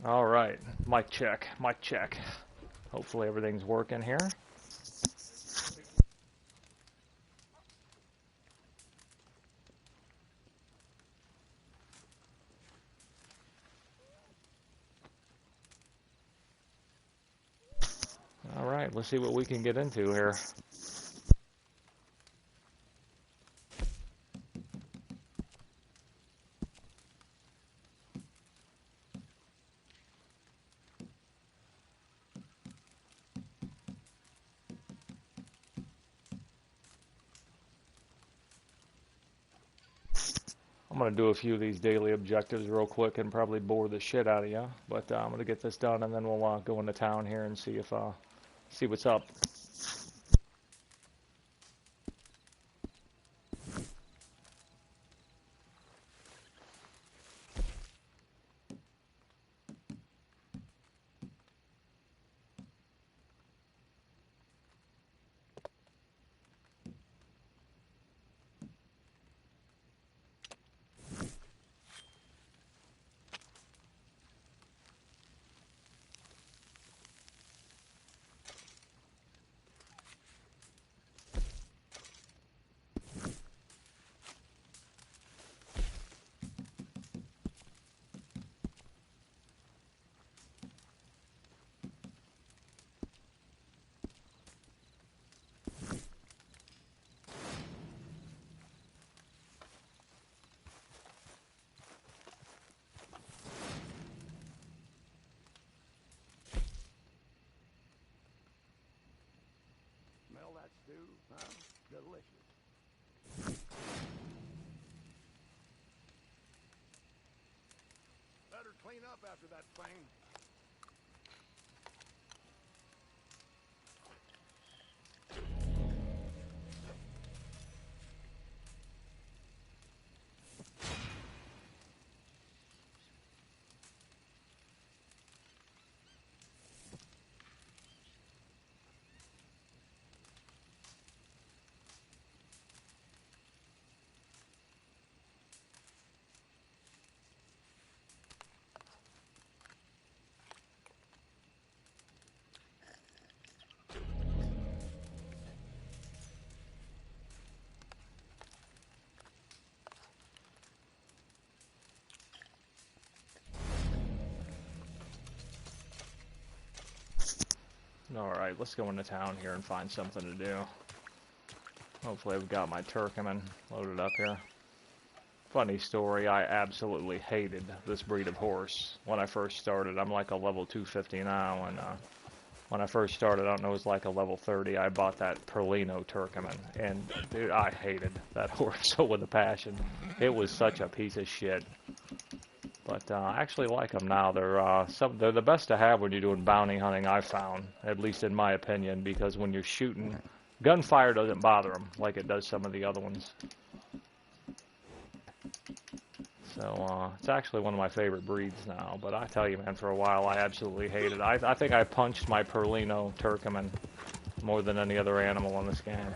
All right, mic check, mic check. Hopefully everything's working here. All right, let's see what we can get into here. I'm going to do a few of these daily objectives real quick and probably bore the shit out of you. But I'm going to get this done and then we'll go into town here and see if see what's up. Smell that stew, huh? Delicious. Better clean up after that thing. All right, let's go into town here and find something to do. Hopefully I've got my Turkmen loaded up here. Funny story, I absolutely hated this breed of horse when I first started. I'm like a level 250 now, and when I first started, I don't know, it was like a level 30, I bought that Perlino Turkmen, and dude, I hated that horse so with a passion. It was such a piece of shit. But I actually like them now. They're the best to have when you're doing bounty hunting, I've found, at least in my opinion, because when you're shooting, gunfire doesn't bother them like it does some of the other ones. So it's actually one of my favorite breeds now. But I tell you, man, for a while I absolutely hated it. I think I punched my Perlino Turkmen more than any other animal in this game.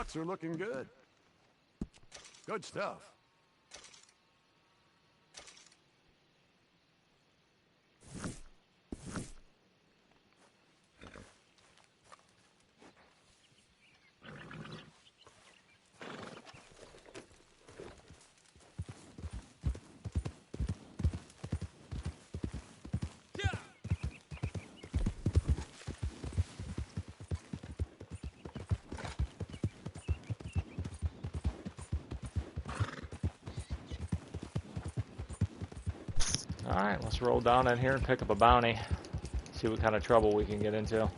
spots are looking good. Good stuff. Alright, let's roll down in here and pick up a bounty. See what kind of trouble we can get into.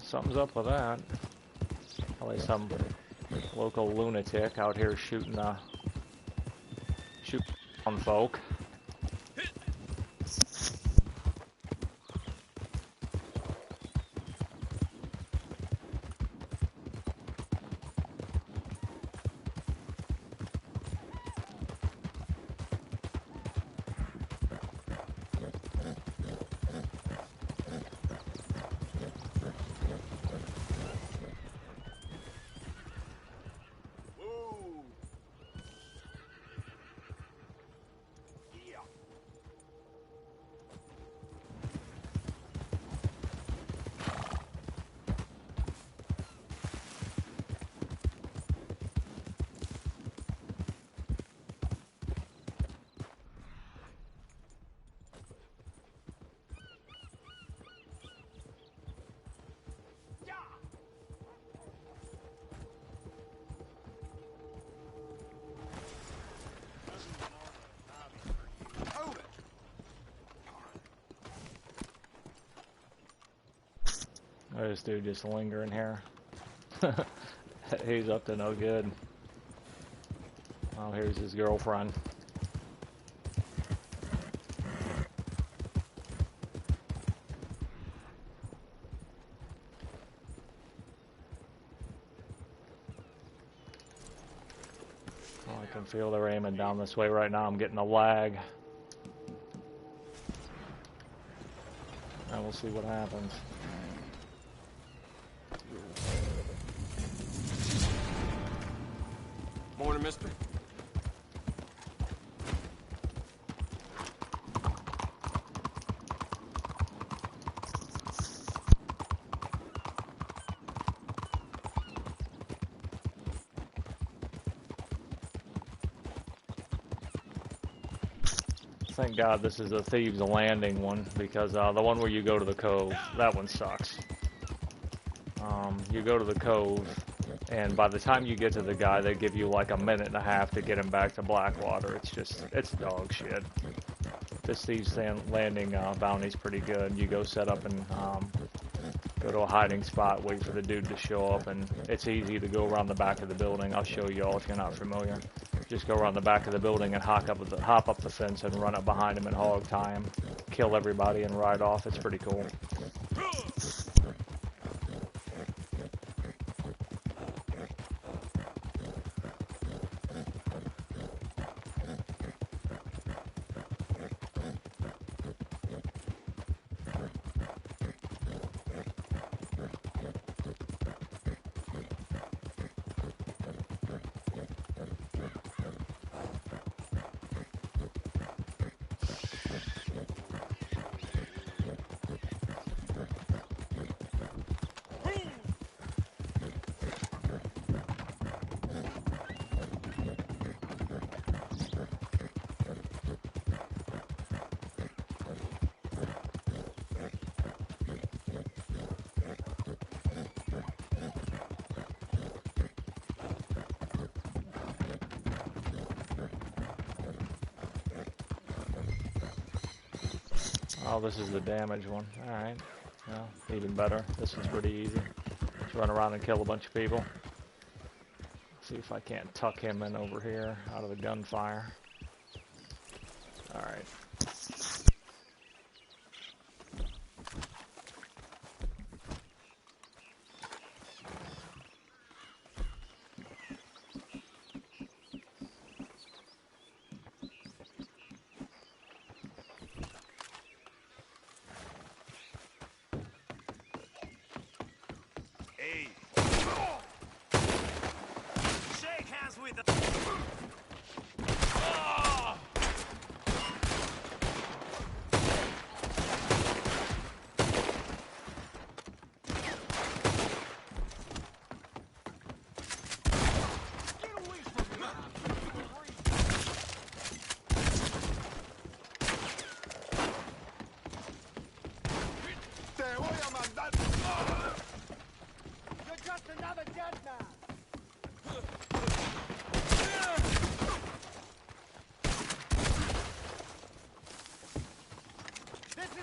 Something's up with that. Probably some local lunatic out here shooting on folk. This dude just lingering here. He's up to no good. Oh, here's his girlfriend. Oh, I can feel they're aiming down this way right now. I'm getting a lag. And we'll see what happens. Morning, mister. Thank God this is a Thieves Landing one, because the one where you go to the cove, that one sucks. You go to the cove, and by the time you get to the guy, they give you like a minute and a half to get him back to Blackwater. It's dog shit. This Thieves Landing bounty's pretty good. You go set up and go to a hiding spot, wait for the dude to show up, and it's easy to go around the back of the building. I'll show you all if you're not familiar. Just go around the back of the building and hop up the fence and run up behind him and hog tie him, kill everybody and ride off. It's pretty cool. Oh, this is the damaged one. Alright. Well, even better. This is pretty easy. Just run around and kill a bunch of people. See if I can't tuck him in over here out of the gunfire. Alright. Hey. Shake hands with the...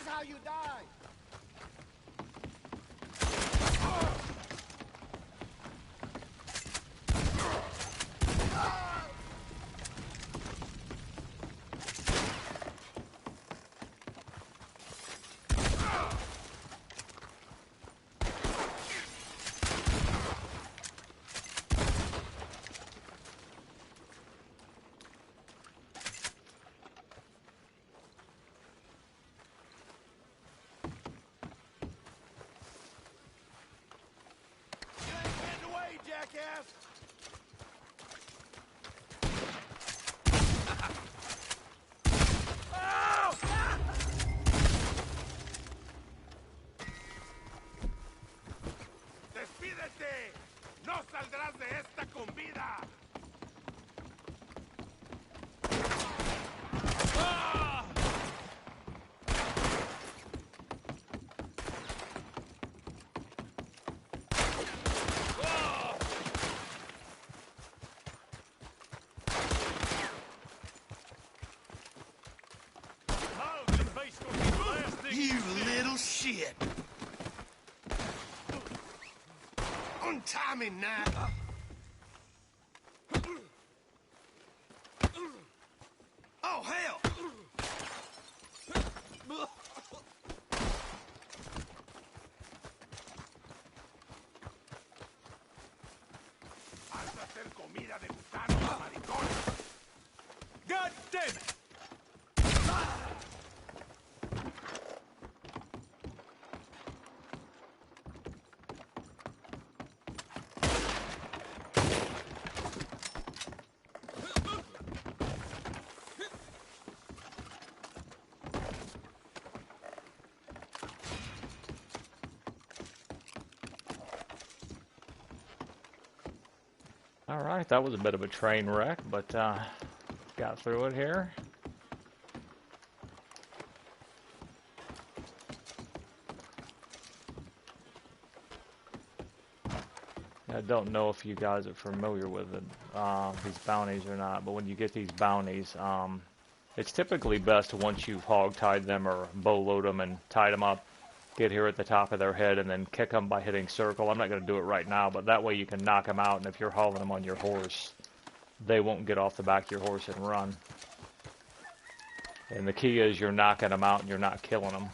How you die? Jackass! ¡Despídete! ¡No saldrás de esta con vida! You little shit! Untie me now! Oh, hell! Vas a hacer comida de gusanos, maricón. God damn it! Alright, that was a bit of a train wreck, but got through it here. I don't know if you guys are familiar with it, these bounties or not, but when you get these bounties, it's typically best once you've hog-tied them or bow-load them and tied them up, get here at the top of their head and then kick them by hitting circle. I'm not going to do it right now, but that way you can knock them out, and if you're hauling them on your horse, they won't get off the back of your horse and run. And the key is you're knocking them out and you're not killing them.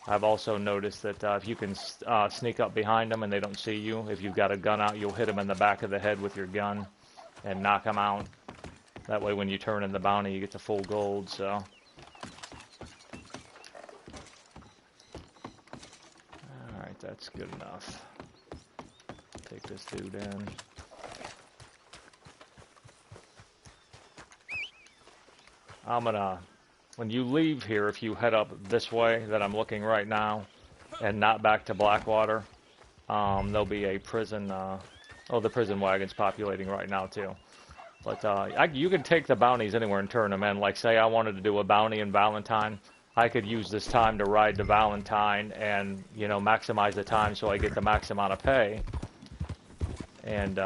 I've also noticed that if you can sneak up behind them and they don't see you, if you've got a gun out, you'll hit them in the back of the head with your gun and knock them out. That way when you turn in the bounty, you get the full gold, so... Alright, that's good enough. Take this dude in. I'm gonna... When you leave here, if you head up this way that I'm looking right now, and not back to Blackwater, there'll be a prison, oh, the prison wagon's populating right now too. But you can take the bounties anywhere and turn them in. Like say I wanted to do a bounty in Valentine, I could use this time to ride to Valentine and, you know, maximize the time so I get the max amount of pay. And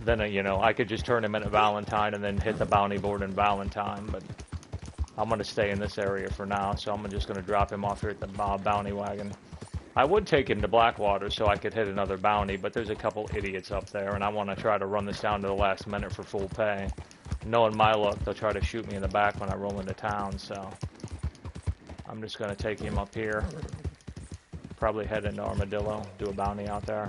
then, you know, I could just turn them in at Valentine and then hit the bounty board in Valentine, but... I'm going to stay in this area for now, so I'm just going to drop him off here at the bounty wagon. I would take him to Blackwater so I could hit another bounty, but there's a couple idiots up there, and I want to try to run this down to the last minute for full pay. Knowing my luck, they'll try to shoot me in the back when I roll into town, so I'm just going to take him up here. Probably head into Armadillo, do a bounty out there.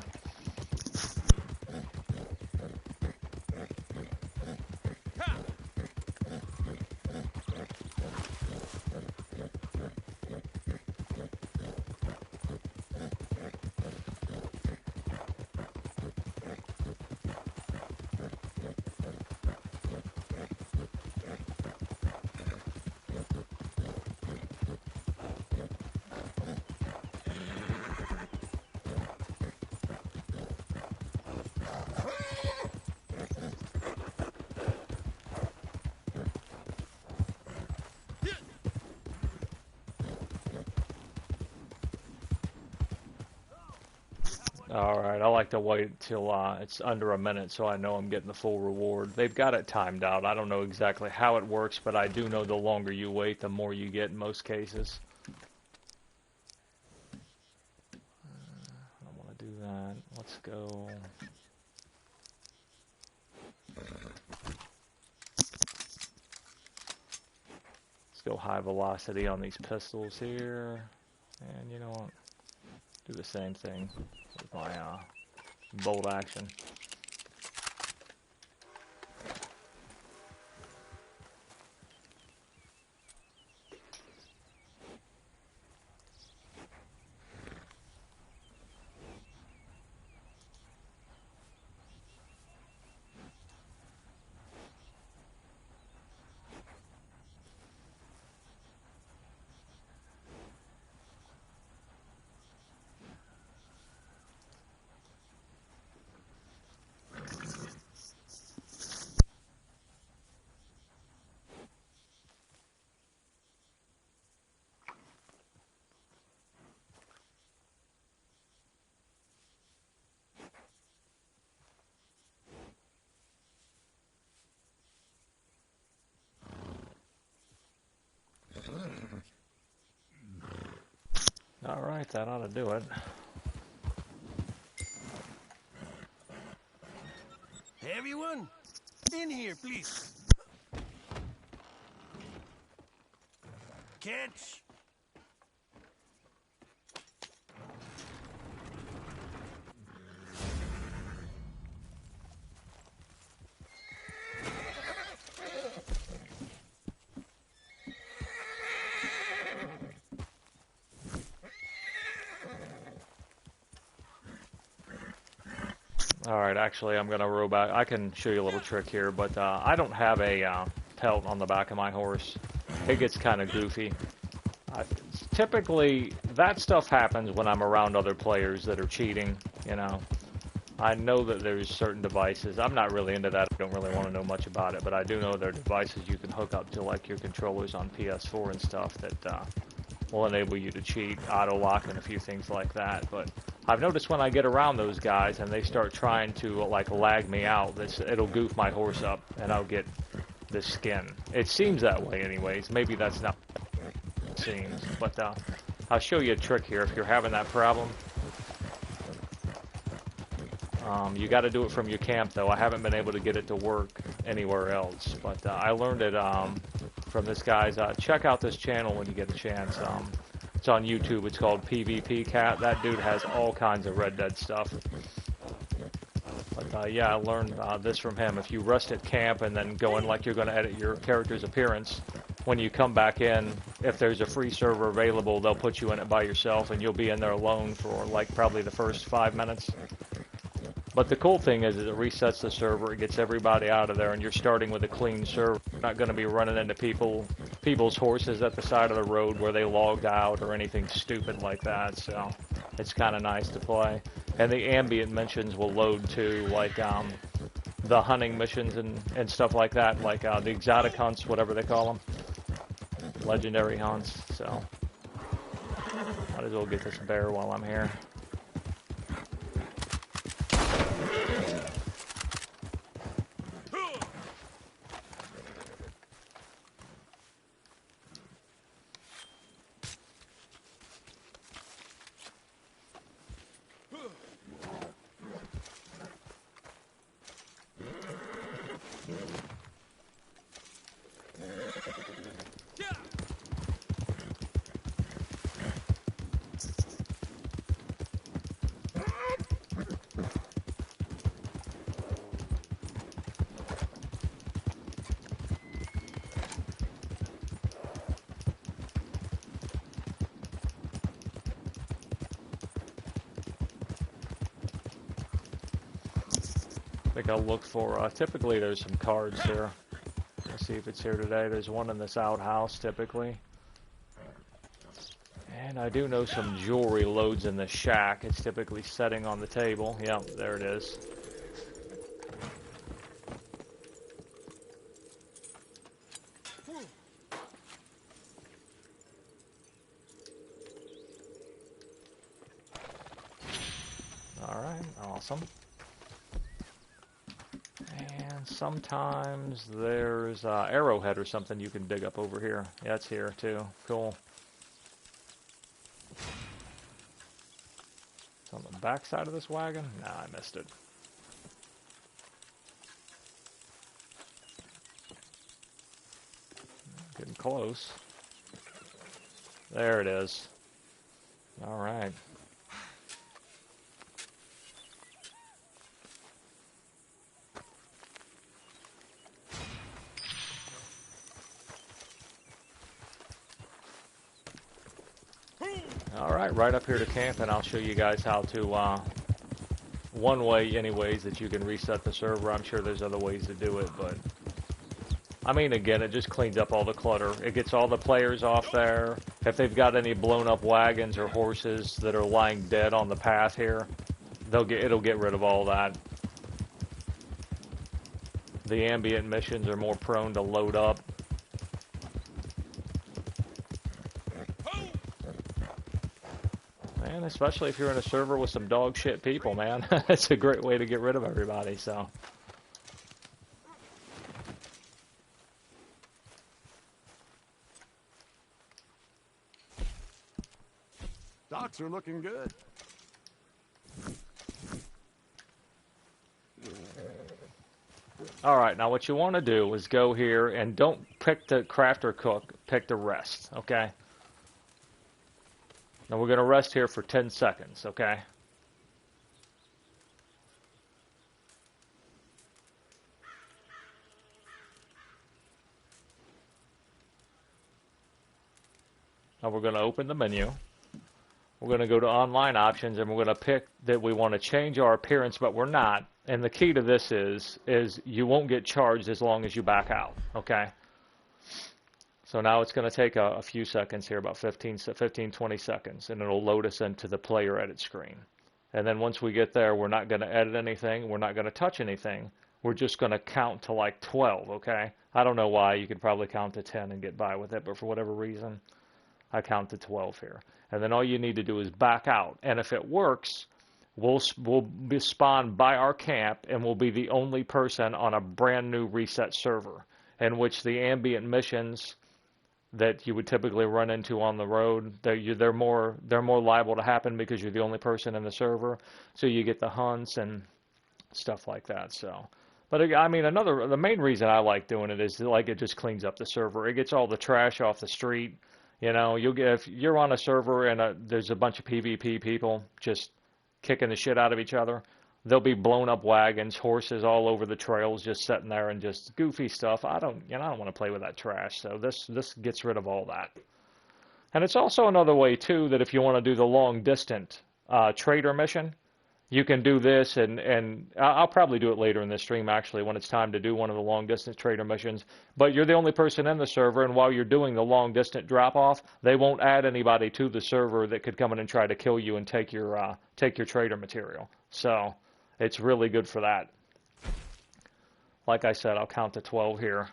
Alright, I like to wait till it's under a minute so I know I'm getting the full reward. They've got it timed out. I don't know exactly how it works, but I do know the longer you wait, the more you get in most cases. I don't want to do that. Let's go. Let's go high velocity on these pistols here. And you know what? Do the same thing with my bolt action. Alright, that ought to do it. Everyone, in here, please. Catch. Alright, actually I'm going to row back. I can show you a little trick here, but I don't have a pelt on the back of my horse. It gets kind of goofy. Typically, that stuff happens when I'm around other players that are cheating, you know. I know that there's certain devices. I'm not really into that. I don't really want to know much about it, but I do know there are devices you can hook up to, like your controllers on PS4 and stuff, that will enable you to cheat, auto-lock, and a few things like that. But I've noticed when I get around those guys and they start trying to like lag me out, it'll goof my horse up and I'll get this skin. It seems that way anyways. Maybe that's not what it seems. But I'll show you a trick here if you're having that problem. You got to do it from your camp though. I haven't been able to get it to work anywhere else. But I learned it from this guy's. Check out this channel when you get a chance. It's on YouTube. It's called PvP Cat. That dude has all kinds of Red Dead stuff. But yeah, I learned this from him. If you rest at camp and then go in like you're going to edit your character's appearance, when you come back in, if there's a free server available, they'll put you in it by yourself and you'll be in there alone for like probably the first 5 minutes. But the cool thing is it resets the server, it gets everybody out of there, and you're starting with a clean server. You're not going to be running into people's horses at the side of the road where they logged out or anything stupid like that, so it's kind of nice to play. And the ambient missions will load too, like the hunting missions and stuff like that, like the exotic hunts, whatever they call them, legendary hunts, so might as well get this bear while I'm here. think I'll look for, typically there's some cards here. Let's see if it's here today. There's one in this outhouse, typically. And I do know some jewelry loads in the shack. It's typically setting on the table. Yep, there it is. Alright, awesome. And sometimes there's arrowhead or something you can dig up over here. Yeah, it's here too. Cool. It's on the back side of this wagon? Nah, I missed it. Getting close. There it is. Alright. Alright, right up here to camp, and I'll show you guys how to, one way anyways that you can reset the server. I'm sure there's other ways to do it, but I mean, again, it just cleans up all the clutter. It gets all the players off there. If they've got any blown up wagons or horses that are lying dead on the path here, it'll get rid of all that. The ambient missions are more prone to load up. Man, especially if you're in a server with some dog shit people, man. It's a great way to get rid of everybody, so. Docks are looking good. Alright, now what you want to do is go here and don't pick the craft or cook, pick the rest, okay? Now we're going to rest here for 10 seconds, okay? Now we're going to open the menu. We're going to go to online options, and we're going to pick that we want to change our appearance, but we're not. And the key to this is you won't get charged as long as you back out, okay? So now it's going to take a few seconds here, about 15, 20 seconds, and it'll load us into the player edit screen. And then once we get there, we're not going to edit anything. We're not going to touch anything. We're just going to count to like 12, okay? I don't know why. You could probably count to 10 and get by with it, but for whatever reason, I count to 12 here. And then all you need to do is back out. And if it works, we'll be spawned by our camp, and we'll be the only person on a brand new reset server, in which the ambient missions that you would typically run into on the road, they're more liable to happen because you're the only person in the server. So you get the hunts and stuff like that. So, but I mean, the main reason I like doing it is like it just cleans up the server. It gets all the trash off the street. You know, if you're on a server and there's a bunch of PvP people just kicking the shit out of each other, there'll be blown up wagons, horses all over the trails, just sitting there and just goofy stuff. I don't want to play with that trash. So this gets rid of all that. And it's also another way too that if you want to do the long distance trader mission, you can do this, and I'll probably do it later in this stream actually when it's time to do one of the long distance trader missions. But you're the only person in the server, and while you're doing the long distance drop off, they won't add anybody to the server that could come in and try to kill you and take your trader material. So it's really good for that. Like I said, I'll count to 12 here.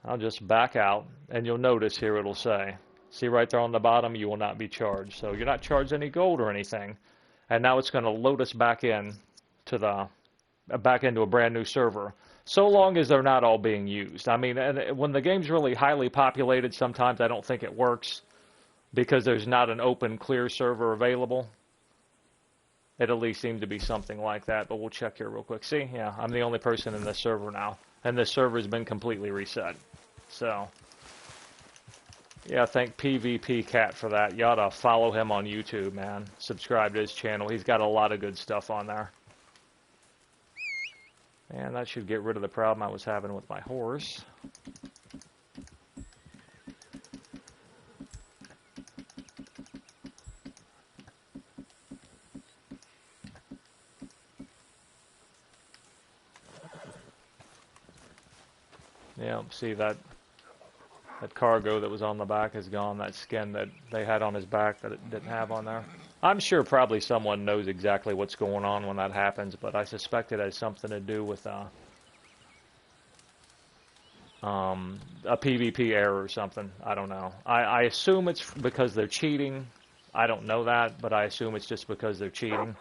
I'll just back out, and you'll notice here it'll say, see right there on the bottom, you will not be charged. So you're not charged any gold or anything. And now it's going to load us back in to back into a brand new server, so long as they're not all being used. I mean, and when the game's really highly populated, sometimes I don't think it works because there's not an open, clear server available. It at least seemed to be something like that, but we'll check here real quick. See, yeah, I'm the only person in this server now, and this server's been completely reset. So, yeah, thank PvP Cat for that. You ought to follow him on YouTube, man. Subscribe to his channel. He's got a lot of good stuff on there. And that should get rid of the problem I was having with my horse. Yeah, see that cargo that was on the back is gone. That skin that they had on his back that it didn't have on there. I'm sure probably someone knows exactly what's going on when that happens, but I suspect it has something to do with a PvP error or something. I don't know. I assume it's because they're cheating. I don't know that, but I assume it's just because they're cheating.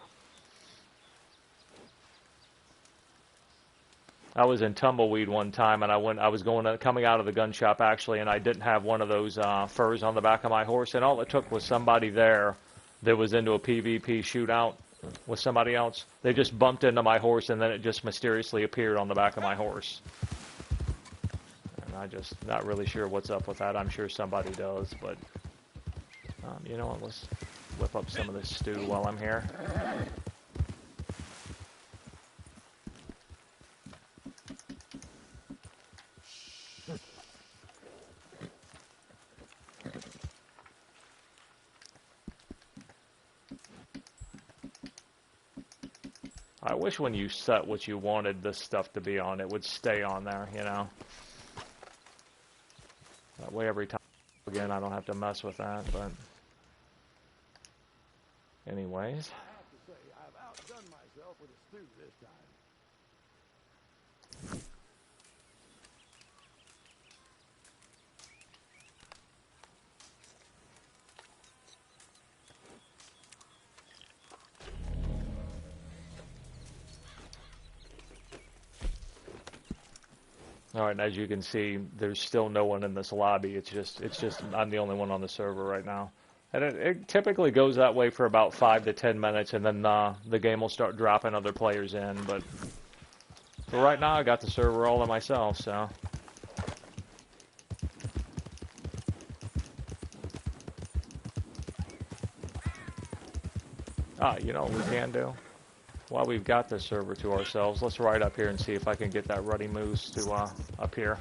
I was in Tumbleweed one time, and I was coming out of the gun shop actually, and I didn't have one of those furs on the back of my horse, and all it took was somebody there that was into a PvP shootout with somebody else. They just bumped into my horse, and then it just mysteriously appeared on the back of my horse. And I'm just not really sure what's up with that. I'm sure somebody does, but you know what? Let's whip up some of this stew while I'm here. I wish when you set what you wanted this stuff to be on, it would stay on there, you know. That way every time, again, I don't have to mess with that, but anyways. I have to say, I've outdone myself with a stew this time. All right, and as you can see, there's still no one in this lobby. It's just I'm the only one on the server right now. And it typically goes that way for about 5 to 10 minutes, and then the game will start dropping other players in. But for right now, I got the server all to myself, so. You know what we can do? While we've got this server to ourselves, let's ride up here and see if I can get that ruddy moose to up here.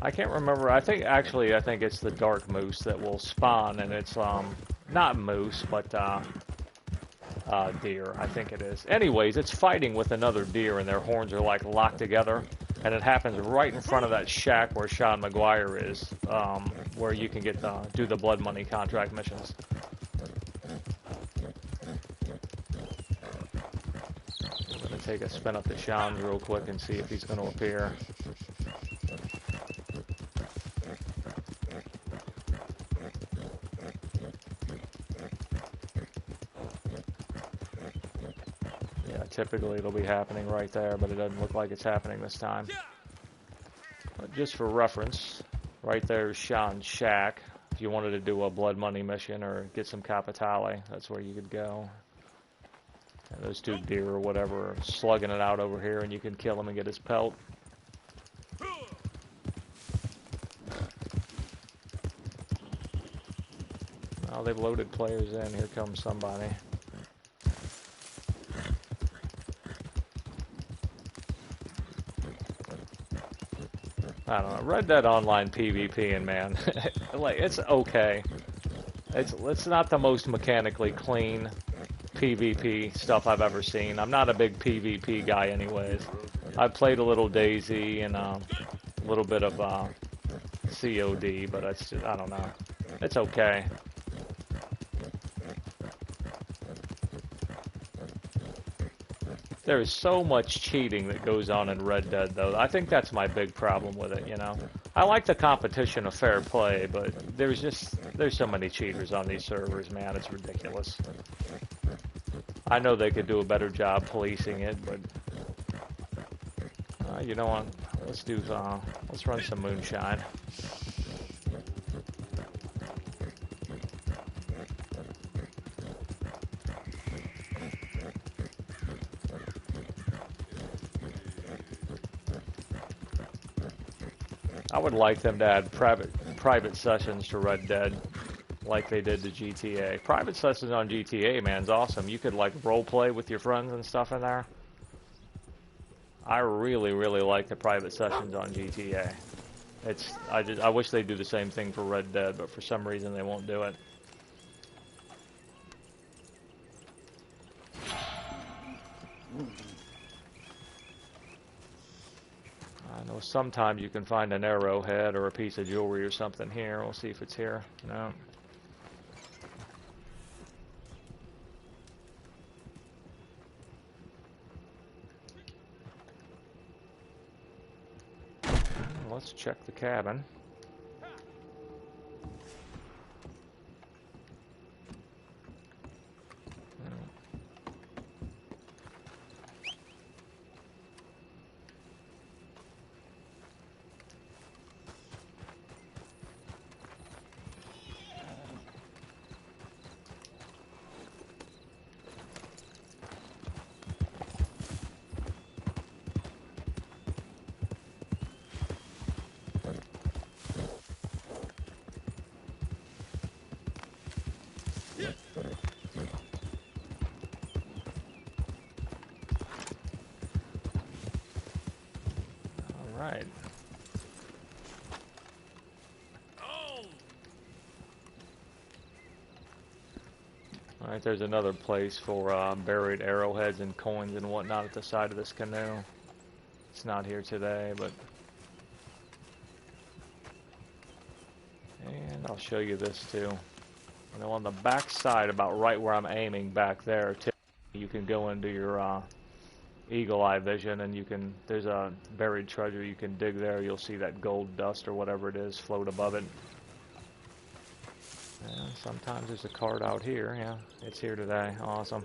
I can't remember. I think it's the dark moose that will spawn, and it's not moose, but deer. I think it is. Anyways, it's fighting with another deer, and their horns are like locked together, and it happens right in front of that shack where Sean McGuire is, where you can get do the blood money contract missions. I'm gonna take a spin up to Sean's real quick and see if he's gonna appear. Typically it'll be happening right there, but it doesn't look like it's happening this time. But just for reference, right there's Sean's shack. If you wanted to do a blood money mission or get some capitale, that's where you could go. And those two deer or whatever are slugging it out over here, and you can kill him and get his pelt. Oh, they've loaded players in. Here comes somebody. I don't know. Red Dead Online PvP, and man, like it's okay. It's not the most mechanically clean PvP stuff I've ever seen. I'm not a big PvP guy, anyways. I've played a little DayZ and a little bit of COD, but it's just, I don't know. It's okay. There's so much cheating that goes on in Red Dead, though. I think that's my big problem with it, you know. I like the competition of fair play, but there's so many cheaters on these servers, man. It's ridiculous. I know they could do a better job policing it, but you know what? Let's run some moonshine. I would like them to add private sessions to Red Dead, like they did to GTA. Private sessions on GTA, man, is awesome. You could like role play with your friends and stuff in there. I really, really like the private sessions on GTA. I wish they'd do the same thing for Red Dead, but for some reason they won't do it. I know sometimes you can find an arrowhead or a piece of jewelry or something here. We'll see if it's here. No. Let's check the cabin. Right. Alright, there's another place for buried arrowheads and coins and whatnot at the side of this canoe. It's not here today, but... And I'll show you this too. You know, on the back side, about right where I'm aiming back there, you can go into your eagle eye vision, and there's a buried treasure you can dig there. You'll see that gold dust or whatever it is float above it. And sometimes there's a card out here. Yeah, it's here today. Awesome.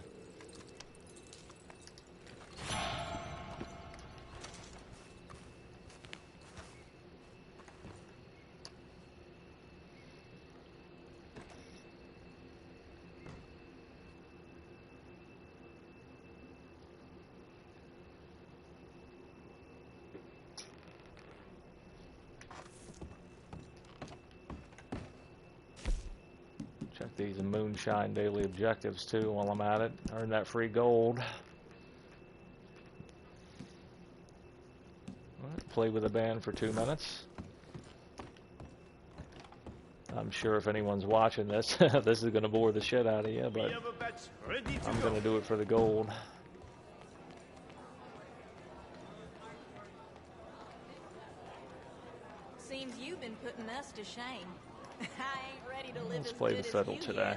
Check these moonshine daily objectives too while I'm at it. Earn that free gold. Right, play with a band for 2 minutes. I'm sure if anyone's watching this, this is going to bore the shit out of you, but I'm going to do it for the gold. Seems you've been putting us to shame. I ain't ready to live. Let's play the fiddle today.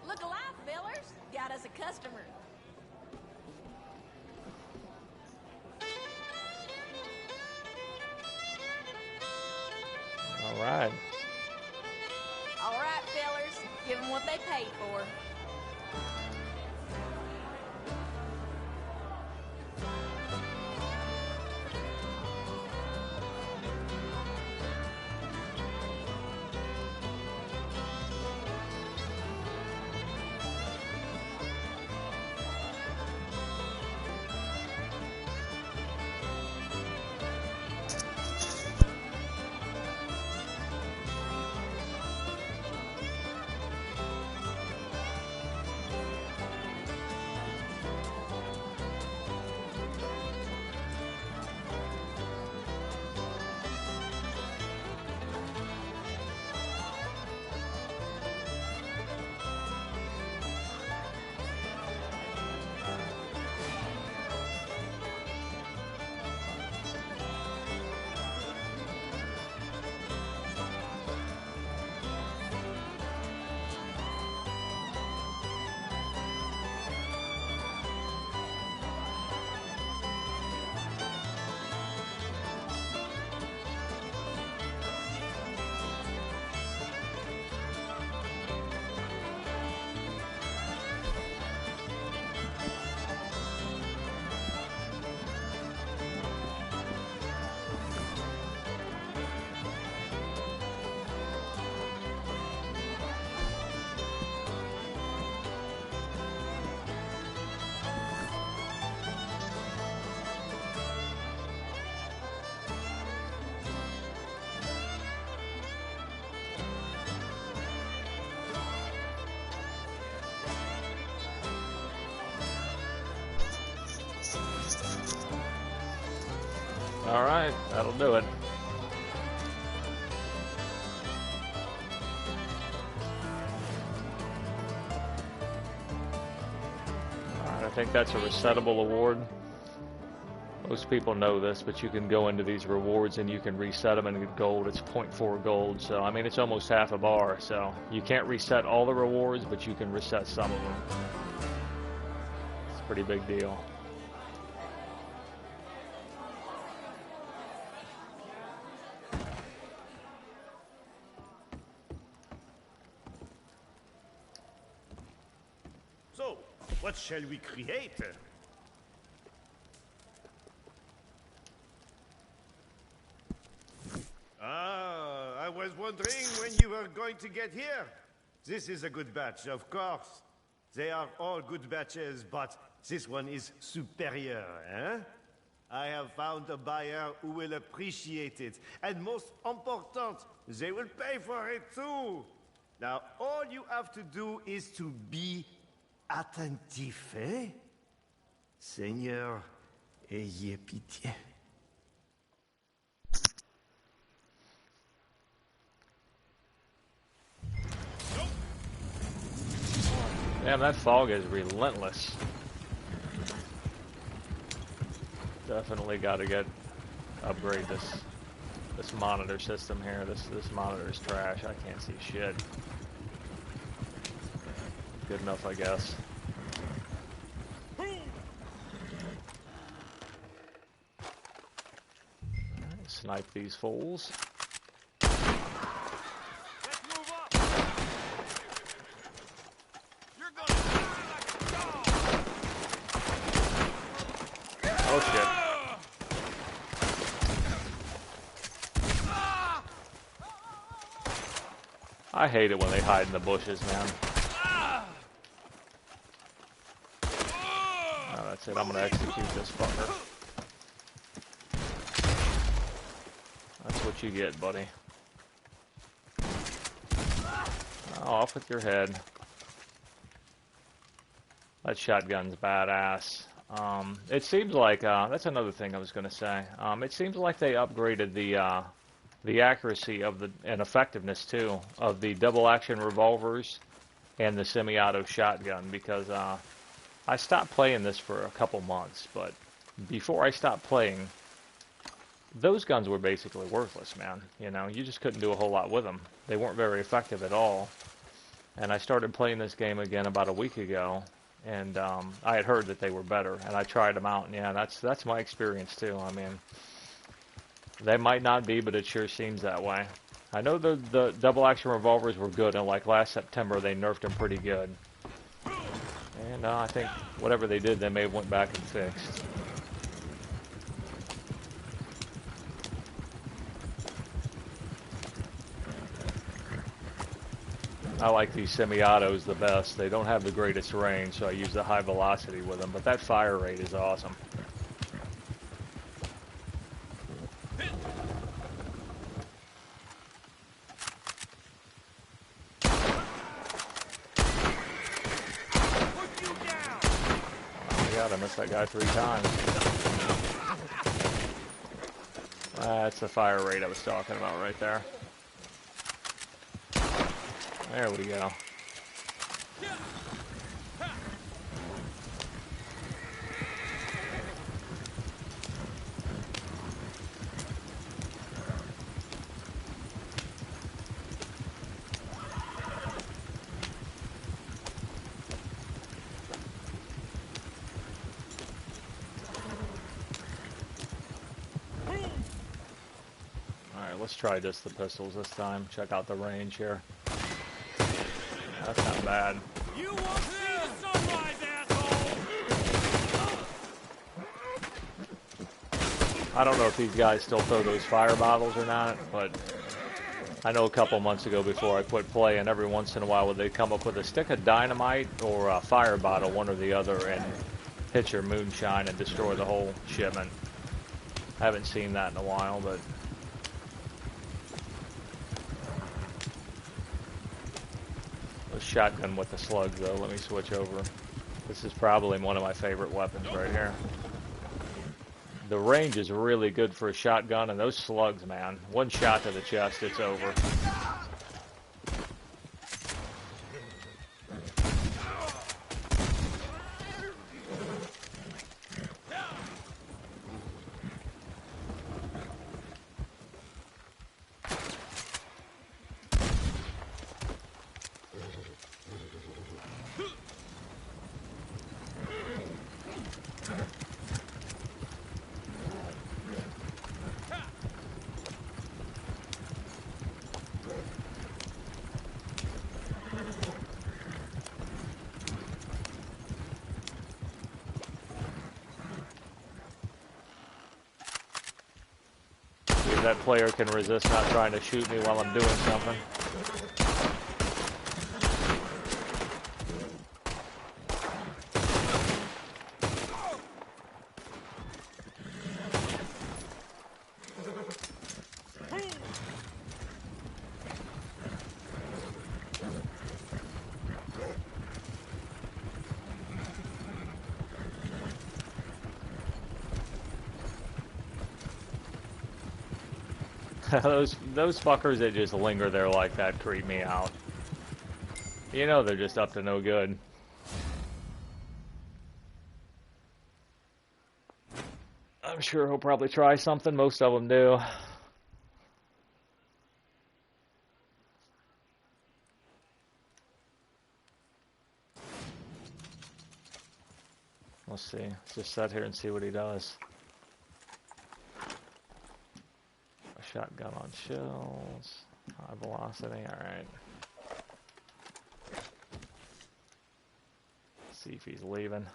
Look alive, fellers. Got us a customer. All right. All right, fellers. Give them what they paid for. Alright, that'll do it. Alright, I think that's a resettable award. Most people know this, but you can go into these rewards and you can reset them and get gold. It's 0.4 gold, so I mean it's almost half a bar. So you can't reset all the rewards, but you can reset some of them. It's a pretty big deal. So, what shall we create? I was wondering when you were going to get here. This is a good batch, of course. They are all good batches, but this one is superior, eh? I have found a buyer who will appreciate it. And most important, they will pay for it too. Now, all you have to do is to be attentif, eh? Seigneur, ayez pitié. Damn, that fog is relentless. Definitely got to upgrade this monitor system here. This monitor is trash. I can't see shit. Good enough, I guess. Alright, snipe these fools. Oh shit. I hate it when they hide in the bushes, man. Oh, that's it. I'm gonna execute this fucker. That's what you get, buddy. Oh, off with your head. That shotgun's badass. It seems like, that's another thing I was going to say. It seems like they upgraded the accuracy of and effectiveness, too, of the double-action revolvers and the semi-auto shotgun, because I stopped playing this for a couple months, but before I stopped playing, those guns were basically worthless, man. You know, you just couldn't do a whole lot with them. They weren't very effective at all. And I started playing this game again about a week ago, and I had heard that they were better, and I tried them out, and yeah, that's my experience too. I mean, they might not be, but it sure seems that way. I know the double-action revolvers were good, and like last September, they nerfed them pretty good. And I think whatever they did, they may have went back and fixed. I like these semi-autos the best. They don't have the greatest range, so I use the high velocity with them, but that fire rate is awesome. Oh my god, I missed that guy 3 times. That's the fire rate I was talking about right there. There we go. Alright, let's try the pistols this time. Check out the range here. That's not bad. You won't see the sunrise, asshole! I don't know if these guys still throw those fire bottles or not, but I know a couple months ago before I quit playing, every once in a while they'd come up with a stick of dynamite or a fire bottle, one or the other, and hit your moonshine and destroy the whole shipment. I haven't seen that in a while, but... Shotgun with the slugs, though. Let me switch over. This is probably one of my favorite weapons right here. The range is really good for a shotgun, and those slugs, man. One shot to the chest, it's over. That player can resist not trying to shoot me while I'm doing something. Those fuckers that just linger there like that creep me out. You know they're just up to no good. I'm sure he'll probably try something. Most of them do. Let's see. Let's just sit here and see what he does. Shotgun on shells, high velocity, alright. See if he's leaving.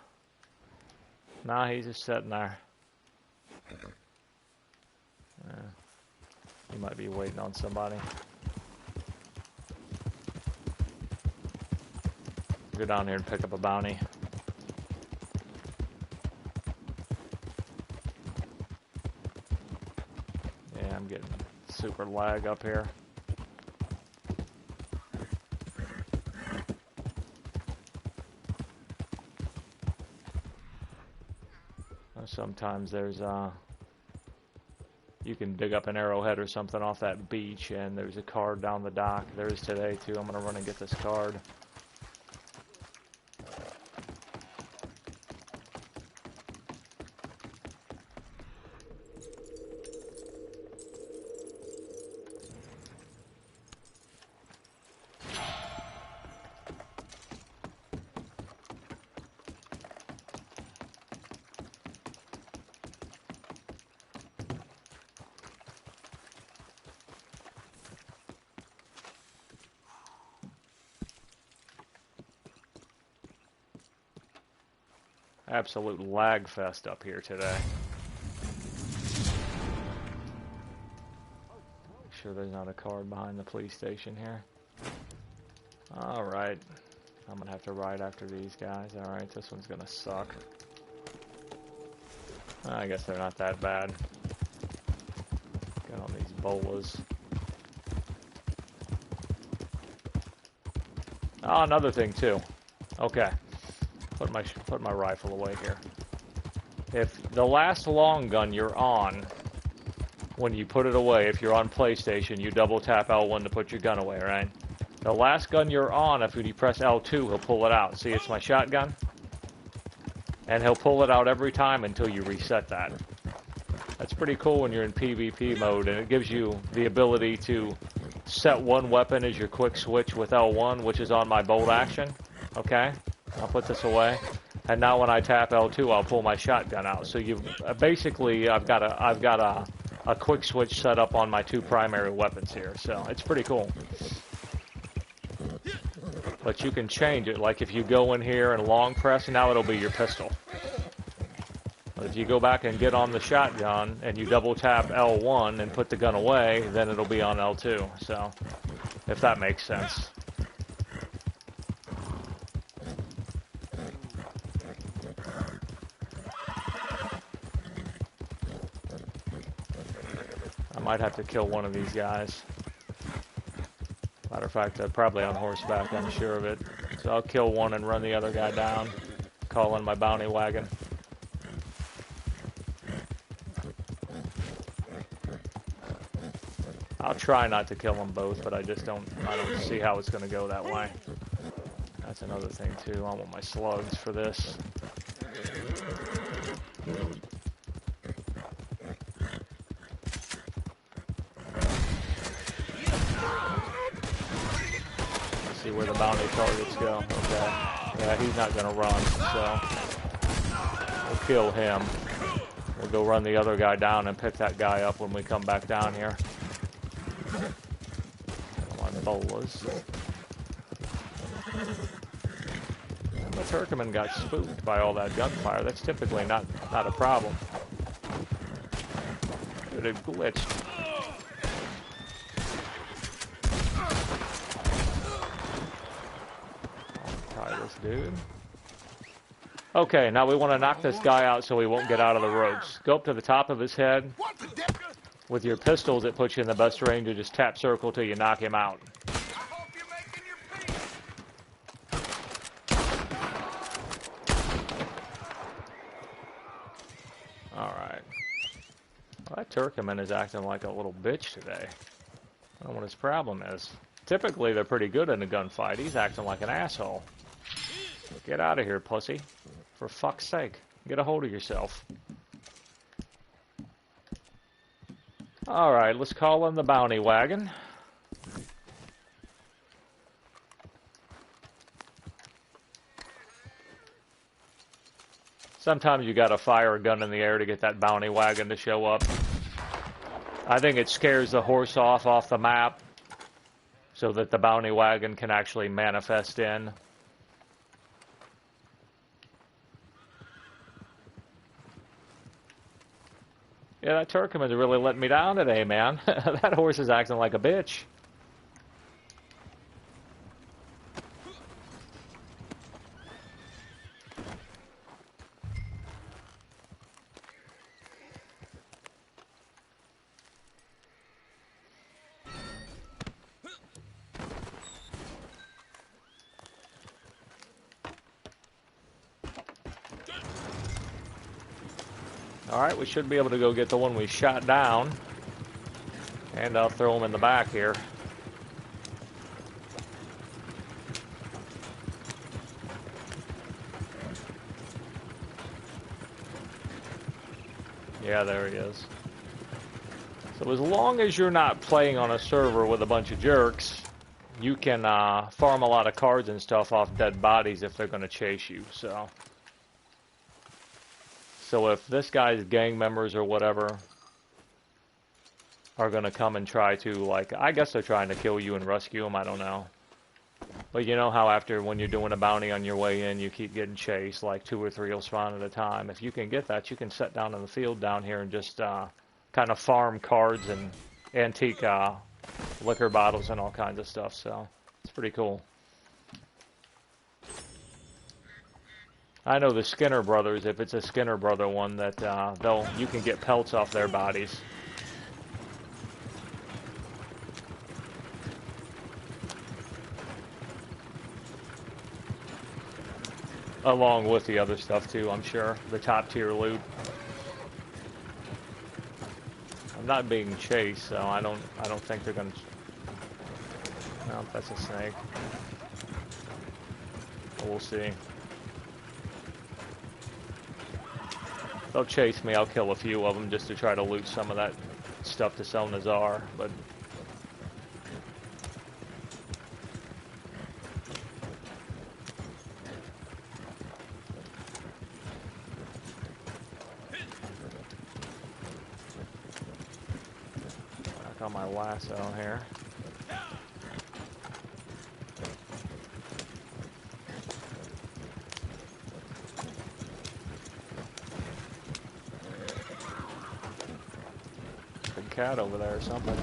Nah, he's just sitting there. He might be waiting on somebody. Go down here and pick up a bounty. I'm getting super lag up here. Sometimes there's you can dig up an arrowhead or something off that beach, and there's a card down the dock. There is today too. I'm gonna run and get this card. Absolute lag fest up here today. Make sure there's not a card behind the police station here. Alright. I'm gonna have to ride after these guys. Alright, this one's gonna suck. I guess they're not that bad. Get on these bolas. Oh, another thing too. Okay. Put my rifle away here. If the last long gun you're on, when you put it away, if you're on PlayStation, you double tap L1 to put your gun away, right? The last gun you're on, if you press L2, he'll pull it out. See, it's my shotgun. And he'll pull it out every time until you reset that. That's pretty cool when you're in PvP mode, and it gives you the ability to set one weapon as your quick switch with L1, which is on my bolt action. Okay? I'll put this away, and now when I tap L2, I'll pull my shotgun out. So you basically, I've got a quick switch set up on my two primary weapons here. So it's pretty cool. But you can change it. Like if you go in here and long press, now it'll be your pistol. But if you go back and get on the shotgun and you double tap L1 and put the gun away, then it'll be on L2. So if that makes sense. Might have to kill one of these guys. Matter of fact, they're probably on horseback, I'm sure of it. So I'll kill one and run the other guy down. Call in my bounty wagon. I'll try not to kill them both, but I don't see how it's going to go that way. That's another thing too. I want my slugs for this. Let's see where the bounty targets go. Okay. Yeah, he's not going to run, so we'll kill him. We'll go run the other guy down and pick that guy up when we come back down here. My bolas. The Turkmen got spooked by all that gunfire. That's typically not a problem. Dude, it glitched. I'll try this dude. Okay, now we want to knock this guy out so he won't get out of the ropes. Go up to the top of his head. With your pistols, it puts you in the best range to just tap circle till you knock him out. Alright. Well, that Turkmen is acting like a little bitch today. I don't know what his problem is. Typically, they're pretty good in a gunfight. He's acting like an asshole. Get out of here, pussy. For fuck's sake. Get a hold of yourself. Alright, let's call in the bounty wagon. Sometimes you gotta fire a gun in the air to get that bounty wagon to show up. I think it scares the horse off the map so that the bounty wagon can actually manifest in. Yeah, that Turkmen's really letting me down today, man. That horse is acting like a bitch. Alright, we should be able to go get the one we shot down. And I'll throw him in the back here. Yeah, there he is. So as long as you're not playing on a server with a bunch of jerks, you can farm a lot of cards and stuff off dead bodies if they're going to chase you, so... So if this guy's gang members or whatever are going to come and try to, like, I guess they're trying to kill you and rescue them, I don't know. But you know how after, when you're doing a bounty on your way in, you keep getting chased, like 2 or 3 will spawn at a time. If you can get that, you can sit down in the field down here and just kind of farm cards and antique liquor bottles and all kinds of stuff, so it's pretty cool. I know the Skinner brothers, if it's a Skinner brother one, that you can get pelts off their bodies. Along with the other stuff too, I'm sure. The top tier loot. I'm not being chased, so I don't think they're gonna. No, that's a snake. We'll see. They'll chase me, I'll kill a few of them just to try to loot some of that stuff to sell Nazar, but... Back on my lasso here. Cat over there or something.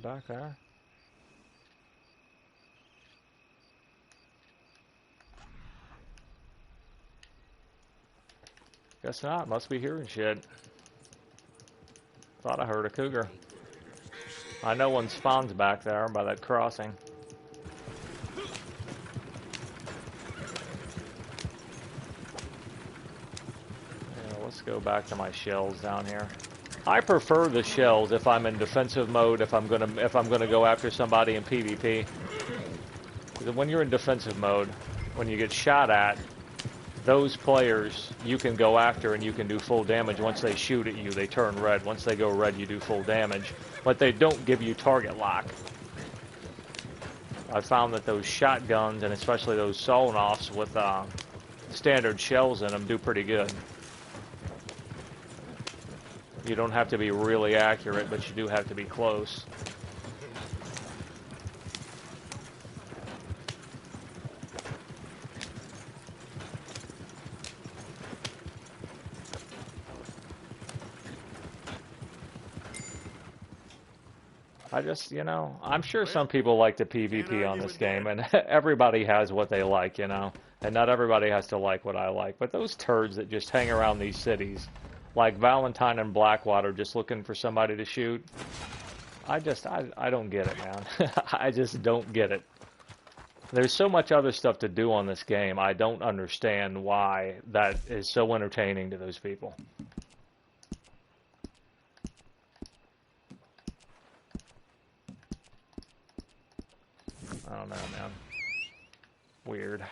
Back there. Guess not. Must be hearing shit. Thought I heard a cougar. I know one spawns back there by that crossing. go back to my shells down here. I prefer the shells if I'm in defensive mode, if I'm gonna go after somebody in PvP. Because when you're in defensive mode, when you get shot at, those players you can go after and you can do full damage. Once they shoot at you, they turn red. Once they go red, you do full damage. But they don't give you target lock. I found that those shotguns, and especially those sawn-offs with standard shells in them, do pretty good. You don't have to be really accurate, but you do have to be close. I just, you know, I'm sure some people like the PvP on this game, and everybody has what they like, you know, and not everybody has to like what I like. But those turds that just hang around these cities, like Valentine and Blackwater, just looking for somebody to shoot, I don't get it, man. I just don't get it. There's so much other stuff to do on this game. I don't understand why that is so entertaining to those people. I don't know, man. Weird.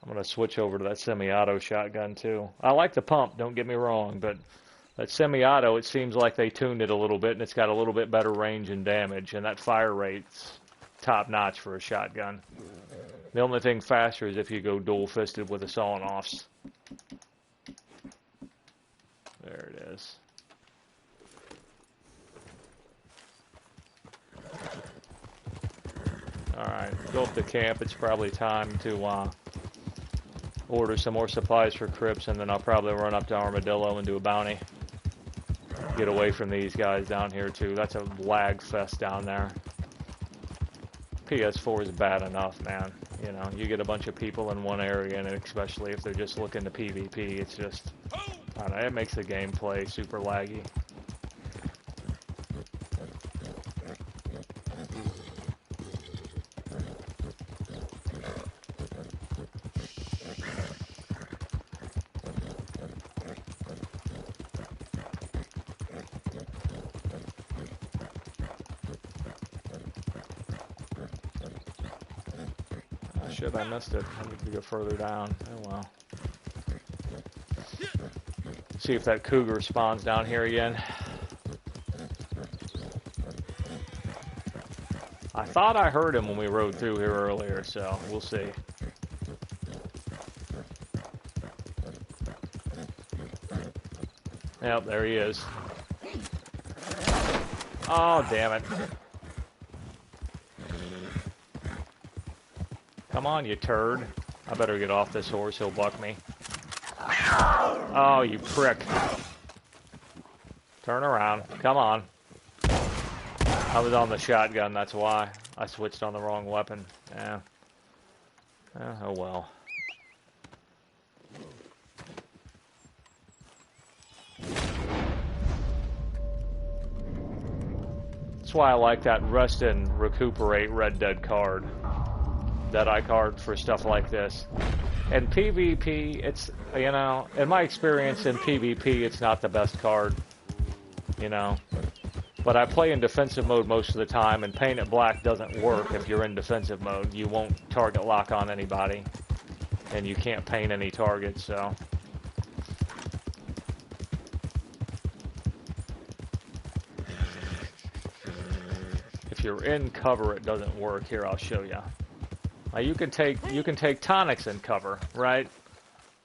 I'm going to switch over to that semi-auto shotgun, too. I like the pump, don't get me wrong, but that semi-auto, it seems like they tuned it a little bit, and it's got a little bit better range and damage, and that fire rate's top-notch for a shotgun. The only thing faster is if you go dual-fisted with the sawn-offs. There it is. Alright, go up to camp. It's probably time to order some more supplies for Crips, and then I'll probably run up to Armadillo and do a bounty. Get away from these guys down here, too. That's a lag fest down there. PS4 is bad enough, man. You know, you get a bunch of people in one area, and especially if they're just looking to PvP, it's just, I don't know, it makes the gameplay super laggy. Shit, I missed it. I need to go further down. Oh well. See if that cougar spawns down here again. I thought I heard him when we rode through here earlier, so we'll see. Yep, there he is. Oh, damn it. Come on, you turd. I better get off this horse, he'll buck me. Oh, you prick. Turn around. Come on. I was on the shotgun, that's why. I switched on the wrong weapon. Yeah. Oh well. That's why I like that Rest and Recuperate Red Dead card. Deadeye card for stuff like this. In PvP, it's, you know, in my experience in PvP, it's not the best card, you know. But I play in defensive mode most of the time, and Paint It Black doesn't work if you're in defensive mode. You won't target lock on anybody, and you can't paint any targets, so. If you're in cover, it doesn't work. Here, I'll show you. Now you can take tonics in cover, right?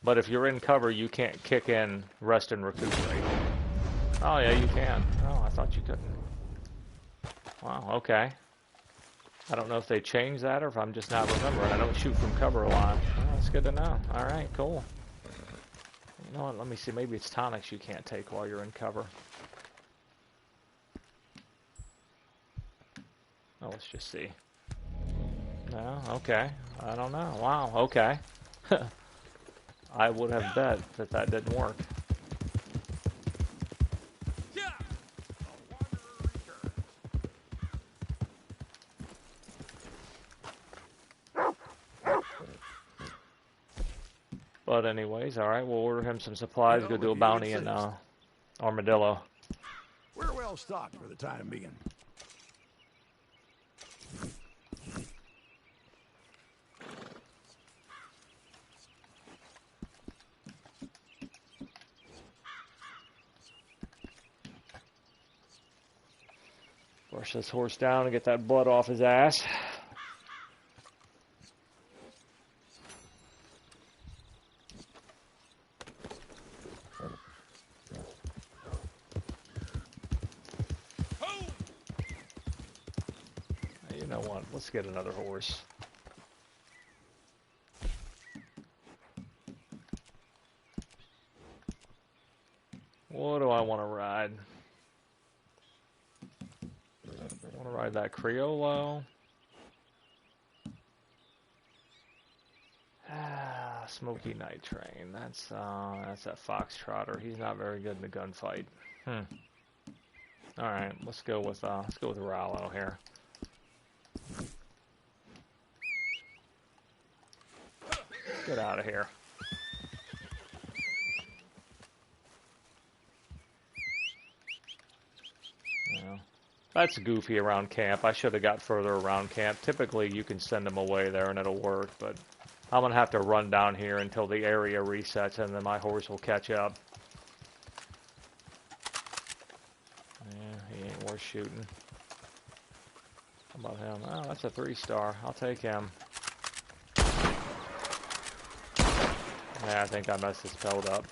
But if you're in cover, you can't kick in Rest and Recuperate. Oh yeah, you can. Oh, I thought you couldn't. Wow, okay. I don't know if they changed that or if I'm just not remembering. I don't shoot from cover a lot. Oh, that's good to know. All right, cool. You know what? Let me see. Maybe it's tonics you can't take while you're in cover. Oh, let's just see. No, okay. I don't know. Wow, okay. I would have bet that that didn't work. But anyways, alright, we'll order him some supplies, Well, go do a if you bounty in insist. Armadillo. We're well stocked for the time being. Brush this horse down and get that blood off his ass. You know what? Let's get another horse. What do I want to ride? I want to ride that Criollo. Smoky Night Train. That's that Foxtrotter. He's not very good in the gunfight. All right, let's go with Rallo here. Get out of here. Yeah. That's goofy around camp. I should have got further around camp. Typically, you can send them away there and it'll work, but I'm going to have to run down here until the area resets and then my horse will catch up. Yeah, he ain't worth shooting. How about him? Oh, that's a 3-star. I'll take him. Yeah, I think I messed his pelt up.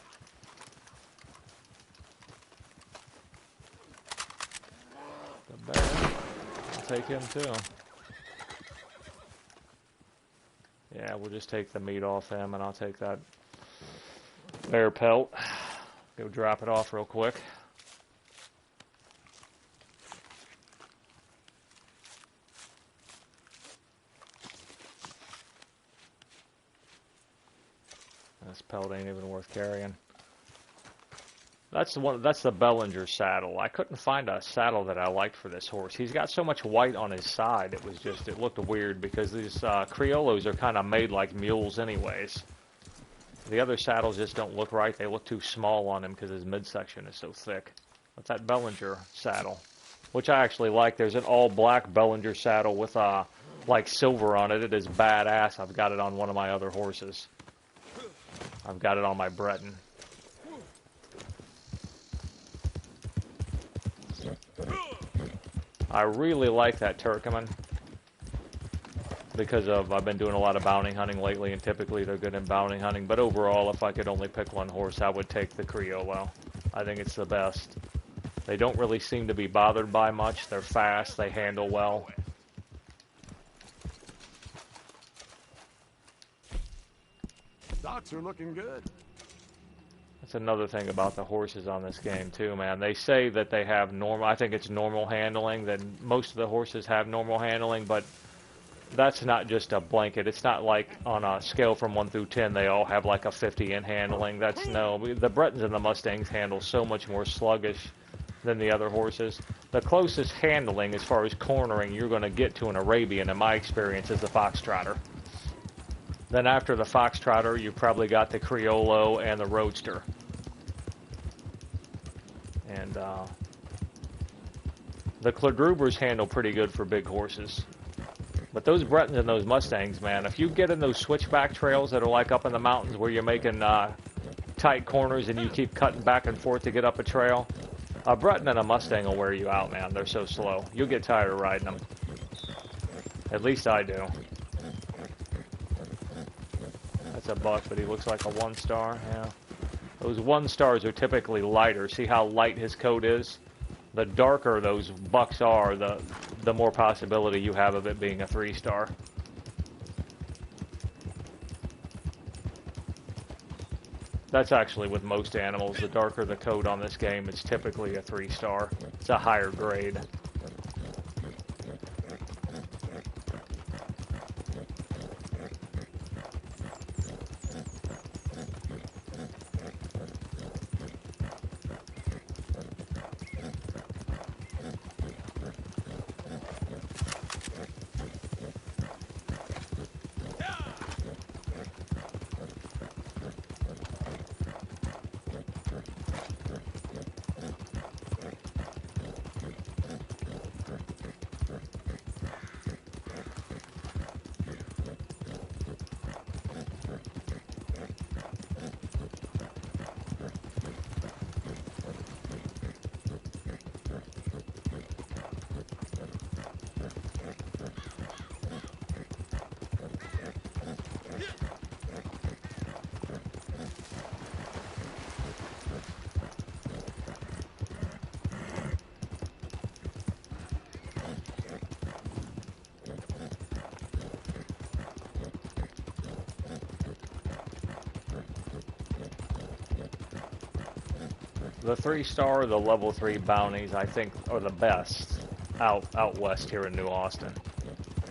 The bear. I'll take him too. Yeah, we'll just take the meat off him and I'll take that bear pelt. Go drop it off real quick. This pelt ain't even worth carrying. That's the Bellinger saddle. I couldn't find a saddle that I liked for this horse. He's got so much white on his side. It looked weird because these Criollos are kind of made like mules anyways. The other saddles just don't look right. They look too small on him because his midsection is so thick. But that Bellinger saddle, which I actually like. There's an all black Bellinger saddle with like silver on it. It is badass. I've got it on one of my other horses. I've got it on my Breton. I really like that Turkoman because I've been doing a lot of bounty hunting lately, and typically they're good in bounty hunting. But overall, if I could only pick one horse, I would take the Criollo. I think it's the best. They don't really seem to be bothered by much. They're fast. They handle well. Stocks are looking good. That's another thing about the horses on this game too, man. They say that they have normal, I think it's normal handling, that most of the horses have normal handling, but that's not just a blanket. It's not like on a scale from 1 through 10 they all have like a 50 in handling. That's no, the Bretons and the Mustangs handle so much more sluggish than the other horses. The closest handling as far as cornering you're going to get to an Arabian, in my experience, is the Foxtrotter. Then after the Foxtrotter, you've probably got the Criollo and the Roadster. And the Kladrubers handle pretty good for big horses. But those Bretons and those Mustangs, man, if you get in those switchback trails that are like up in the mountains where you're making tight corners and you keep cutting back and forth to get up a trail, a Breton and a Mustang will wear you out, man. They're so slow. You'll get tired of riding them. At least I do. That's a buck, but he looks like a 1-star. Yeah. Those 1-stars are typically lighter. See how light his coat is? The darker those bucks are, the more possibility you have of it being a 3-star. That's actually with most animals. The darker the coat on this game, it's typically a 3-star. It's a higher grade. The 3-star, the level 3 bounties, I think, are the best out west here in New Austin.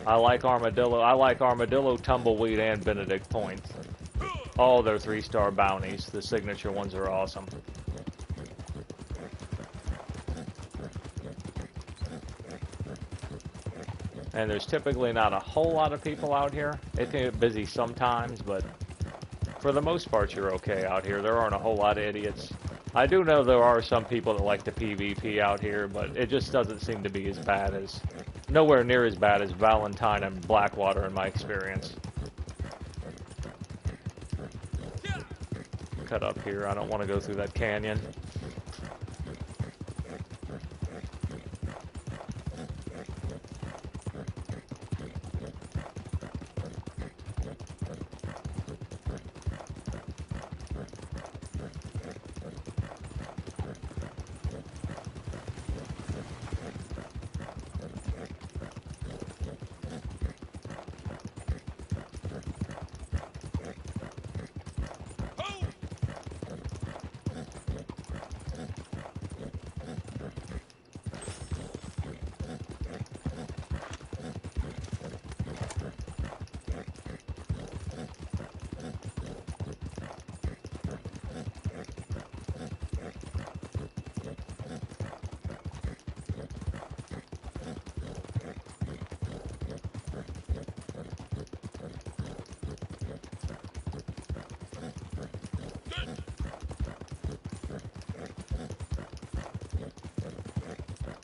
I like Armadillo, Tumbleweed, and Benedict Point. All their 3-star bounties. The signature ones are awesome. And there's typically not a whole lot of people out here. It can get busy sometimes, but for the most part, you're okay out here. There aren't a whole lot of idiots. I do know there are some people that like to PvP out here, but it just doesn't seem to be as bad as... nowhere near as bad as Valentine and Blackwater in my experience. Cut up here. I don't want to go through that canyon.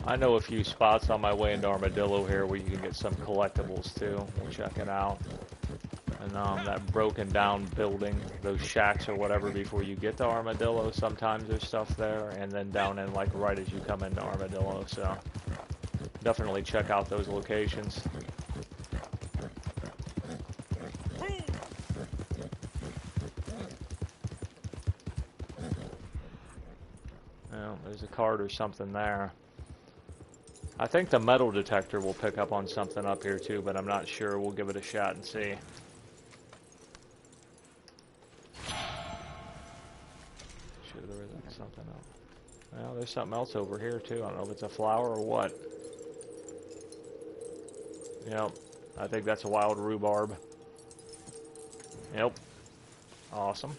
I know a few spots on my way into Armadillo here where you can get some collectibles too. We'll check it out. And that broken down building, those shacks or whatever before you get to Armadillo, sometimes there's stuff there. And then down in like right as you come into Armadillo, so definitely check out those locations. Well, there's a card or something there. I think the metal detector will pick up on something up here too, but I'm not sure. We'll give it a shot and see. Sure there isn't something else. Well, there's something else over here too. I don't know if it's a flower or what. Yep, I think that's a wild rhubarb. Yep, awesome.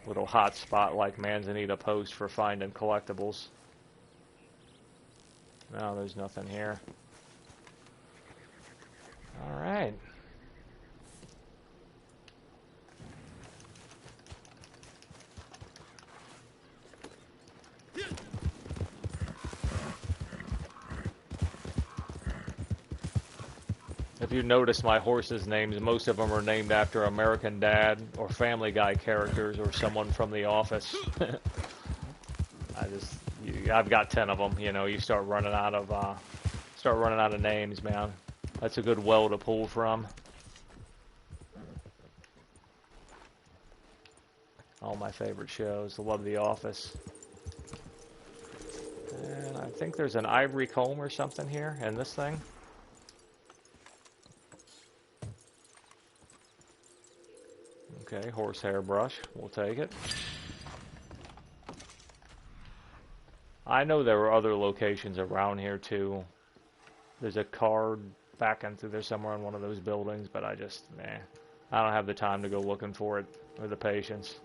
Little hot spot like Manzanita Post for finding collectibles. No, there's nothing here. All right. If you notice my horses' names, most of them are named after American Dad or Family Guy characters or someone from The Office. I've got 10 of them. You know, you start running out of names, man. That's a good well to pull from. All my favorite shows. I love The Office. And I think there's an ivory comb or something here in this thing. Okay, horsehair brush. We'll take it. I know there were other locations around here too. There's a card back into there somewhere in one of those buildings, but I don't have the time to go looking for it or the patience.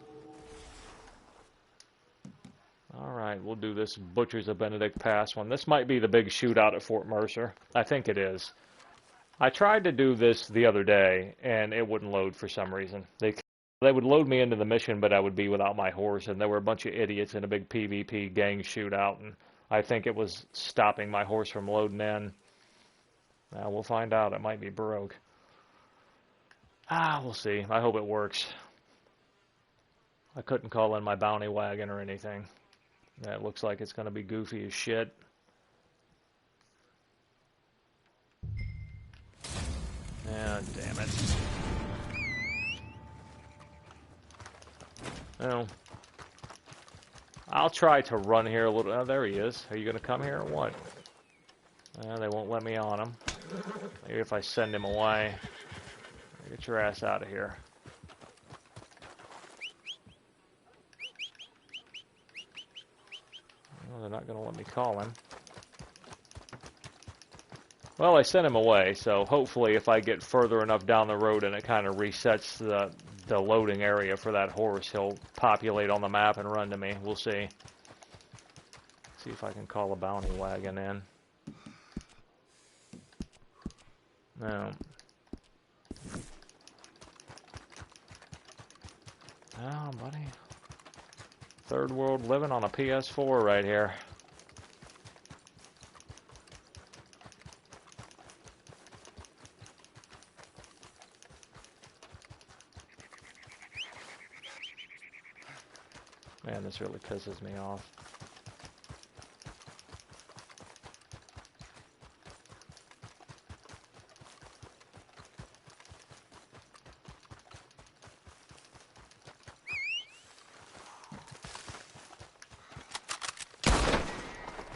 Alright, we'll do this Butchers of Benedict Pass one. This might be the big shootout at Fort Mercer. I think it is. I tried to do this the other day, and it wouldn't load for some reason. They would load me into the mission, but I would be without my horse, and there were a bunch of idiots in a big PvP gang shootout, and I think it was stopping my horse from loading in. Now, we'll find out. It might be broke. We'll see. I hope it works. I couldn't call in my bounty wagon or anything. It looks like it's going to be goofy as shit. Ah, damn it. Well, I'll try to run here a little. Oh, there he is. Are you going to come here or what? They won't let me on him. Maybe if I send him away. Get your ass out of here. they're not going to let me call him. Well, I sent him away, so hopefully if I get further enough down the road and it kind of resets the loading area for that horse, he'll populate on the map and run to me. We'll see. See if I can call a bounty wagon in. No. Oh, buddy. Third world living on a PS4 right here. Man, this really pisses me off.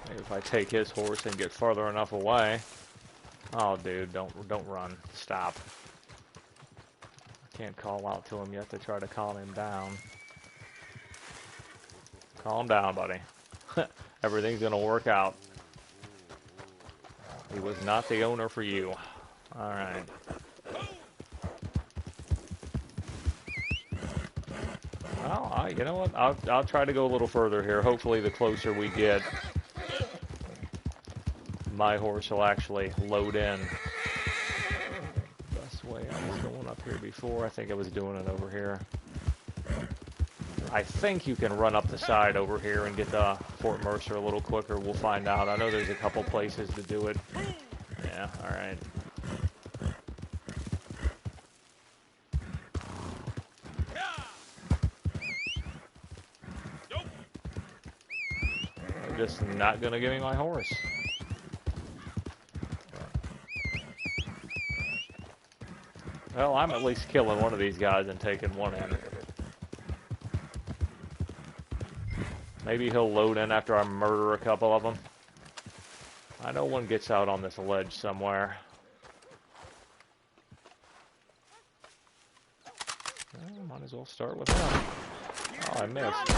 Maybe if I take his horse and get farther enough away. Oh, dude, don't run. Stop. I can't call out to him yet to try to calm him down. Calm down, buddy. Everything's gonna work out. He was not the owner for you. Alright. Well, you know what? I'll try to go a little further here. Hopefully the closer we get, my horse will actually load in. Best way I was going up here before. I think I was doing it over here. I think you can run up the side over here and get to Fort Mercer a little quicker. We'll find out. I know there's a couple places to do it. Yeah, alright. They're just not going to give me my horse. Well, I'm at least killing one of these guys and taking one in. Maybe he'll load in after I murder a couple of them. I know one gets out on this ledge somewhere. Well, might as well start with him. Oh, I missed.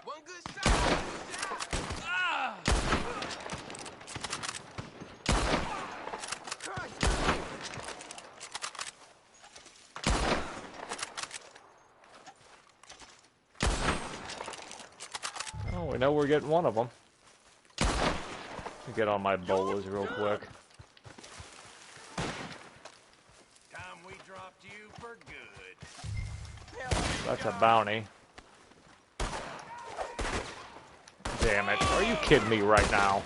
One good shot. Ah! Oh, we know we're getting one of them. Get on my bolas real quick. Time we dropped you for good. That's a bounty. Damn it. Are you kidding me right now?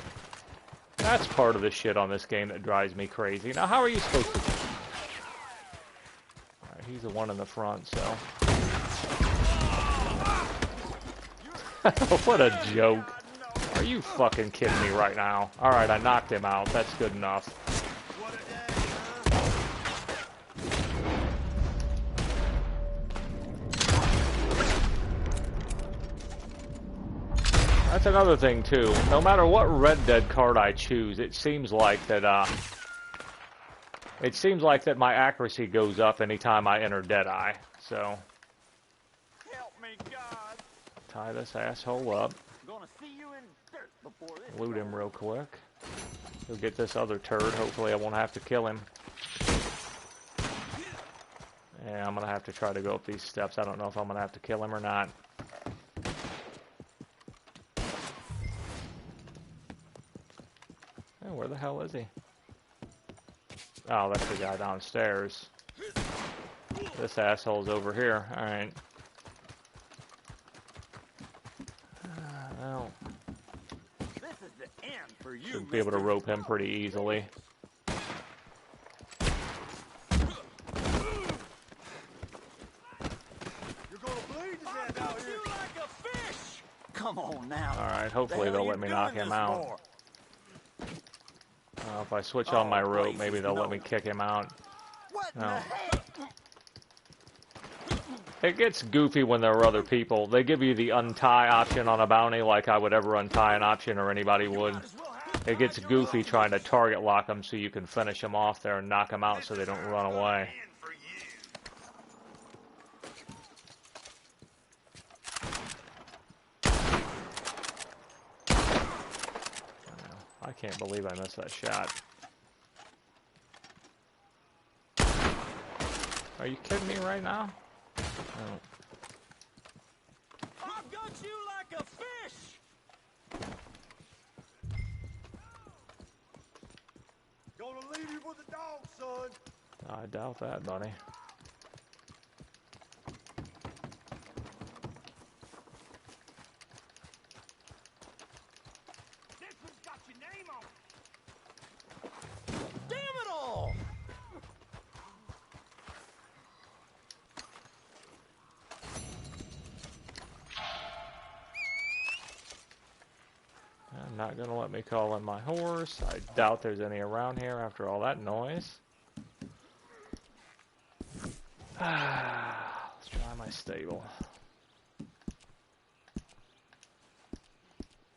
That's part of the shit on this game that drives me crazy. Now, how are you supposed to... Alright, he's the one in the front, so... What a joke. Are you fucking kidding me right now? Alright, I knocked him out. That's good enough. That's another thing, too. No matter what Red Dead card I choose, it seems like that, my accuracy goes up anytime I enter Deadeye. So... Help me, God. Tie this asshole up. Gonna see you in dirt before this. Loot him real quick. We'll get this other turd. Hopefully I won't have to kill him. Yeah, I'm gonna have to try to go up these steps. I don't know if I'm gonna have to kill him or not. Oh, where the hell is he? Oh, that's the guy downstairs. This asshole's over here. Alright. Well, This is the end for you. should be able to rope him pretty easily. You're gonna bleed to death out here. You like a fish. Come on now. Alright, hopefully The hell they'll you let me doing knock him this out. for? If I switch on my rope, please, maybe they'll let me no. kick him out. What No. the heck? It gets goofy when there are other people. They give you the untie option on a bounty like I would ever untie an option or anybody would. It gets goofy trying to target lock them so you can finish them off there and knock them out so they don't run away. I can't believe I missed that shot. Are you kidding me right now? No. I've got you like a fish! Gonna leave you with the dog, son. I doubt that, buddy. This one's got your name on it. Damn it all! Not gonna let me call in my horse. I doubt there's any around here after all that noise. Let's try my stable.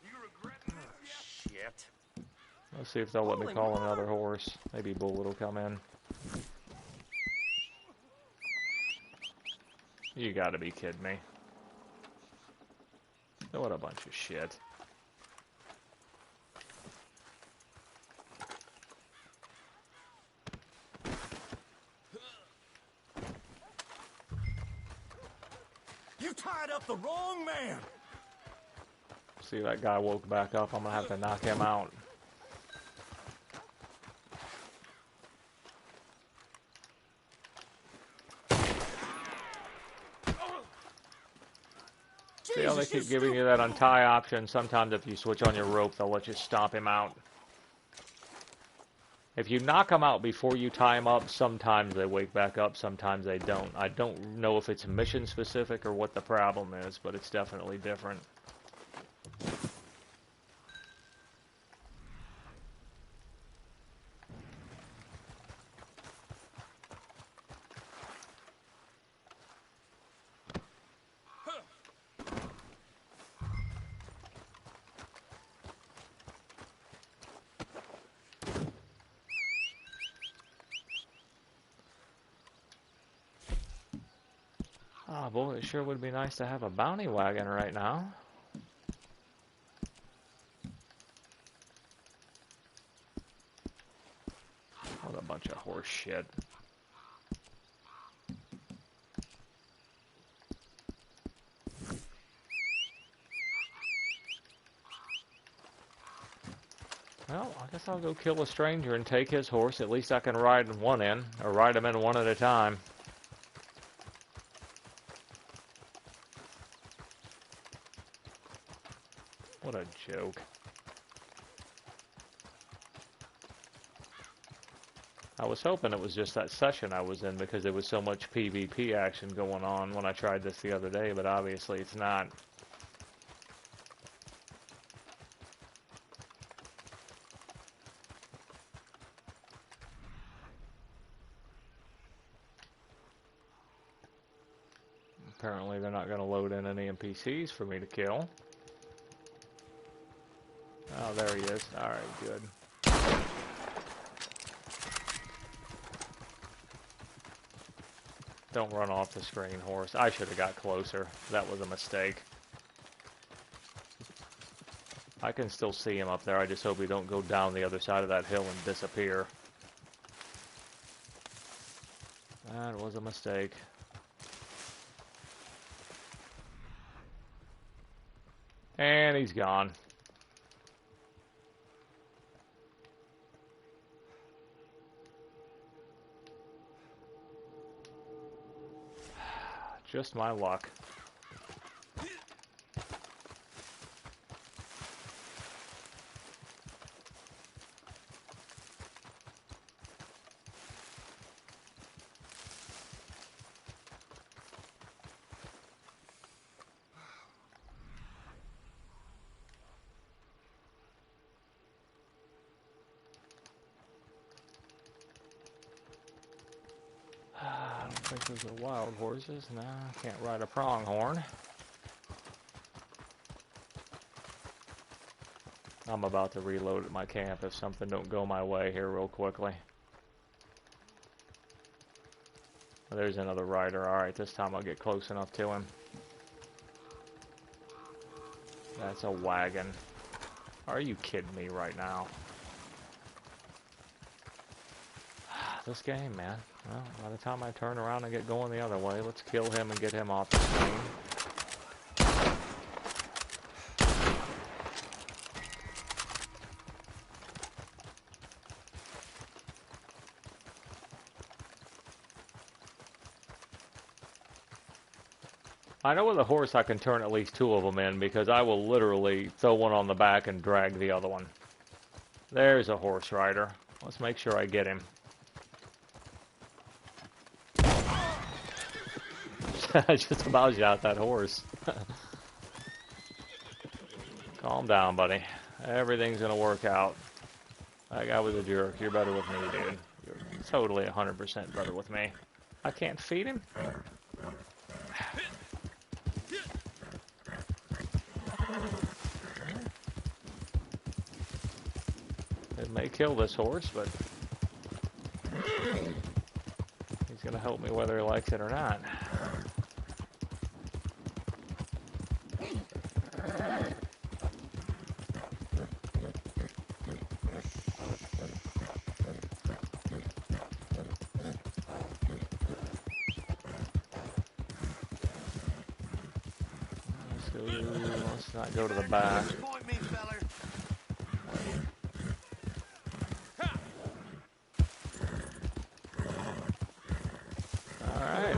You regretting this yet? Shit. Let's see if they'll let me call another horse. Maybe Bullet will come in. You gotta be kidding me. What a bunch of shit. You tied up the wrong man! See, that guy woke back up. I'm gonna have to knock him out. See how they keep giving you that untie option? Sometimes if you switch on your rope, they'll let you stomp him out. If you knock them out before you tie them up, sometimes they wake back up, sometimes they don't. I don't know if it's mission specific or what the problem is, but it's definitely different. Ah, boy, it sure would be nice to have a bounty wagon right now. What a bunch of horse shit. Well, I guess I'll go kill a stranger and take his horse. At least I can ride one in, or ride him in one at a time. What a joke. I was hoping it was just that session I was in because there was so much PvP action going on when I tried this the other day, but obviously it's not. Apparently they're not going to load in any NPCs for me to kill. Oh, there he is. Alright, good. Don't run off the screen, horse. I should have got closer. That was a mistake. I can still see him up there. I just hope he don't go down the other side of that hill and disappear. That was a mistake. And he's gone. Just my luck. I don't think those are wild horses. Nah, can't ride a pronghorn. I'm about to reload at my camp if something don't go my way here real quickly. There's another rider. Alright, this time I'll get close enough to him. That's a wagon. Are you kidding me right now? this game, man. Well, by the time I turn around and get going the other way, let's kill him and get him off the screen. I know with a horse I can turn at least 2 of them in because I will literally throw one on the back and drag the other one. There's a horse rider. Let's make sure I get him. I just about shot that horse. Calm down, buddy. Everything's gonna work out. That guy was a jerk. You're better with me, dude. You're totally 100% better with me. I can't feed him? It may kill this horse, but he's gonna help me whether he likes it or not. Let's not go to the back. Alright.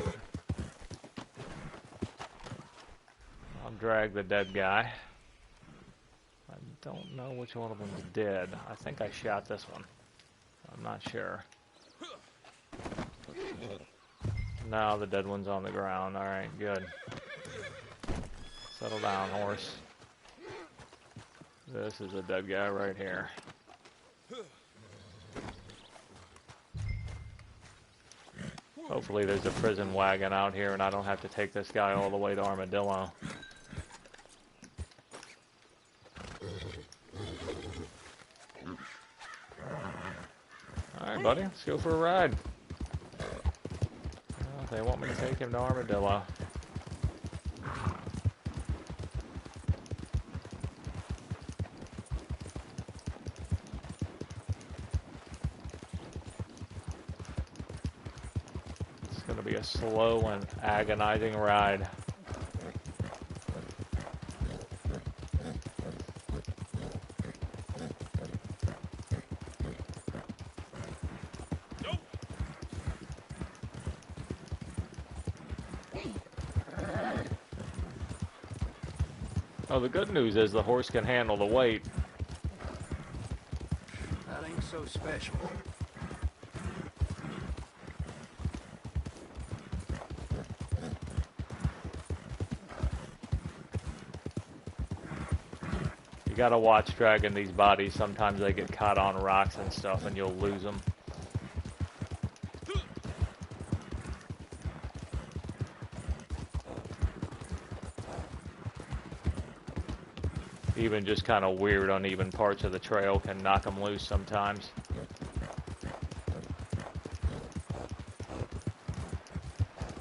I'll drag the dead guy. I don't know which one of them is dead. I think I shot this one. I'm not sure. No, the dead one's on the ground. Alright, good. Settle down, horse. This is a dead guy right here. Hopefully there's a prison wagon out here and I don't have to take this guy all the way to Armadillo. Alright, buddy, let's go for a ride. Well, they want me to take him to Armadillo. It's going to be a slow and agonizing ride. Oh, the good news is the horse can handle the weight. That ain't so special. You gotta watch dragging these bodies. Sometimes they get caught on rocks and stuff and you'll lose them. Even just kind of weird, uneven parts of the trail can knock them loose sometimes.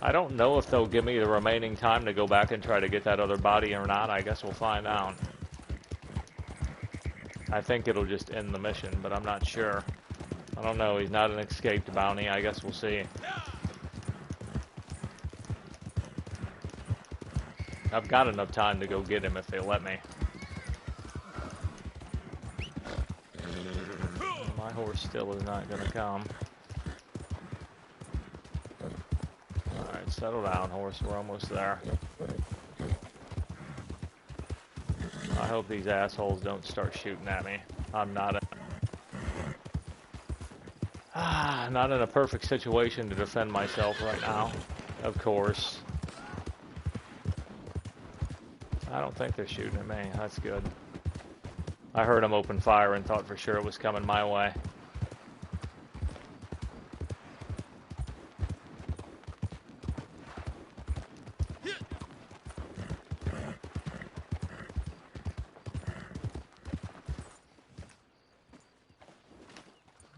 I don't know if they'll give me the remaining time to go back and try to get that other body or not. I guess we'll find out. I think it'll just end the mission, but I'm not sure. I don't know. He's not an escaped bounty. I guess we'll see. I've got enough time to go get him if they let me. My horse still is not going to come. Alright, settle down, horse. We're almost there. I hope these assholes don't start shooting at me. I'm not not in a perfect situation to defend myself right now, of course. I don't think they're shooting at me. That's good. I heard them open fire and thought for sure it was coming my way.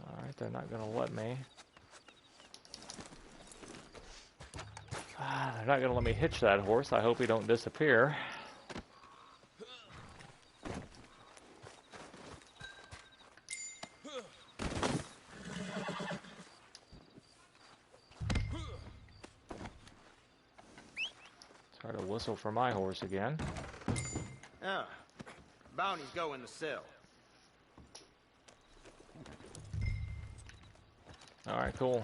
Alright, they're not going to let me. They're not going to let me hitch that horse. I hope he don't disappear. Try to whistle for my horse again. Ah, bounties go in the cell. Alright, cool.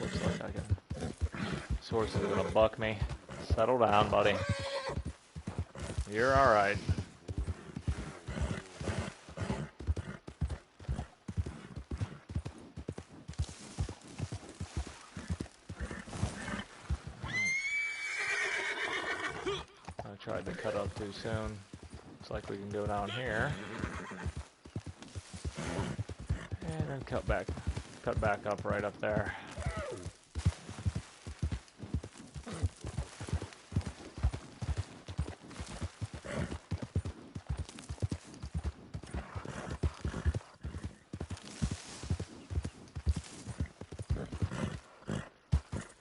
Looks like I can. This horse is gonna buck me. Settle down, buddy. You're alright. I tried to cut up too soon. Looks like we can go down here. And then cut back up right up there.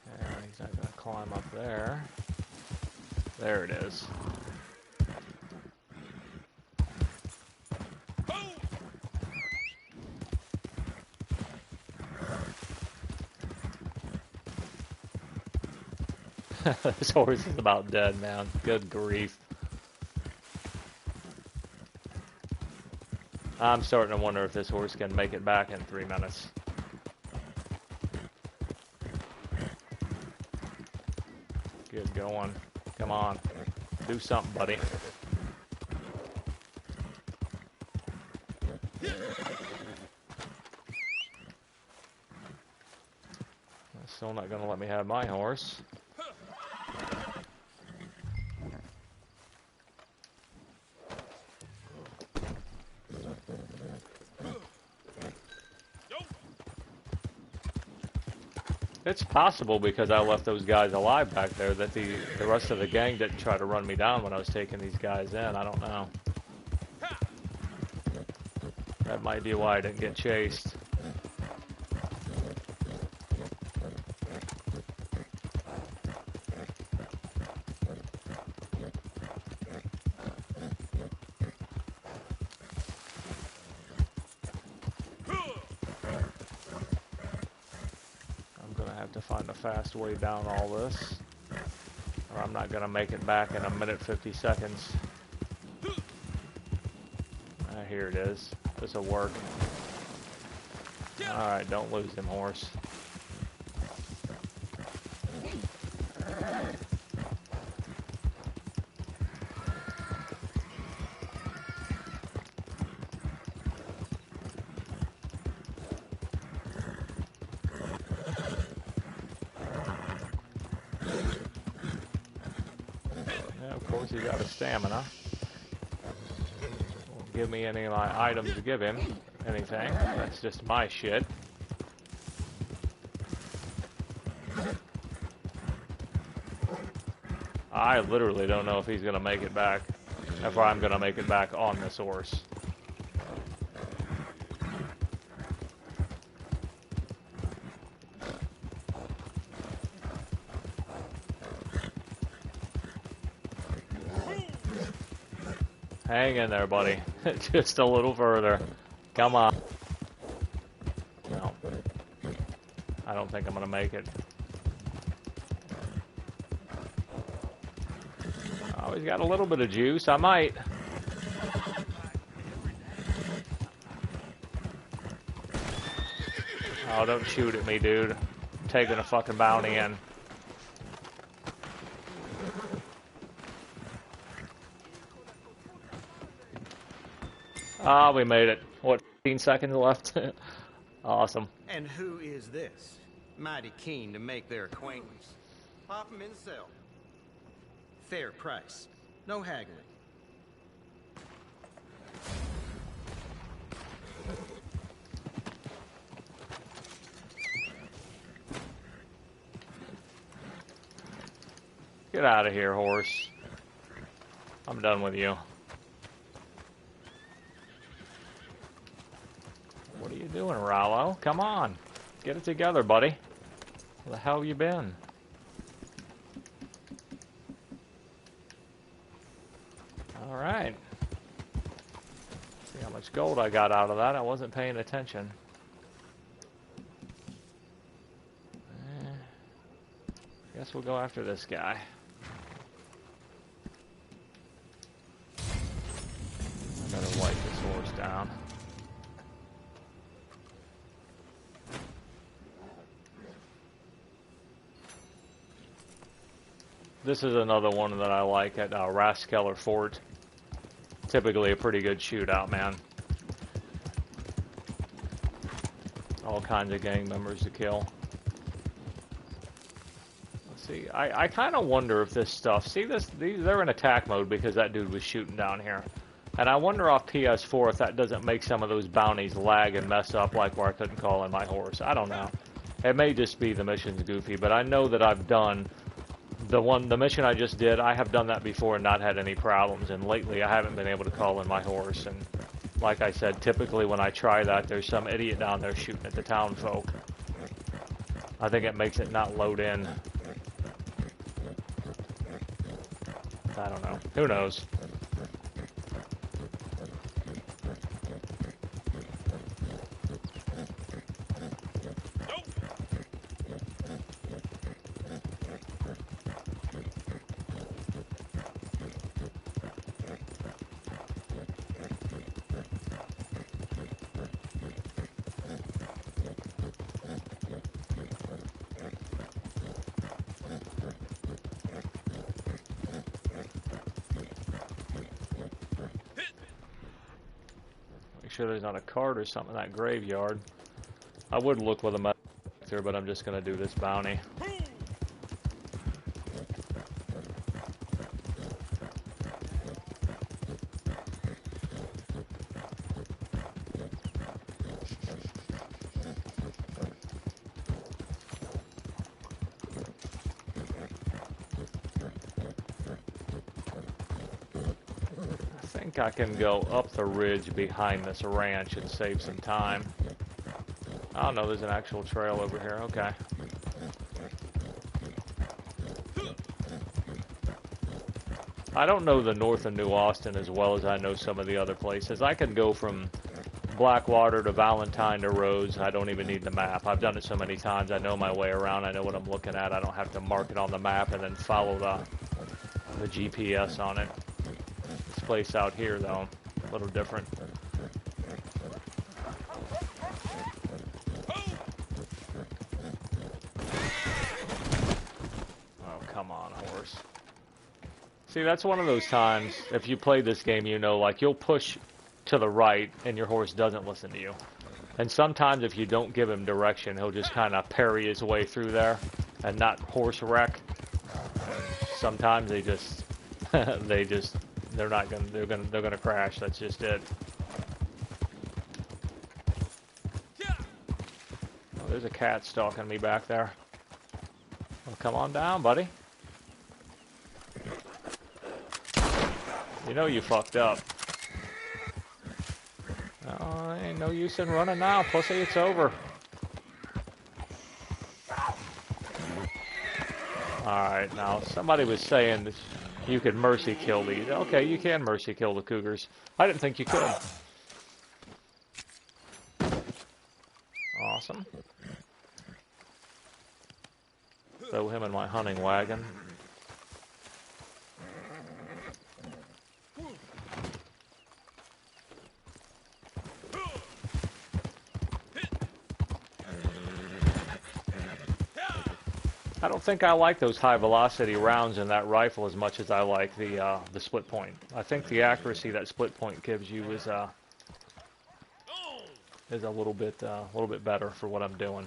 And he's not gonna climb up there. There it is. This horse is about dead, man. Good grief. I'm starting to wonder if this horse can make it back in 3 minutes. Good going. Come on. Do something, buddy. Still not gonna let me have my horse. It's possible because I left those guys alive back there that the rest of the gang didn't try to run me down when I was taking these guys in. I don't know. That might be why I didn't get chased. To find a fast way down all this, or I'm not gonna make it back in 1:50 seconds. Here it is. This'll work. Alright, don't lose him, horse. Of course, he's got a stamina. Won't give me any of my items to give him. Anything. That's just my shit. I literally don't know if he's gonna make it back. If I'm gonna make it back on this horse. Hang in there, buddy. Just a little further. Come on. No. I don't think I'm gonna make it. Oh, he's got a little bit of juice. I might. Oh, don't shoot at me, dude. I'm taking a fucking bounty in. Ah, we made it. What, 15 seconds left? Awesome. And who is this? Mighty keen to make their acquaintance. Pop them in the cell. Fair price. No haggling. Get out of here, horse. I'm done with you. What are you doing, Rollo? Come on. Get it together, buddy. Where the hell you been? Alright. See how much gold I got out of that. I wasn't paying attention. Guess we'll go after this guy. I better wipe this horse down. This is another one that I like at Raskeller Fort. Typically a pretty good shootout, man. All kinds of gang members to kill. Let's see, I kind of wonder if this stuff... See, they're in attack mode because that dude was shooting down here. And I wonder off PS4 if that doesn't make some of those bounties lag and mess up, like where I couldn't call in my horse. I don't know. It may just be the mission's goofy, but I know that I've done... The mission I just did, I have done that before and not had any problems, and lately I haven't been able to call in my horse, and like I said, typically when I try that, there's some idiot down there shooting at the town folk. I think it makes it not load in. I don't know. Who knows? Sure there's not a card or something in that graveyard. I would look with a map there, but I'm just going to do this bounty. I can go up the ridge behind this ranch and save some time. Oh no, there's an actual trail over here. Okay. I don't know the north of New Austin as well as I know some of the other places. I can go from Blackwater to Valentine to Rhodes. I don't even need the map. I've done it so many times. I know my way around. I know what I'm looking at. I don't have to mark it on the map and then follow the GPS on it. Place out here though, a little different. Oh, come on, horse. See, that's one of those times, if you play this game, you know, like, you'll push to the right and your horse doesn't listen to you. And sometimes if you don't give him direction, he'll just kind of parry his way through there and not horse wreck. Sometimes they just, they're gonna crash. That's just it. Oh, there's a cat stalking me back there. Well, come on down, buddy. You know you fucked up. Oh, ain't no use in running now, pussy. It's over. Alright, now somebody was saying that you could mercy kill these. Okay, you can mercy kill the cougars. I didn't think you could. Awesome. Throw him in my hunting wagon. I don't think I like those high velocity rounds in that rifle as much as I like the split point. I think the accuracy that split point gives you is a little bit better for what I'm doing.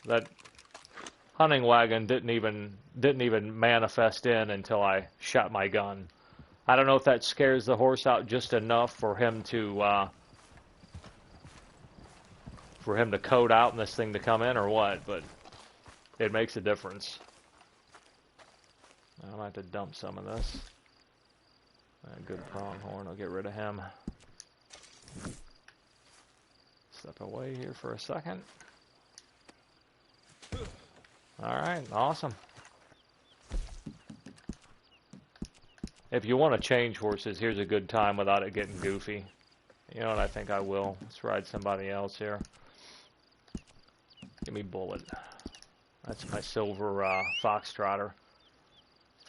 That hunting wagon didn't even manifest in until I shot my gun. I don't know if that scares the horse out just enough for him to code out and this thing to come in or what, but it makes a difference. I'm gonna have to dump some of this. A good pronghorn, I'll get rid of him. Step away here for a second. Alright, awesome. If you want to change horses, here's a good time without it getting goofy. You know what, I think I will. Let's ride somebody else here. Give me Bullet. That's my silver Foxtrotter.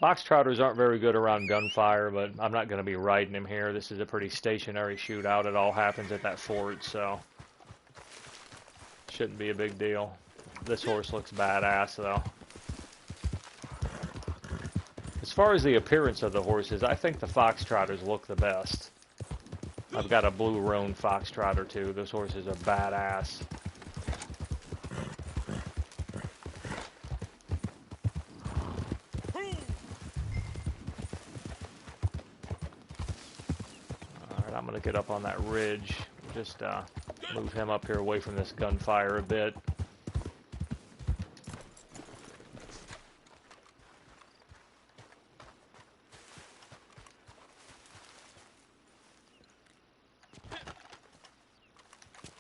Foxtrotters aren't very good around gunfire, but I'm not going to be riding him here. This is a pretty stationary shootout. It all happens at that fort, so shouldn't be a big deal. This horse looks badass, though. As far as the appearance of the horses, I think the Foxtrotters look the best. I've got a blue roan Foxtrotter, too. Those horses are badass. Alright, I'm going to get up on that ridge. Just move him up here away from this gunfire a bit.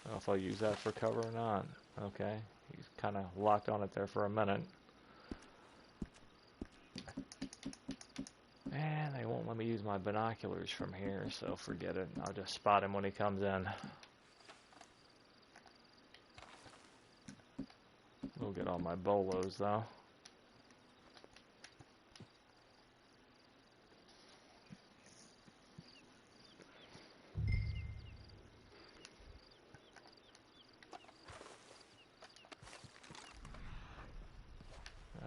I don't know if I'll use that for cover or not. Okay, he's kind of locked on it there for a minute. And they won't let me use my binoculars from here, so forget it. I'll just spot him when he comes in. We'll get all my bolos, though.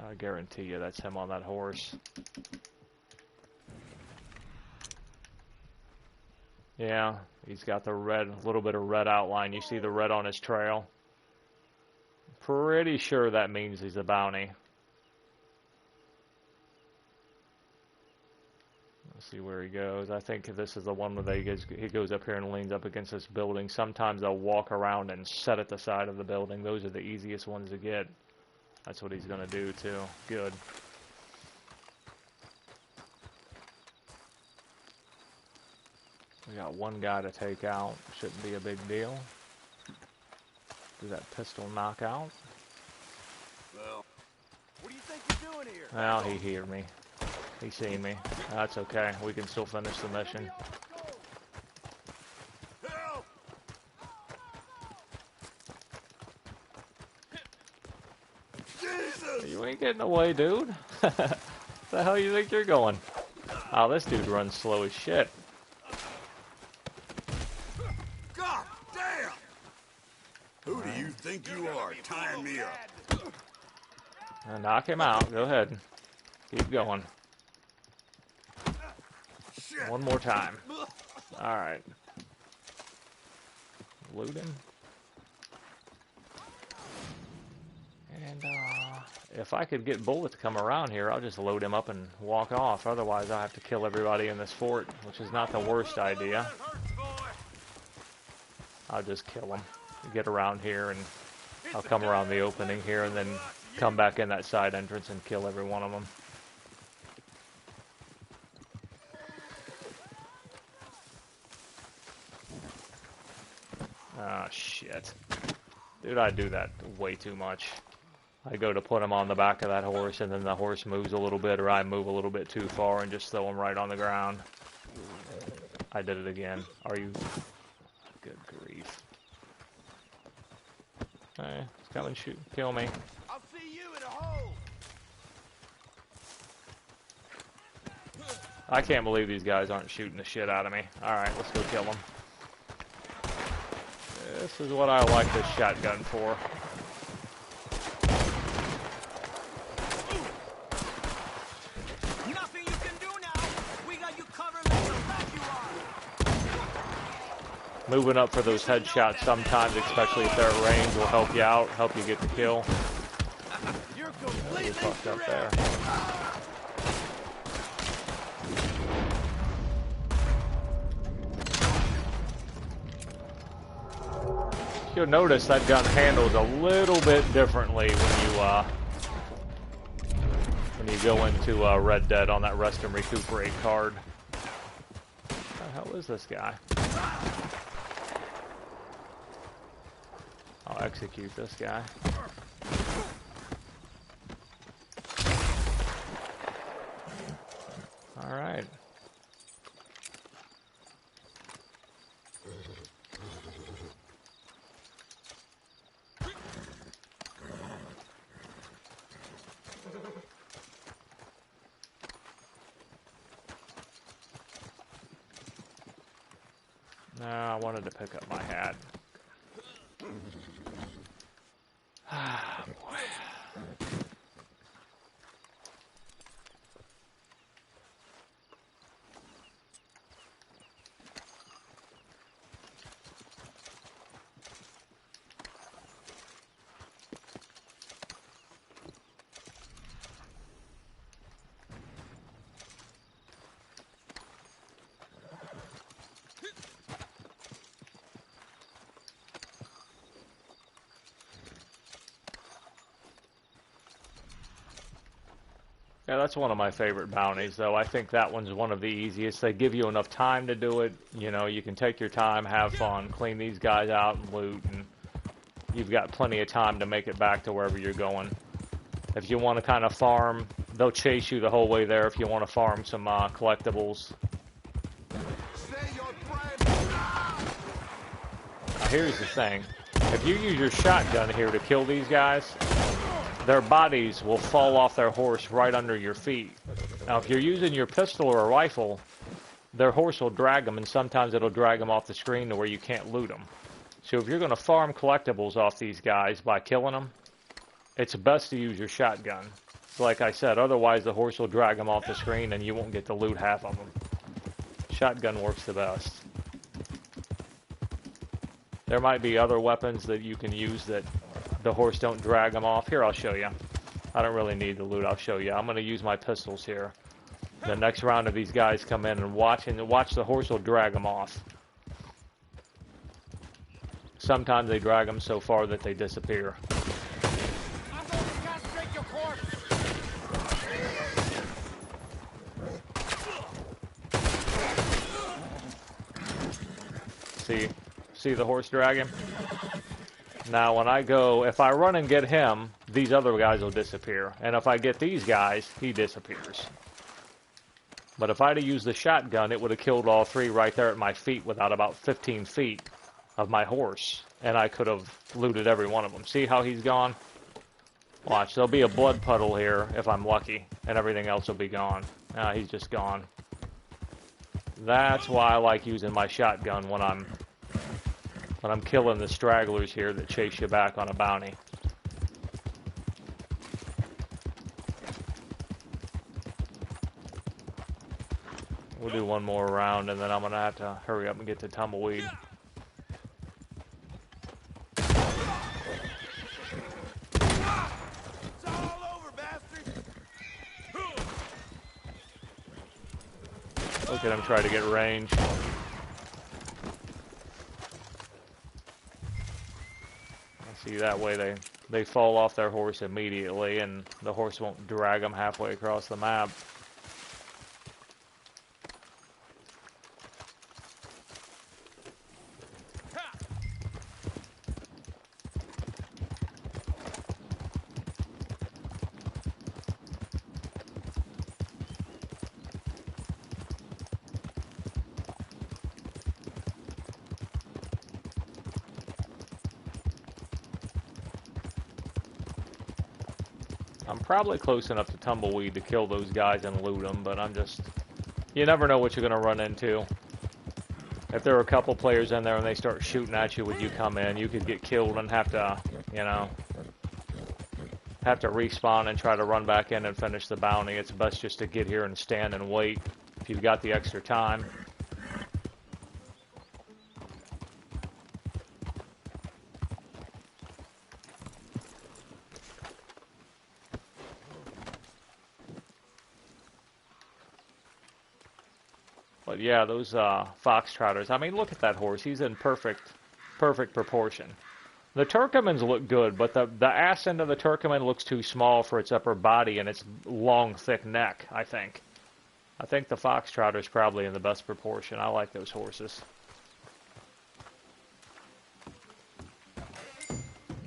I guarantee you that's him on that horse. Yeah, he's got the red, little bit of red outline. You see the red on his trail? Pretty sure that means he's a bounty. Let's see where he goes. I think this is the one where he goes up here and leans up against this building. Sometimes they'll walk around and set at the side of the building. Those are the easiest ones to get. That's what he's going to do, too. Good. We got one guy to take out. Shouldn't be a big deal. Do that pistol knockout. Well, what do you think you're doing here? Well, he heard me. He seen me. That's okay. We can still finish the mission. Help! Jesus! You ain't getting away, dude. The hell you think you're going? Oh, this dude runs slow as shit. God damn! Who do you think you are, tying me up? Knock him out. Go ahead. Keep going. Shit! One more time. Alright. Loot him. And, if I could get Bullet to come around here, I'll just load him up and walk off. Otherwise, I'll have to kill everybody in this fort, which is not the worst idea. I'll just kill him. Get around here, and I'll come around the opening here, and then come back in that side entrance and kill every one of them. Ah, shit. Dude, I do that way too much. I go to put him on the back of that horse, and then the horse moves a little bit, or I move a little bit too far and just throw him right on the ground. I did it again. Are you... Good grief. Hey, come and shoot. Kill me. I'll see you in a hole! I can't believe these guys aren't shooting the shit out of me. Alright, let's go kill them. This is what I like this shotgun for. Nothing you can do now! We got you covered like the back you are! Moving up for those headshots sometimes, especially if they're at range, will help you out, help you get the kill. You're You're fucked up there. You'll notice that gun handles a little bit differently when you go into Red Dead on that Rest and Recuperate card. What the hell is this guy? I'll execute this guy. All right. No, I wanted to pick up my hat. Ah, boy. Yeah, that's one of my favorite bounties, though. I think that one's one of the easiest. They give you enough time to do it. You know, you can take your time, have fun, clean these guys out and loot, and you've got plenty of time to make it back to wherever you're going. If you want to kind of farm, they'll chase you the whole way there if you want to farm some collectibles. Now, here's the thing. If you use your shotgun here to kill these guys, their bodies will fall off their horse right under your feet. Now, if you're using your pistol or a rifle, their horse will drag them, and sometimes it'll drag them off the screen to where you can't loot them. So if you're going to farm collectibles off these guys by killing them, it's best to use your shotgun. Like I said, otherwise the horse will drag them off the screen, and you won't get to loot half of them. Shotgun works the best. There might be other weapons that you can use that the horse don't drag them off. Here, I'll show you. I don't really need the loot. I'll show you. I'm going to use my pistols here. The next round of these guys come in and watch the horse will drag them off. Sometimes they drag them so far that they disappear. I'm going to castrate your corpse. See the horse drag him? Now, when I go, if I run and get him, these other guys will disappear. And if I get these guys, he disappears. But if I'd have used the shotgun, it would have killed all three right there at my feet without about 15 feet of my horse. And I could have looted every one of them. See how he's gone? Watch, there'll be a blood puddle here if I'm lucky. And everything else will be gone. He's just gone. That's why I like using my shotgun when I'm killing the stragglers here that chase you back on a bounty. We'll do one more round, and then I'm going to have to hurry up and get to Tumbleweed. It's all over, bastard! Look at him try to get range. See, that way they fall off their horse immediately, and the horse won't drag them halfway across the map. I'm probably close enough to Tumbleweed to kill those guys and loot them, but you never know what you're going to run into. If there are a couple players in there and they start shooting at you when you come in, you could get killed and have to respawn and try to run back in and finish the bounty. It's best just to get here and stand and wait if you've got the extra time. But yeah, those foxtrotters. I mean, look at that horse. He's in perfect proportion. The Turkomans look good, but the ass end of the Turkoman looks too small for its upper body and its long, thick neck, I think. I think the foxtrotter's probably in the best proportion. I like those horses.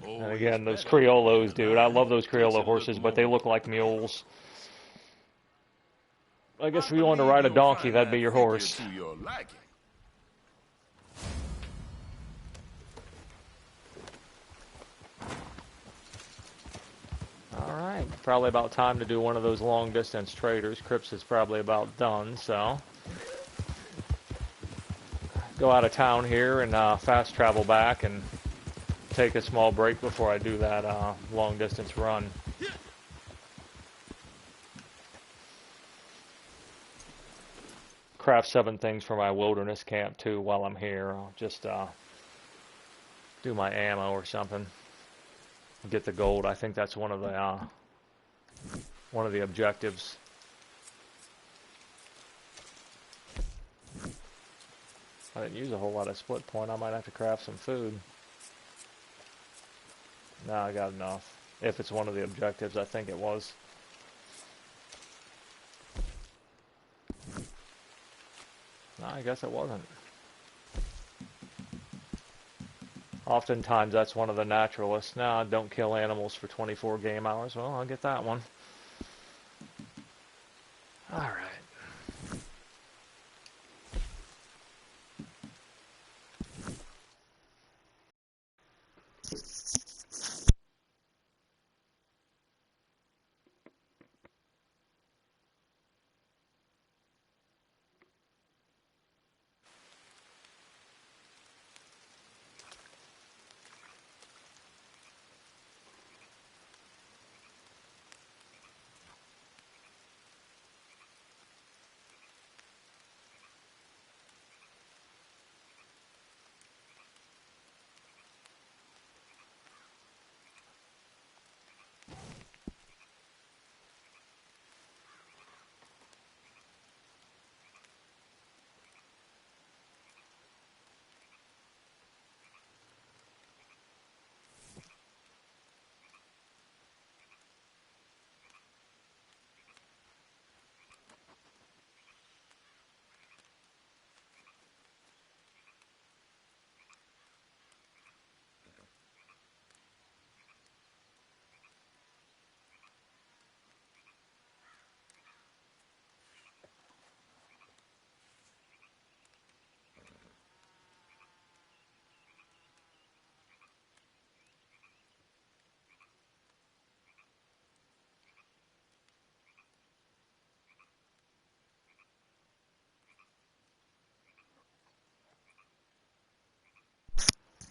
And again, those Criollos, dude. I love those Criollo horses, but they look like mules. I guess if you want to ride a donkey, that'd be your horse. Alright, probably about time to do one of those long-distance traders. Cripps is probably about done, so... go out of town here and fast travel back and take a small break before I do that long-distance run. Craft 7 things for my wilderness camp, too, while I'm here. I'll just do my ammo or something. Get the gold. I think that's one of the objectives. I didn't use a whole lot of split point. I might have to craft some food. No, I got enough. If it's one of the objectives, I think it was. No, I guess it wasn't. Oftentimes, that's one of the naturalists. No, don't kill animals for 24 game hours. Well, I'll get that one. All right.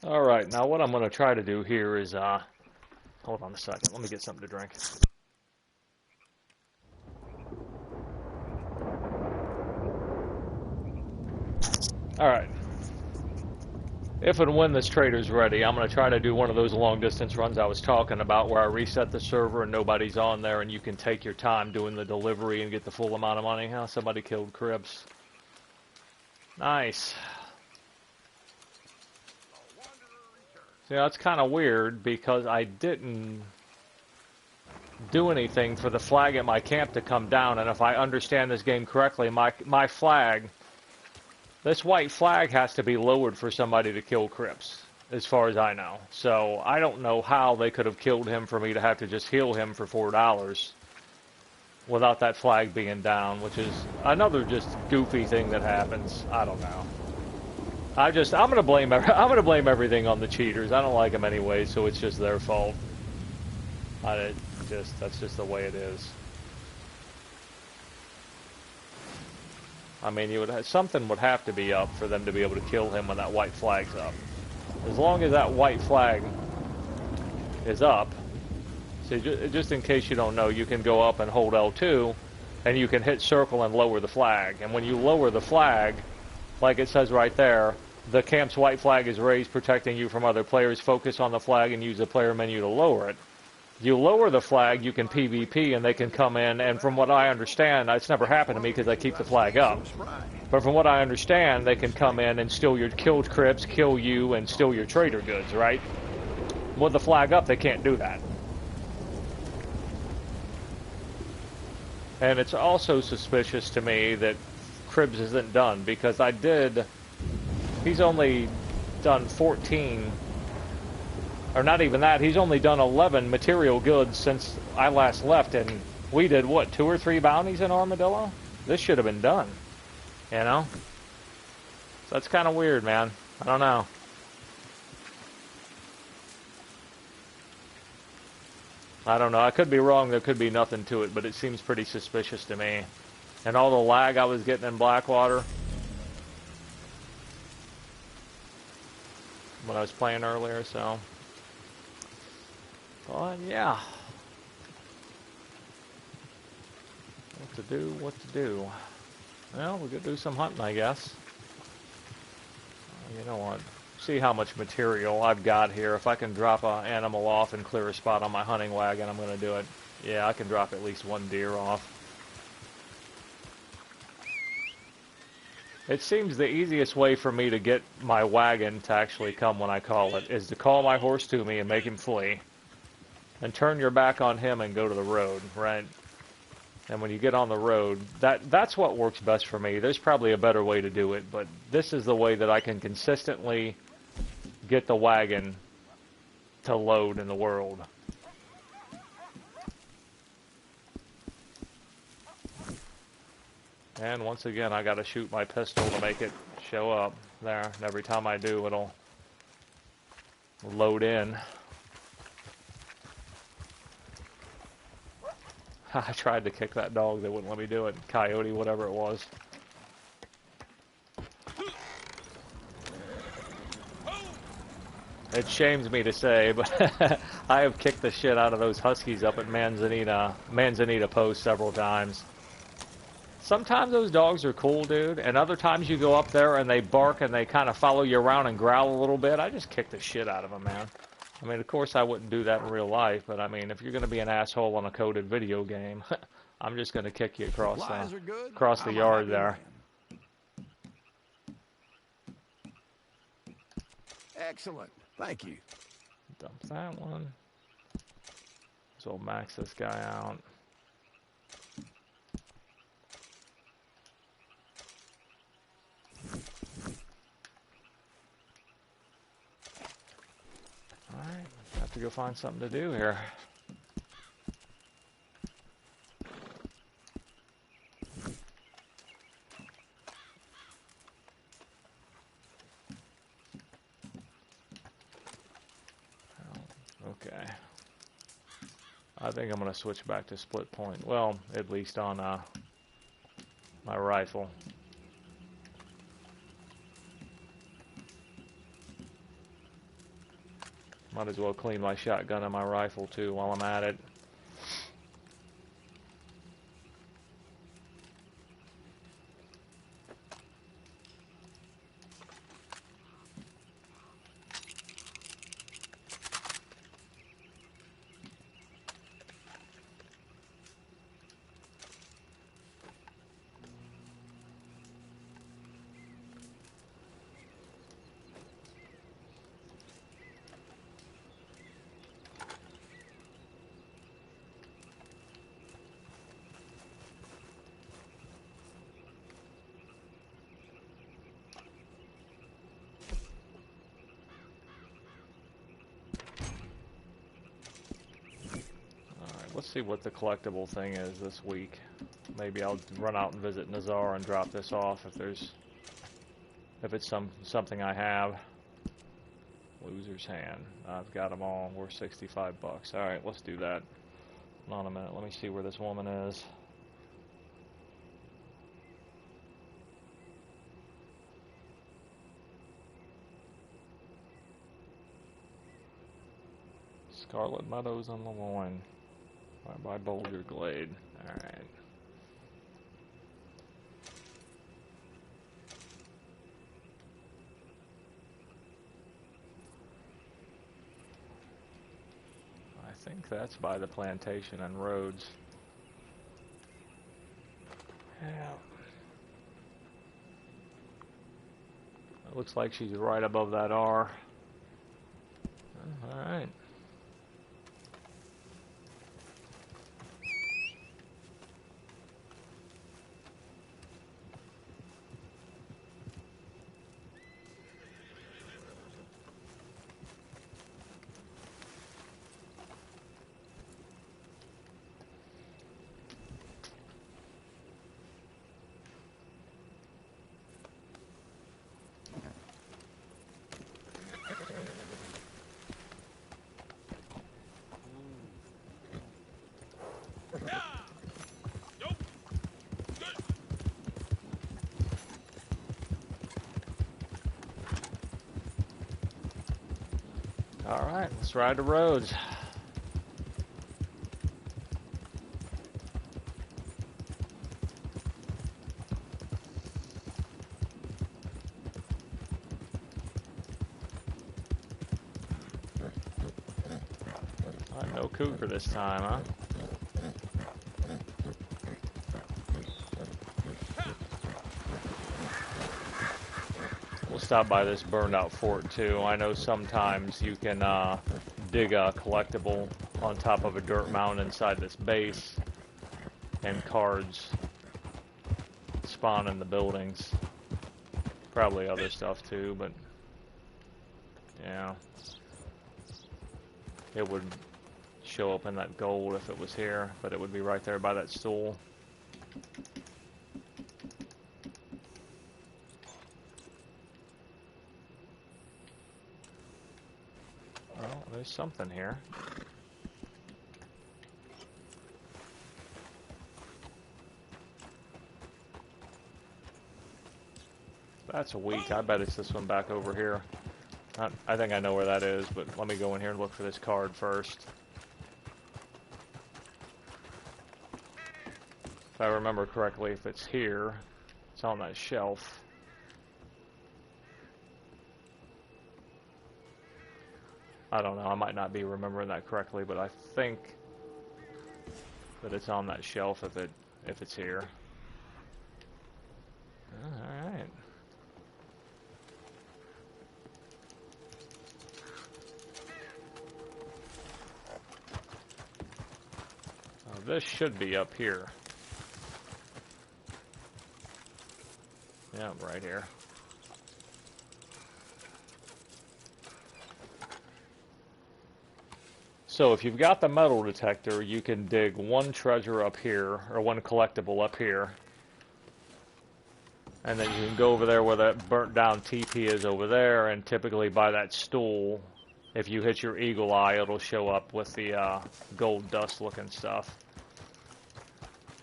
All right, now what I'm going to try to do here is, hold on a second, let me get something to drink. All right. If and when this trader's ready, I'm going to try to do one of those long-distance runs I was talking about where I reset the server and nobody's on there and you can take your time doing the delivery and get the full amount of money. Oh, somebody killed Cribs. Nice. See, that's kind of weird because I didn't do anything for the flag at my camp to come down, and if I understand this game correctly, my flag, this white flag has to be lowered for somebody to kill Cripps, as far as I know. So I don't know how they could have killed him for me to have to just heal him for $4 without that flag being down, which is another just goofy thing that happens. I don't know. I'm gonna blame everything on the cheaters. I don't like them anyway, so it's just their fault. That's just the way it is. I mean, something would have to be up for them to be able to kill him when that white flag's up. As long as that white flag is up, so just in case you don't know, you can go up and hold L2, and you can hit circle and lower the flag. And when you lower the flag, like it says right there, the camp's white flag is raised, protecting you from other players. Focus on the flag and use the player menu to lower it. You lower the flag, you can PvP, and they can come in, and from what I understand, it's never happened to me because I keep the flag up. But from what I understand, they can come in and steal your killed Crips, kill you, and steal your trader goods, right? With the flag up, they can't do that. And it's also suspicious to me that Cribs isn't done, because he's only done 14, or not even that, he's only done 11 material goods since I last left, and we did, what, 2 or 3 bounties in Armadillo? This should have been done, you know? So that's kind of weird, man. I don't know. I don't know. I could be wrong. There could be nothing to it, but it seems pretty suspicious to me. And all the lag I was getting in Blackwater when I was playing earlier, so. But yeah. What to do. Well, we could do some hunting, I guess. You know what? See how much material I've got here. If I can drop an animal off and clear a spot on my hunting wagon, I'm going to do it. Yeah, I can drop at least 1 deer off. It seems the easiest way for me to get my wagon to actually come when I call it is to call my horse to me and make him flee. And turn your back on him and go to the road, right? And when you get on the road, that's what works best for me. There's probably a better way to do it, but this is the way that I can consistently get the wagon to load in the world. And once again, I got to shoot my pistol to make it show up there. And every time I do, it'll load in. I tried to kick that dog. They wouldn't let me do it. Coyote, whatever it was. It shames me to say, but I have kicked the shit out of those huskies up at Manzanita Post several times. Sometimes those dogs are cool, dude, and other times you go up there and they bark and they kind of follow you around and growl a little bit. I just kick the shit out of them, man. I mean, of course I wouldn't do that in real life, but I mean, if you're going to be an asshole on a coded video game, I'm just going to kick you across the yard there. Excellent. Thank you. Dump that one. So we'll max this guy out. Alright, have to go find something to do here. Okay. I think I'm going to switch back to split point. Well, at least on my rifle. Might as well clean my shotgun and my rifle too while I'm at it. Let's see what the collectible thing is this week. Maybe I'll run out and visit Nazar and drop this off if it's something I have. Loser's hand. I've got them all. We're 65 bucks. All right, let's do that. Hold on a minute. Let me see where this woman is. Scarlet Meadows on the Loin. By Boulder Glade. Alright. I think that's by the plantation and roads. Yeah. Looks like she's right above that R. Alright. Alright, let's ride the roads. No cougar this time, huh? We'll stop by this burned out fort too. I know sometimes you can dig a collectible on top of a dirt mountain inside this base, and cards spawn in the buildings. Probably other stuff too, but yeah. It would show up in that gold if it was here, but it would be right there by that stool. Well, there's something here. That's a wheat. I bet it's this one back over here. I think I know where that is, but let me go in here and look for this card first. If I remember correctly, if it's here, it's on that shelf. I don't know, I might not be remembering that correctly, but I think that it's on that shelf if it's here. Alright. This should be up here. Yeah, right here. So if you've got the metal detector, you can dig one treasure up here, or one collectible up here. And then you can go over there where that burnt down TP is over there, and typically by that stool, if you hit your eagle eye, it'll show up with the gold dust looking stuff.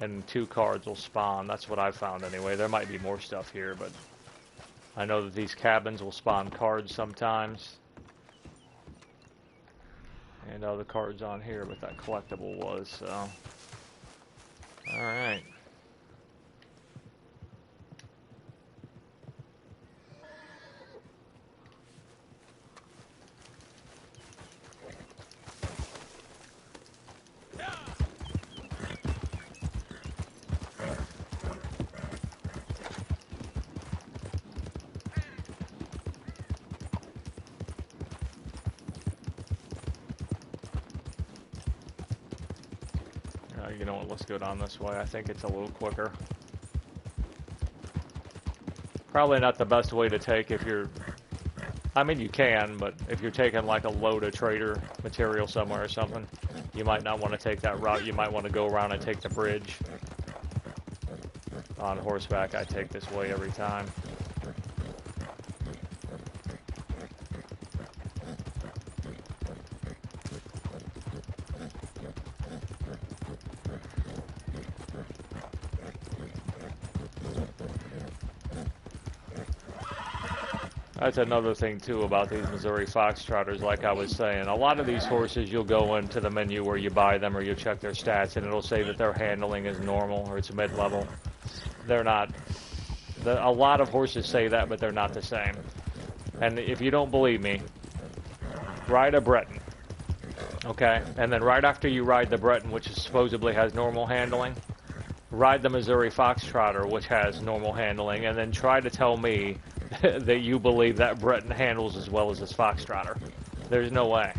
And 2 cards will spawn. That's what I've found anyway. There might be more stuff here, but I know that these cabins will spawn cards sometimes. And other cards on here, but that collectible was, so. Alright. You know what, let's go down this way. I think it's a little quicker. Probably not the best way to take if you're... I mean, you can, but if you're taking like a load of trader material somewhere or something, you might not want to take that route. You might want to go around and take the bridge. On horseback, I take this way every time. That's another thing too about these Missouri Foxtrotters, like I was saying. A lot of these horses, you'll go into the menu where you buy them or you check their stats and it'll say that their handling is normal or it's mid-level. They're not. A lot of horses say that, but they're not the same. And if you don't believe me, ride a Breton. Okay? And then right after you ride the Breton, which supposedly has normal handling, ride the Missouri Foxtrotter, which has normal handling, and then try to tell me that you believe that Breton handles as well as this Foxtrotter. There's no way.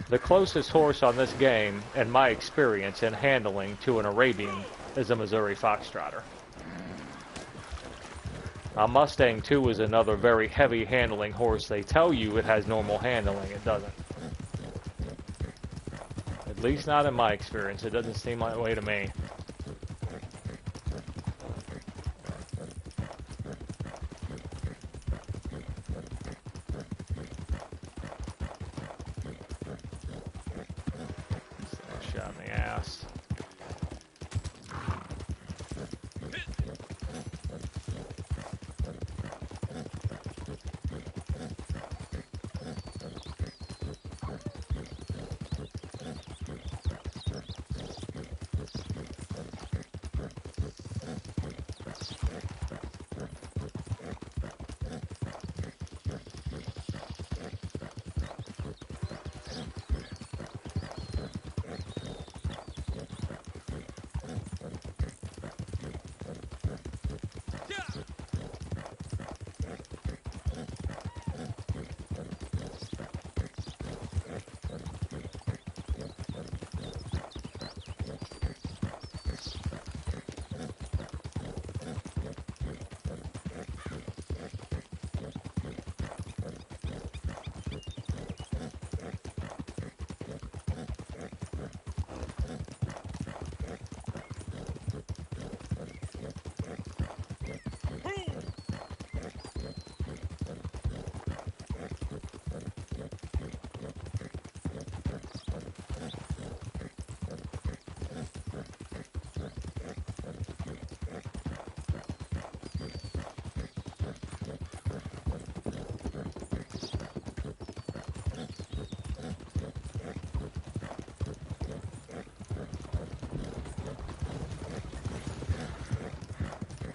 The closest horse on this game, in my experience in handling to an Arabian, is a Missouri Foxtrotter. A Mustang, too, is another very heavy handling horse. They tell you it has normal handling. It doesn't. At least not in my experience. It doesn't seem that way to me. Shot in the ass.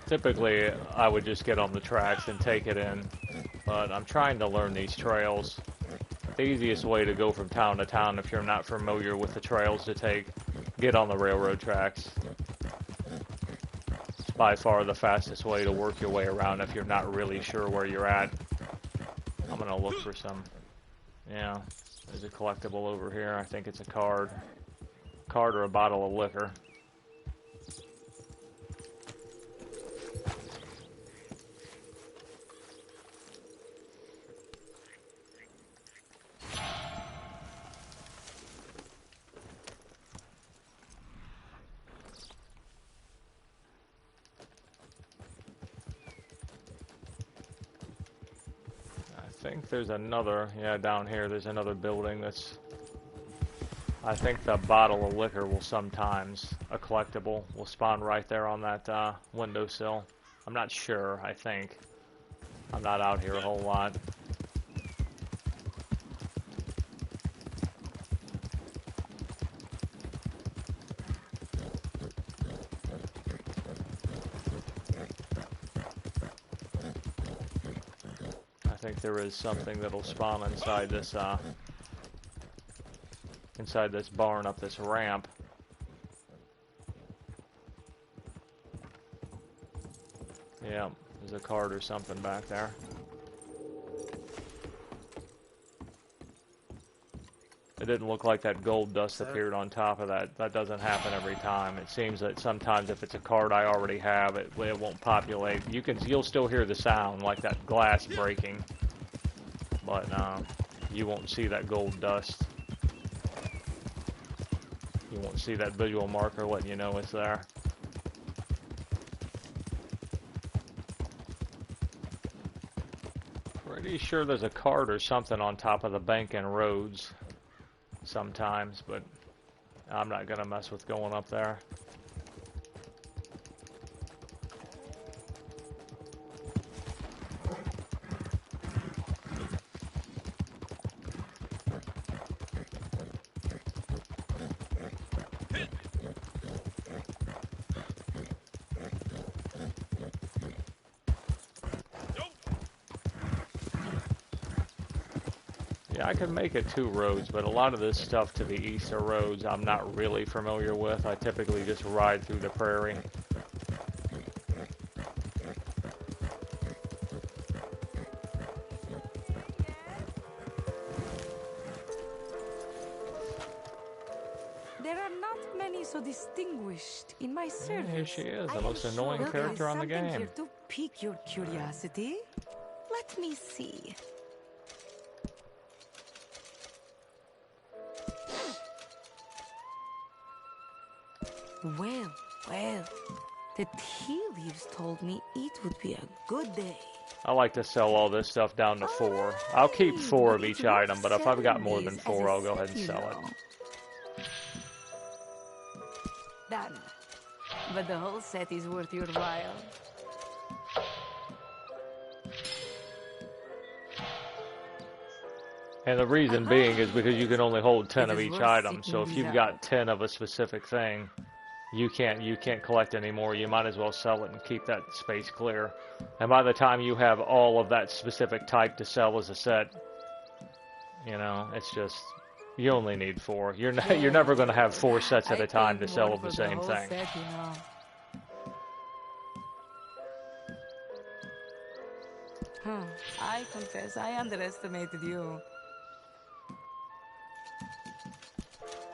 Typically, I would just get on the tracks and take it in, but I'm trying to learn these trails. The easiest way to go from town to town, if you're not familiar with the trails to take, get on the railroad tracks. It's by far the fastest way to work your way around if you're not really sure where you're at. I'm gonna look for some. Yeah, there's a collectible over here. I think it's a card or a bottle of liquor. I think there's another, yeah, down here there's another building that's, I think the bottle of liquor will sometimes, a collectible, will spawn right there on that windowsill. I'm not sure, I think. I'm not out here a whole lot. I think there is something that'll spawn inside this barn up this ramp. Yeah, there's a card or something back there. It didn't look like that gold dust appeared on top of that. That doesn't happen every time. It seems that sometimes if it's a card I already have, it won't populate. You'll still hear the sound like that glass breaking, but you won't see that gold dust. You won't see that visual marker letting you know it's there. Pretty sure there's a card or something on top of the bank and roads sometimes, but I'm not gonna mess with going up there. Yeah, I can make it 2 roads, but a lot of this stuff to the east are roads I'm not really familiar with. I typically just ride through the prairie. There are not many so distinguished in my service. Here she is, I the am most annoying sure there character is on the something game. here to pique your curiosity. Let me see. Well, well, the tea leaves told me it would be a good day. I like to sell all this stuff down to 4. I'll keep 4 of each item, but if I've got more than 4, I'll go ahead and sell it. Done. But the whole set is worth your while. And the reason being is because you can only hold 10 It of is each worth item. So seeking if these you've got 10 of a specific thing, you can't collect anymore. You might as well sell it and keep that space clear. And by the time you have all of that specific type to sell as a set, you know, it's just you only need 4. You're never going to have 4 sets at a time to sell of the same thing. Set, you know. Huh. I confess I underestimated you.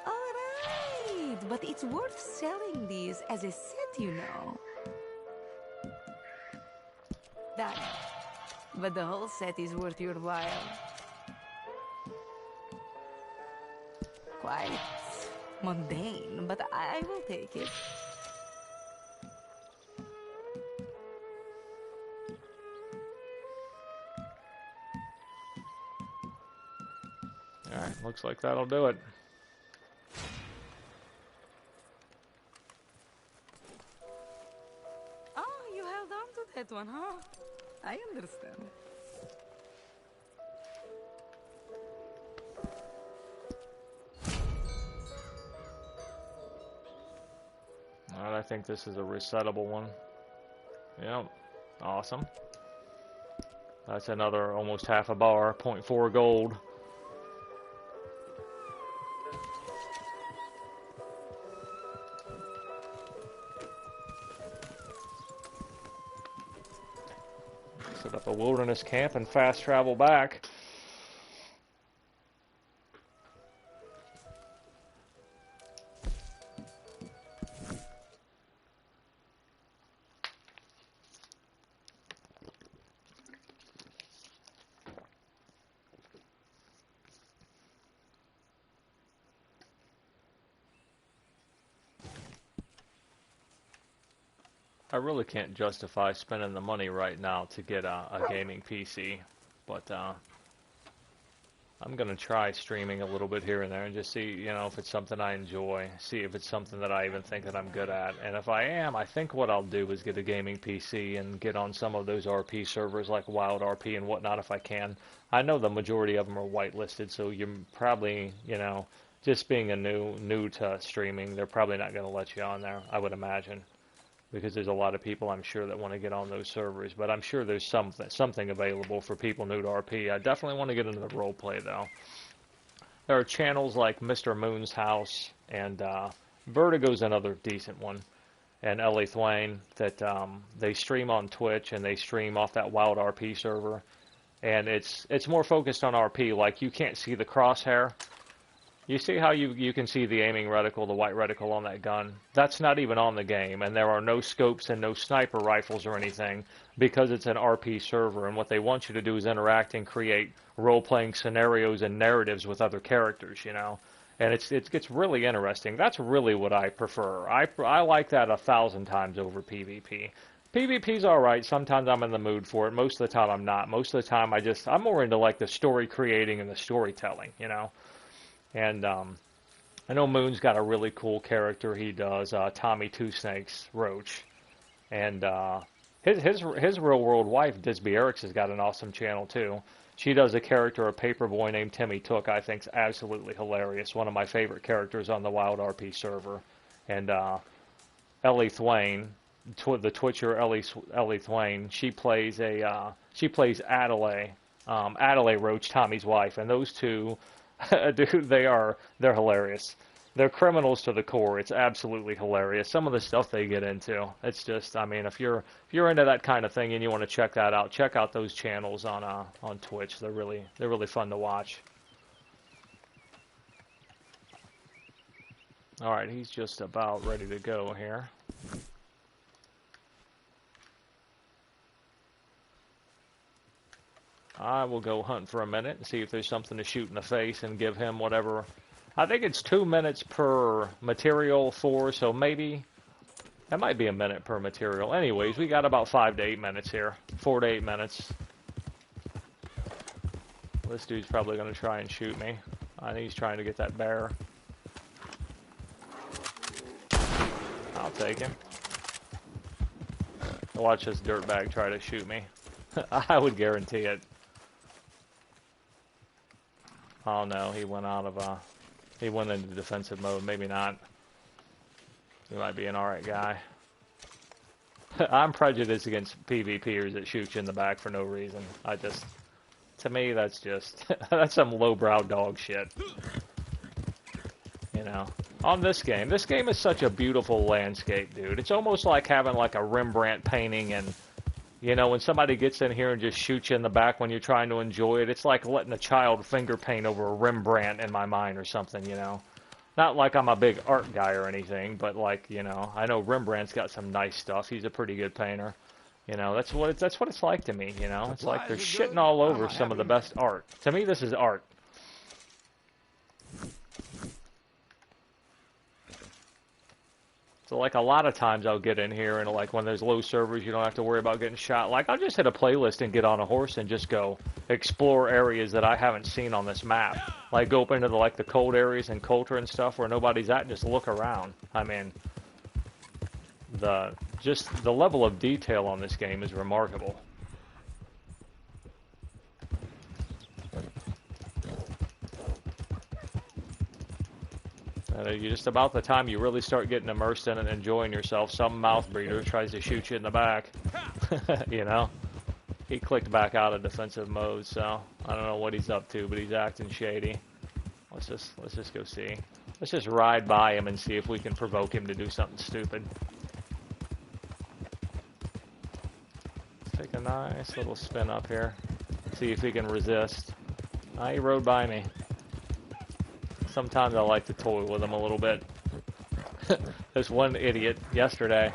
Alright, but it's worth selling these as a set, you know. Done. But the whole set is worth your while. Quite mundane, but I will take it. Alright, looks like that'll do it. Oh, you held on to that one, huh? I understand. Alright, I think this is a resettable one. Yep, awesome. That's another almost half a bar, 0.4 gold. Set up a wilderness camp and fast travel back. I really can't justify spending the money right now to get a gaming PC, but I'm going to try streaming a little bit here and there and just see, you know, if it's something I enjoy, see if it's something that I even think that I'm good at. And if I am, I think what I'll do is get a gaming PC and get on some of those RP servers like Wild RP and whatnot if I can. I know the majority of them are whitelisted, so you're probably, you know, just being a new to streaming, they're probably not going to let you on there, I would imagine. Because there's a lot of people, I'm sure, that want to get on those servers. But I'm sure there's something available for people new to RP. I definitely want to get into the roleplay, though. There are channels like Mr. Moon's House, and Vertigo's another decent one, and Ellie Thwain, that they stream on Twitch, and they stream off that Wild RP server. And it's more focused on RP, like you can't see the crosshair. You see how you can see the aiming reticle, the white reticle on that gun? That's not even on the game, and there are no scopes and no sniper rifles or anything because it's an RP server, and what they want you to do is interact and create role-playing scenarios and narratives with other characters, you know? And it gets really interesting. That's really what I prefer. I like that 1,000 times over PvP. PvP's alright. Sometimes I'm in the mood for it. Most of the time I'm not. Most of the time I'm more into like the story creating and the storytelling, you know? And I know Moon's got a really cool character he does, Tommy Two Snakes Roach. And his real world wife, Disby Erics, has got an awesome channel too. She does a character, a paperboy named Timmy Took, I think's absolutely hilarious. One of my favorite characters on the Wild RP server. And Ellie Thwain, the Twitcher Ellie Thwain, she plays Adelaide Roach, Tommy's wife, and those two. Dude, they're hilarious. They're criminals to the core. It's absolutely hilarious. Some of the stuff they get into. It's just, I mean, if you're into that kind of thing and you want to check that out, check out those channels on Twitch. They're really fun to watch. Alright, he's just about ready to go here. I will go hunt for a minute and see if there's something to shoot in the face and give him whatever. I think it's 2 minutes per material for, so maybe that might be a minute per material. Anyways, we got about 5 to 8 minutes here. 4 to 8 minutes. This dude's probably going to try and shoot me. I think he's trying to get that bear. I'll take him. Watch this dirtbag try to shoot me. I would guarantee it. Oh no, he went out of he went into defensive mode. Maybe not. He might be an alright guy. I'm prejudiced against PvPers that shoot you in the back for no reason. To me, that's just that's some lowbrow dog shit. You know. On this game is such a beautiful landscape, dude. It's almost like having like a Rembrandt painting, and you know, when somebody gets in here and just shoots you in the back when you're trying to enjoy it, it's like letting a child finger paint over a Rembrandt in my mind or something, you know. Not like I'm a big art guy or anything, but like, you know, I know Rembrandt's got some nice stuff. He's a pretty good painter. You know, that's what it's like to me, you know. It's like they're shitting all over some of the best art. To me, this is art. So, like, a lot of times I'll get in here, and, like, when there's low servers, you don't have to worry about getting shot. Like, I'll just hit a playlist and get on a horse and just go explore areas that I haven't seen on this map. Like, go up into, the cold areas and Coulter and stuff where nobody's at and just look around. I mean, the level of detail on this game is remarkable. Just about the time you really start getting immersed in it and enjoying yourself, some mouth breeder tries to shoot you in the back. You know? He clicked back out of defensive mode, so I don't know what he's up to, but he's acting shady. Let's just go see. Let's just ride by him and see if we can provoke him to do something stupid. Let's take a nice little spin up here. See if he can resist. He rode by me. Sometimes I like to toy with him a little bit. This one idiot yesterday,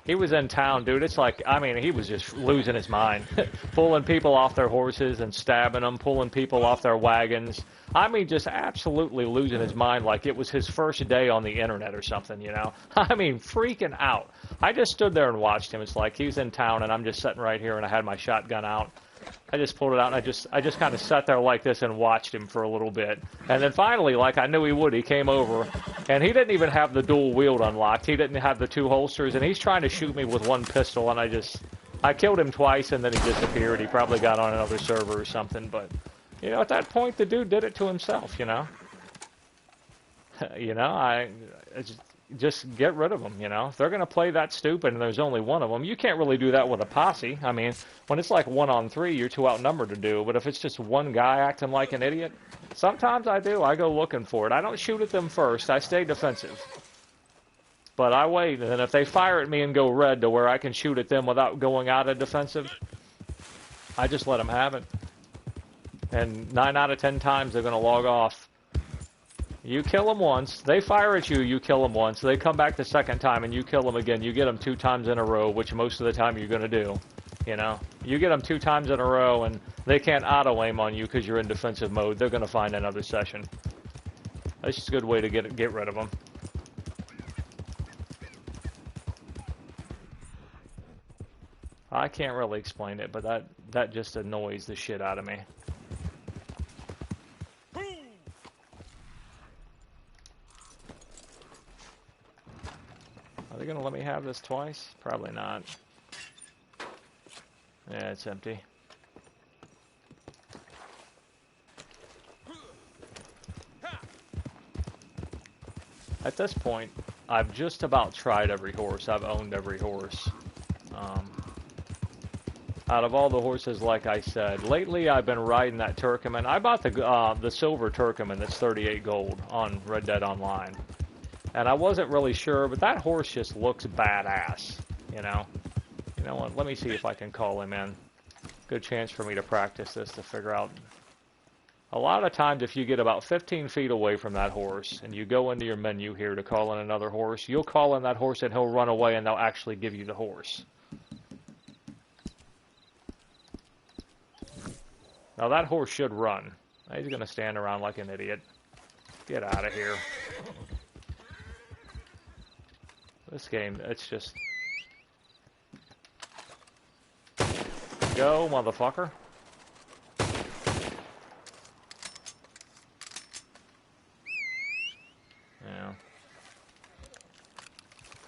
he was in town, dude. It's like, I mean, he was just losing his mind. Pulling people off their horses and stabbing them, pulling people off their wagons. I mean, just absolutely losing his mind like it was his first day on the internet or something, you know? I mean, freaking out. I just stood there and watched him. It's like he's in town and I'm just sitting right here and I had my shotgun out. I just pulled it out and I just kind of sat there like this and watched him for a little bit. And then finally, like I knew he would, he came over and he didn't even have the dual wield unlocked. He didn't have the two holsters and he's trying to shoot me with one pistol and I killed him twice and then he disappeared. He probably got on another server or something, but you know, at that point the dude did it to himself, you know. You know, just get rid of them, you know. If they're going to play that stupid and there's only one of them, you can't really do that with a posse. I mean, when it's like 1-on-3, you're too outnumbered to do. But if it's just one guy acting like an idiot, sometimes I do. I go looking for it. I don't shoot at them first. I stay defensive. But I wait, and then if they fire at me and go red to where I can shoot at them without going out of defensive, I just let them have it. And 9 out of 10 times they're going to log off. You kill them once, they fire at you, you kill them once, they come back the second time and you kill them again. You get them 2 times in a row, which most of the time you're going to do, you know. You get them 2 times in a row and they can't auto-aim on you because you're in defensive mode. They're going to find another session. That's just a good way to get rid of them. I can't really explain it, but that just annoys the shit out of me. Are they going to let me have this twice? Probably not. Yeah, it's empty. At this point, I've just about tried every horse. I've owned every horse. Out of all the horses, like I said, lately I've been riding that Turkoman. I bought the silver Turkoman that's 38 gold on Red Dead Online. And I wasn't really sure, but that horse just looks badass, you know. You know what, let me see if I can call him in. Good chance for me to practice this to figure out. A lot of times if you get about 15 feet away from that horse and you go into your menu here to call in another horse, you'll call in that horse and he'll run away and they'll actually give you the horse. Now that horse should run. He's going to stand around like an idiot. Get out of here. This game, it's just... Go, motherfucker. Yeah.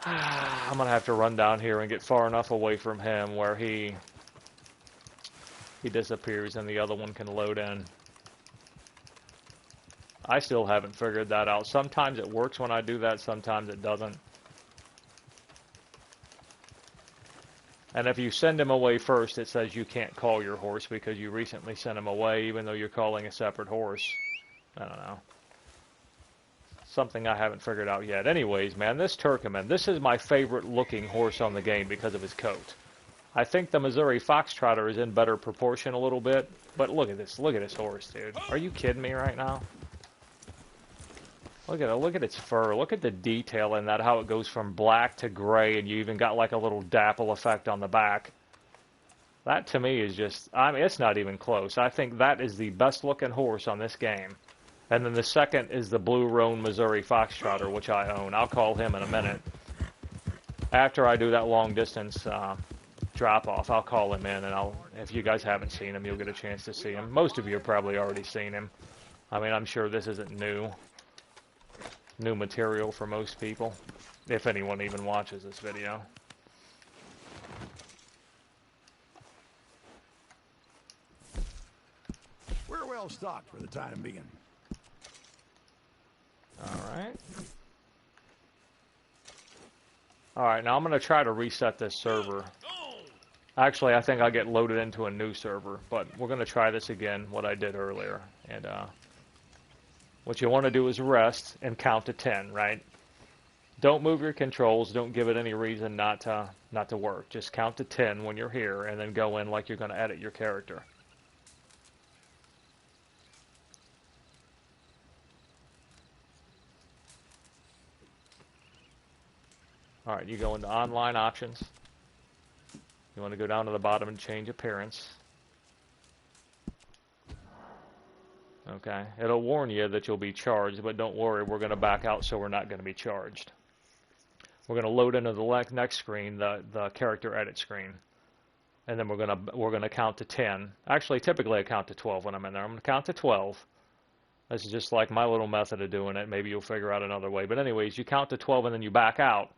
I'm going to have to run down here and get far enough away from him where he disappears and the other one can load in. I still haven't figured that out. Sometimes it works when I do that, sometimes it doesn't. And if you send him away first, it says you can't call your horse because you recently sent him away, even though you're calling a separate horse. I don't know. Something I haven't figured out yet. Anyways, man, this Turkmen, this is my favorite looking horse on the game because of his coat. I think the Missouri Foxtrotter is in better proportion a little bit, but look at this horse, dude. Are you kidding me right now? Look at it, look at its fur. Look at the detail in that, how it goes from black to gray, and you even got like a little dapple effect on the back. That to me is just, I mean, it's not even close. I think that is the best looking horse on this game. And then the second is the Blue Roan Missouri Foxtrotter, which I own. I'll call him in a minute. After I do that long distance drop off, I'll call him in, and if you guys haven't seen him, you'll get a chance to see him. Most of you have probably already seen him. I mean, I'm sure this isn't new material for most people, if anyone even watches this video. We're well stocked for the time being. Alright, now I'm going to try to reset this server. Actually, I think I'll get loaded into a new server, but we're going to try this again, what I did earlier. And what you want to do is rest and count to 10, right? Don't move your controls, don't give it any reason not to work. Just count to 10 when you're here, and then go in like you're going to edit your character. Alright, you go into online options. You want to go down to the bottom and change appearance. Okay, it'll warn you that you'll be charged, but don't worry, we're going to back out so we're not going to be charged. We're going to load into the next screen, the character edit screen. And then we're going to count to 10. Actually, typically I count to 12 when I'm in there. I'm going to count to 12. This is just like my little method of doing it. Maybe you'll figure out another way. But anyways, you count to 12 and then you back out.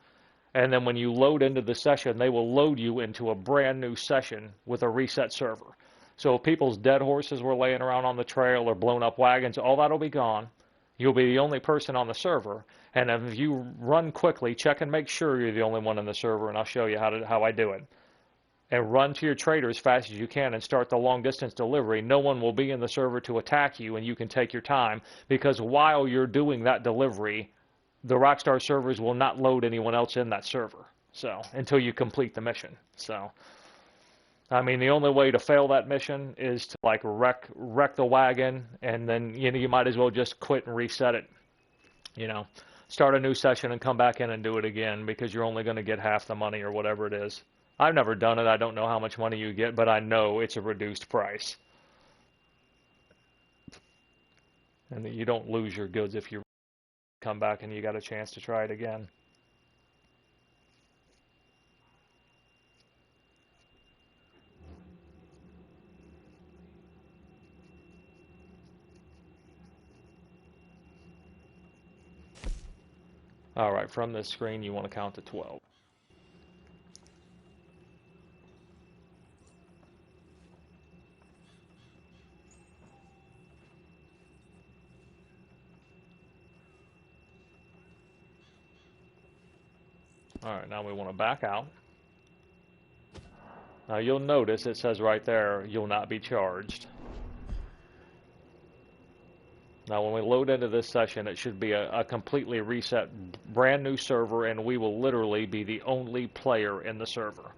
And then when you load into the session, they will load you into a brand new session with a reset server. So if people's dead horses were laying around on the trail or blown up wagons, all that will be gone. You'll be the only person on the server. And if you run quickly, check and make sure you're the only one on the server, and I'll show you how I do it. And run to your trader as fast as you can and start the long-distance delivery. No one will be in the server to attack you, and you can take your time, because while you're doing that delivery, the Rockstar servers will not load anyone else in that server. So, until you complete the mission. So, I mean, the only way to fail that mission is to like wreck the wagon, and then you might as well just quit and reset it. Start a new session and come back in and do it again, because you're only going to get half the money or whatever it is. I've never done it. I don't know how much money you get, but I know it's a reduced price. And you don't lose your goods if you come back and you got a chance to try it again. Alright, from this screen you want to count to 12. Alright, now we want to back out. Now you'll notice it says right there, you'll not be charged. Now when we load into this session, it should be a completely reset, brand new server, and we will literally be the only player in the server.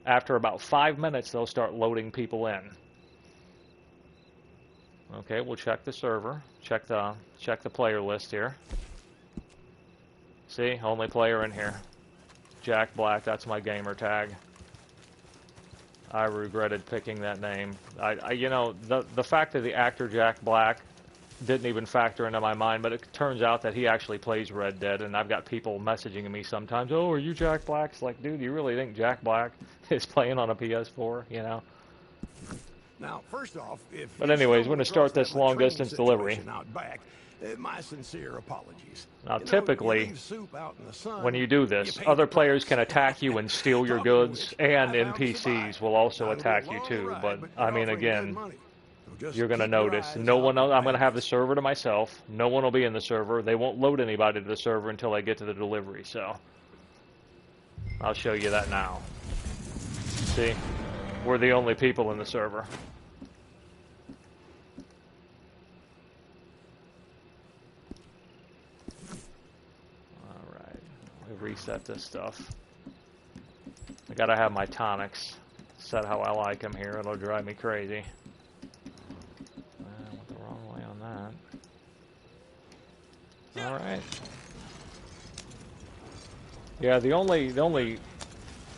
After about 5 minutes, they'll start loading people in. Okay, we'll check the server. Check the player list here. See, only player in here. Jack Black, that's my gamer tag. I regretted picking that name. You know, the fact that the actor Jack Black didn't even factor into my mind, but it turns out that he actually plays Red Dead, and I've got people messaging me sometimes, oh, are you Jack Black? It's like, dude, you really think Jack Black is playing on a PS4, you know? Now, first off, if But anyways, we're going to start this long-distance delivery. Out back, my sincere apologies. Now, typically, when you do this, other players can attack you and steal your goods, and NPCs will also attack you too. But, I mean, again, you're going to notice no one else. I'm going to have the server to myself. No one will be in the server. They won't load anybody to the server until I get to the delivery. So I'll show you that now. See, we're the only people in the server. All right, let me reset this stuff. I got to have my tonics set how I like them here. It'll drive me crazy. Went the wrong way on that. All right. Yeah, the only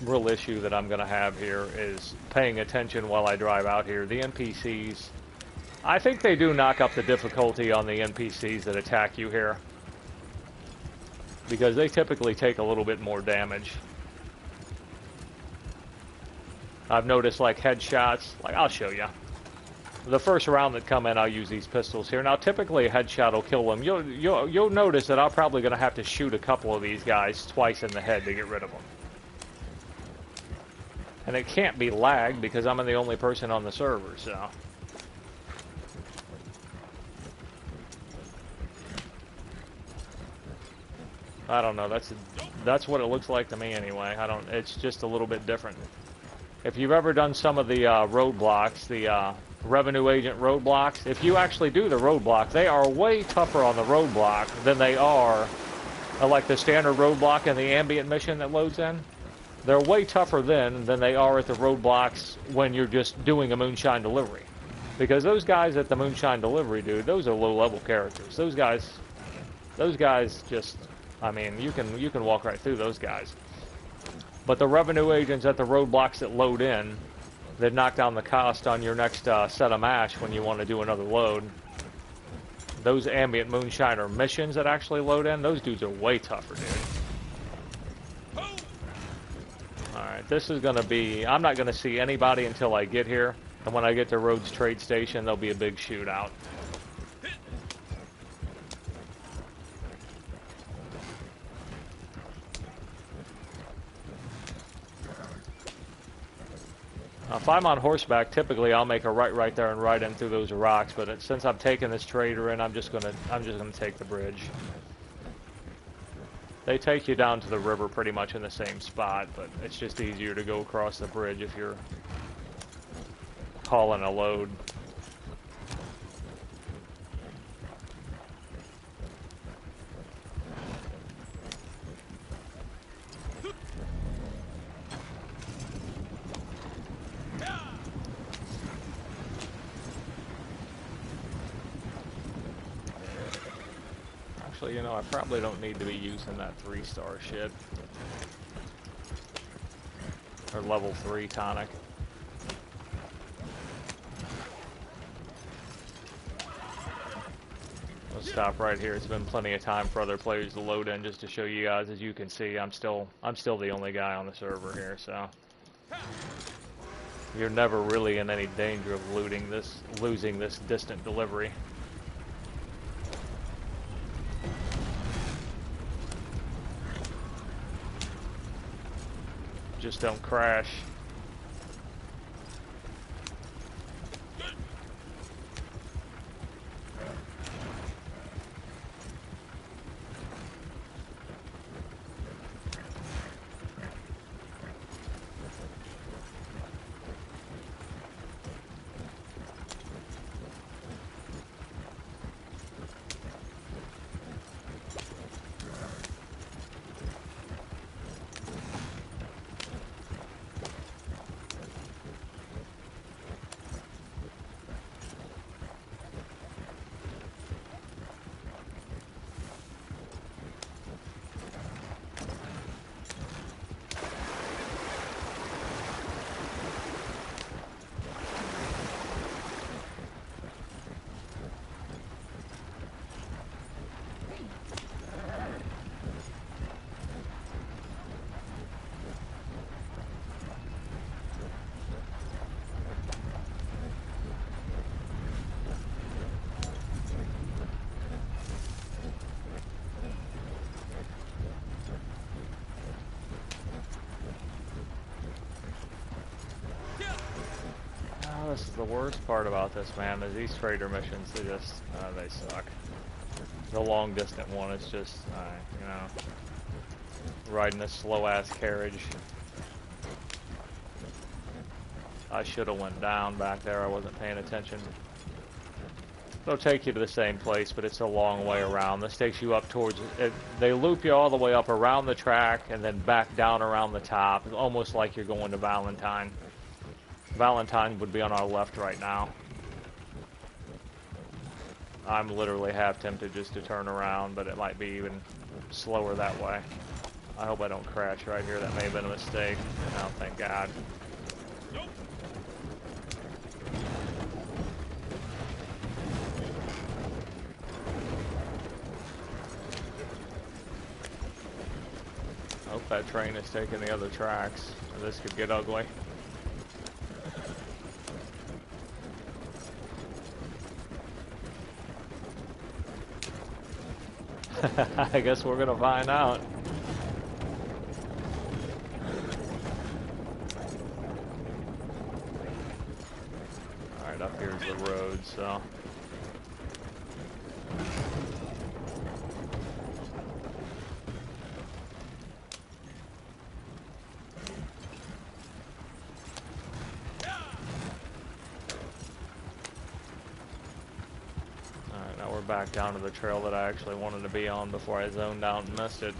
real issue that I'm going to have here is paying attention while I drive out here. The NPCs, I think they do knock up the difficulty on the NPCs that attack you here, because they typically take a little bit more damage. I've noticed, like, headshots, like, I'll show you. The first round that come in, I'll use these pistols here. Now, typically a headshot will kill them. You'll notice that I'm probably going to have to shoot a couple of these guys twice in the head to get rid of them. And it can't be lagged because I'm the only person on the server, so. I don't know. That's what it looks like to me anyway. It's just a little bit different. If you've ever done some of the roadblocks, the revenue agent roadblocks, if you actually do the roadblock, they are way tougher on the roadblock than they are like the standard roadblock and the ambient mission that loads in. They're way tougher then than they are at the roadblocks when you're just doing a moonshine delivery. Because those guys at the moonshine delivery, dude, those are low-level characters. Those guys just, I mean, you can walk right through those guys. But the revenue agents at the roadblocks that load in, that knock down the cost on your next set of mash when you want to do another load, those ambient moonshiner missions that actually load in, those dudes are way tougher, dude. Alright, this is going to be, I'm not going to see anybody until I get here, and when I get to Rhodes Trade Station, there'll be a big shootout. If I'm on horseback, typically I'll make a right there and right in through those rocks. But since I'm taking this trader in, I'm just gonna take the bridge. They take you down to the river pretty much in the same spot, but it's just easier to go across the bridge if you're hauling a load. Actually, you know, I probably don't need to be using that 3-star shit. Or level 3 tonic. Let's stop right here. It's been plenty of time for other players to load in just to show you guys. As you can see, I'm still the only guy on the server here, so you're never really in any danger of losing this distant delivery. Just don't crash. this is the worst part about this, man, is these trader missions, they just, they suck. The long distance one is just, you know, riding a slow-ass carriage. I should have went down back there, I wasn't paying attention. They'll take you to the same place, but it's a long way around. This takes you up towards it. They loop you all the way up around the track and then back down around the top. It's almost like you're going to Valentine. Valentine would be on our left right now. I'm literally half tempted just to turn around, but it might be even slower that way. I hope I don't crash right here. That may have been a mistake. Oh, thank God. Hope that train is taking the other tracks, or this could get ugly. I guess we're gonna find out. Alright, up here's the road, so... back down to the trail that I actually wanted to be on before I zoned out and missed it.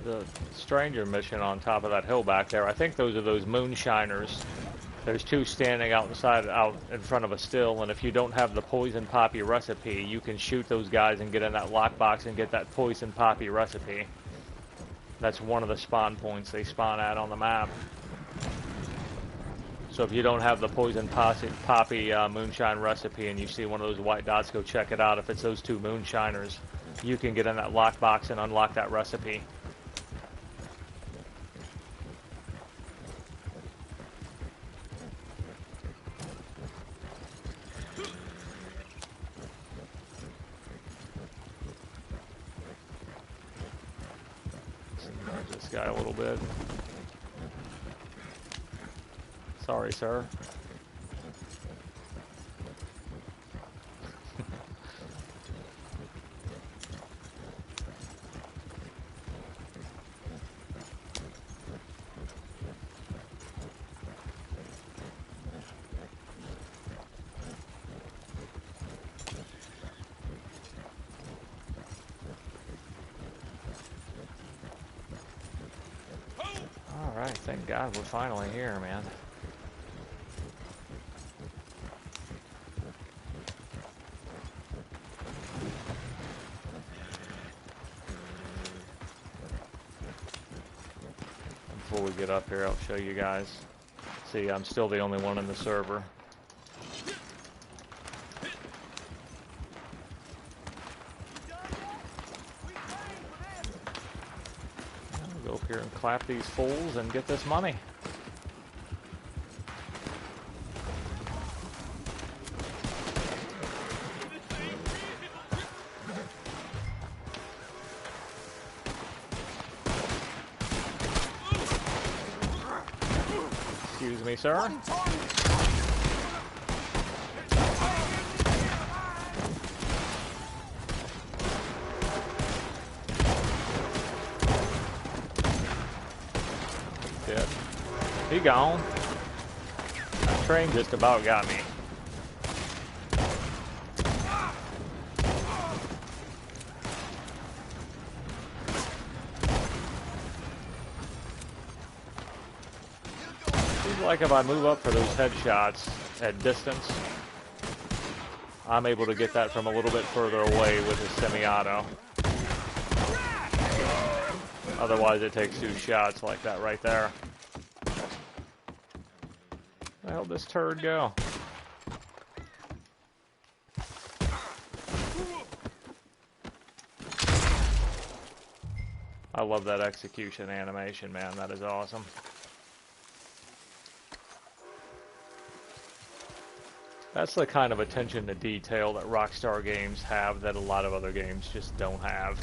The stranger mission on top of that hill back there, I think those are those moonshiners. There's two standing out in front of a still, and if you don't have the poison poppy recipe, you can shoot those guys and get in that lockbox and get that poison poppy recipe. That's one of the spawn points they spawn at on the map. So if you don't have the poison poppy moonshine recipe and you see one of those white dots, go check it out. If it's those two moonshiners, you can get in that lockbox and unlock that recipe. This guy a little bit. Sorry, sir. Alright, thank God we're finally here, man. Before we get up here, I'll show you guys. See, I'm still the only one in the server. Go up here and clap these fools and get this money. me, sir. Dead. He gone. That train just about got me. Seems like if I move up for those headshots at distance, I'm able to get that from a little bit further away with a semi-auto. Otherwise, it takes 2 shots like that right there. Where the hell did this turd go? I love that execution animation, man. That is awesome. That's the kind of attention to detail that Rockstar games have that a lot of other games just don't have.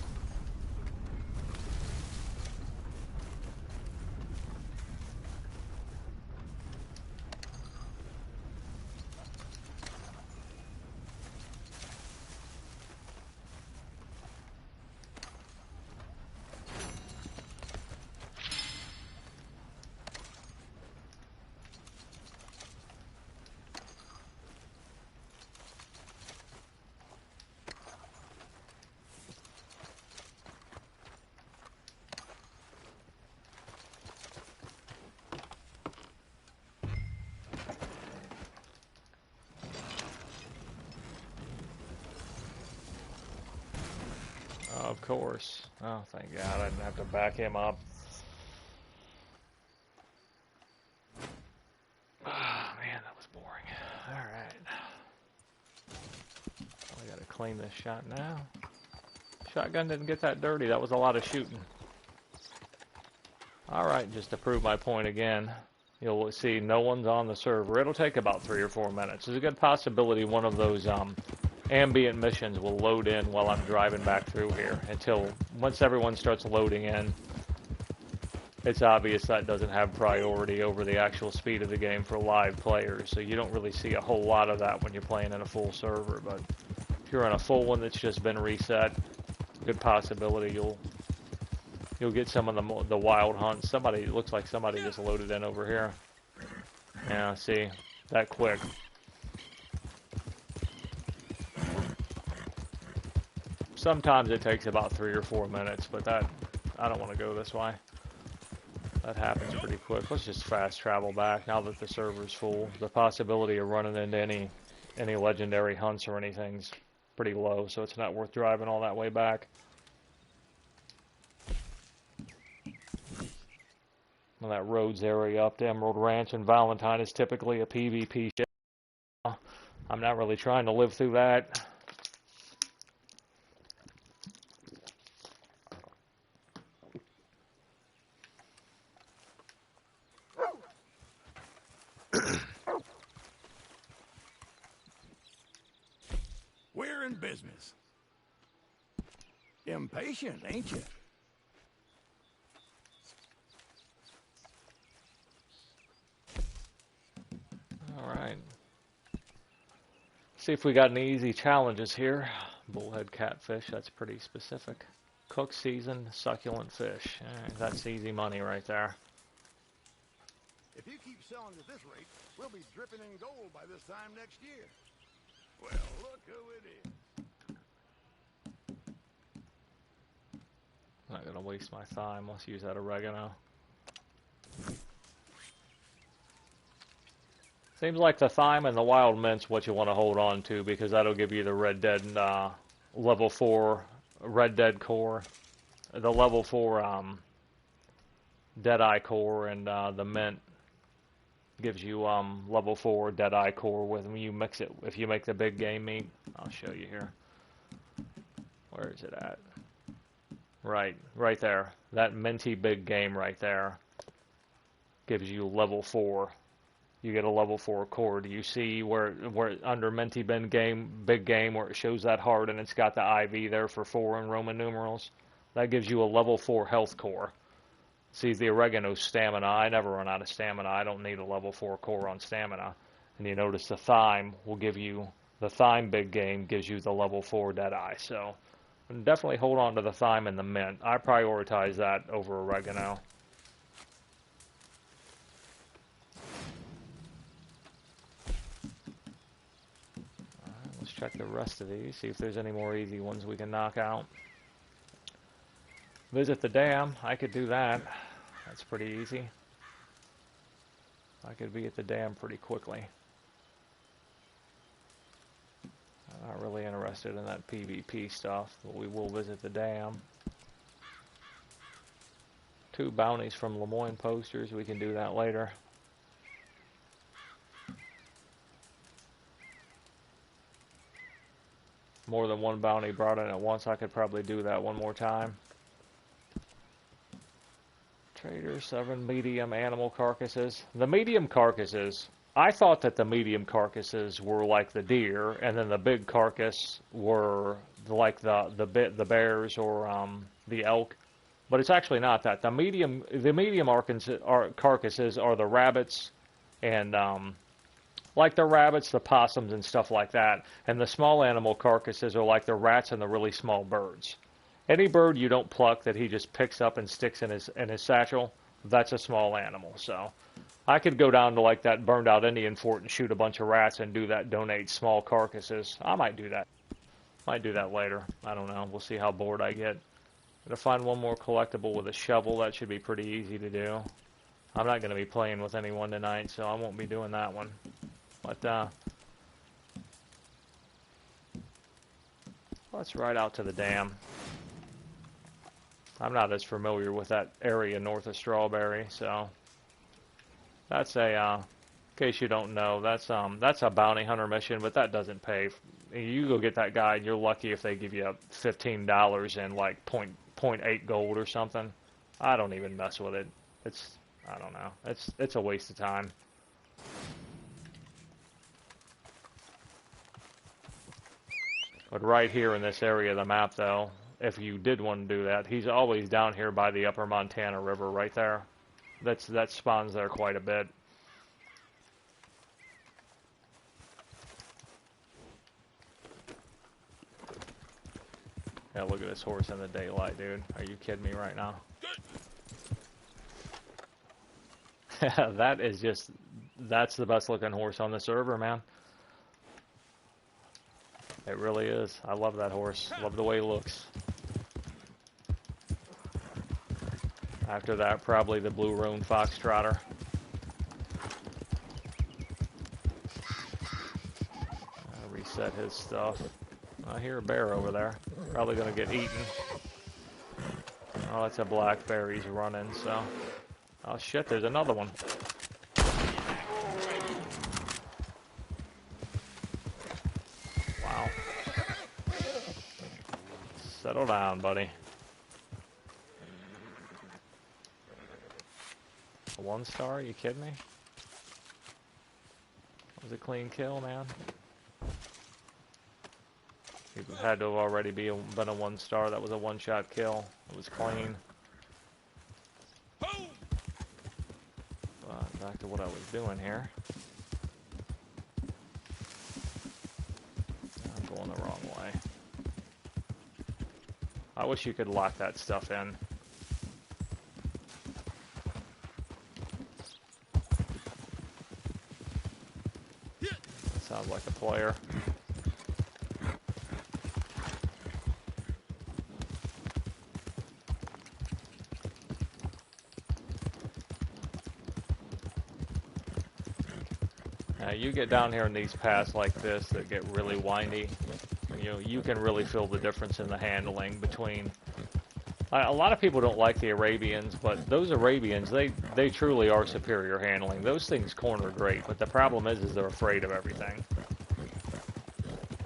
Of course. Oh, thank God. I didn't have to back him up. Ah, man, that was boring. Alright. I gotta clean this shot now. Shotgun didn't get that dirty. That was a lot of shooting. Alright, just to prove my point again, you'll see no one's on the server. It'll take about 3 or 4 minutes. There's a good possibility one of those ambient missions will load in while I'm driving back through here until once everyone starts loading in. It's obvious that doesn't have priority over the actual speed of the game for live players, so you don't really see a whole lot of that when you're playing in a full server. But if you're on a full one that's just been reset, good possibility you'll get some of the wild hunts. Somebody, it looks like somebody just loaded in over here. Yeah, see, that quick. Sometimes it takes about 3 or 4 minutes, but that, I don't want to go this way. That happens pretty quick. Let's just fast travel back now that the server's full. The possibility of running into any legendary hunts or anything's pretty low, so it's not worth driving all that way back. Well, that Rhodes area up to Emerald Ranch and Valentine is typically a PvP shit. I'm not really trying to live through that. We're in business. Impatient, ain't you? Alright. See if we got any easy challenges here. Bullhead catfish, that's pretty specific. Cooked seasoned succulent fish. Alright, that's easy money right there. If you keep selling at this rate, we'll be dripping in gold by this time next year. Well, look who it is. I'm not going to waste my time. Let's use that oregano. Seems like the thyme and the wild mint's what you want to hold on to, because that'll give you the Red Dead level 4 Red Dead core. The level 4 Deadeye core, and the mint gives you level 4 Deadeye core with when you mix it. If you make the big game meat, I'll show you here. Where is it at? Right there. That minty big game right there gives you level 4. You get a level 4 core. Do you see where under minty big game where it shows that heart and it's got the IV there for 4 in Roman numerals? That gives you a level 4 health core. See, the oregano stamina, I never run out of stamina. I don't need a level 4 core on stamina. And you notice the thyme will give you, the thyme big game gives you the level 4 Deadeye. So definitely hold on to the thyme and the mint. I prioritize that over oregano. Alright, let's check the rest of these, see if there's any more easy ones we can knock out. Visit the dam, I could do that. That's pretty easy. I could be at the dam pretty quickly. I'm not really interested in that PvP stuff, but we will visit the dam. 2 bounties from Lemoyne posters, we can do that later. More than 1 bounty brought in at once, I could probably do that one more time. Trader, 7 medium animal carcasses. The medium carcasses, I thought that the medium carcasses were like the deer, and then the big carcass were like the bears or the elk. But it's actually not that. The medium carcasses are the rabbits, and like the rabbits, the possums, and stuff like that. And the small animal carcasses are like the rats and the really small birds. Any bird you don't pluck that he just picks up and sticks in his satchel, that's a small animal. So I could go down to like that burned out Indian fort and shoot a bunch of rats and do that, donate small carcasses. I might do that. Might do that later. I don't know. We'll see how bored I get. Gonna find one more collectible with a shovel. That should be pretty easy to do. I'm not gonna be playing with anyone tonight, so I won't be doing that one. But let's ride out to the dam. I'm not as familiar with that area north of Strawberry, so that's a, in case you don't know, that's a bounty hunter mission, but that doesn't pay. You go get that guy, and you're lucky if they give you $15 and like 0.8 gold or something. I don't even mess with it. I don't know. It's a waste of time. But right here in this area of the map, though, if you did want to do that, he's always down here by the upper Montana River right there. That spawns there quite a bit. Yeah, look at this horse in the daylight, dude. Are you kidding me right now? That's the best looking horse on the server, man. It really is. I love that horse. Love the way he looks. After that, probably the Blue Roan Foxtrotter. I'll reset his stuff. I hear a bear over there. Probably going to get eaten. Oh, it's a black bear. He's running, so... Oh, shit, there's another one. Wow. Settle down, buddy. A 1 star? Are you kidding me? That was a clean kill, man. He had to have already been a 1 star. That was a 1-shot kill. It was clean. Back to what I was doing here. I'm going the wrong way. I wish you could lock that stuff in. That sounds like a player. You get down here in these paths like this that get really windy, you can really feel the difference in the handling between... A lot of people don't like the Arabians, but those Arabians, they truly are superior handling. Those things corner great, but the problem is they're afraid of everything.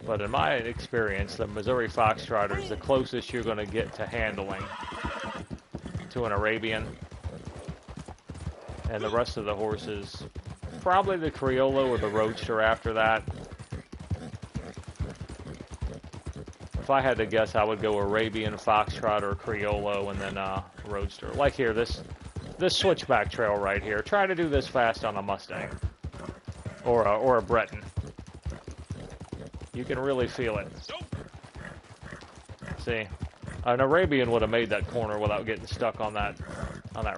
But in my experience, the Missouri Foxtrotter is the closest you're going to get to handling to an Arabian. And the rest of the horses... Probably the Criollo or the Roadster after that. If I had to guess, I would go Arabian, Foxtrot, or Criollo, and then Roadster. Like here, this this switchback trail right here. Try to do this fast on a Mustang or a Breton. You can really feel it. See, an Arabian would have made that corner without getting stuck on that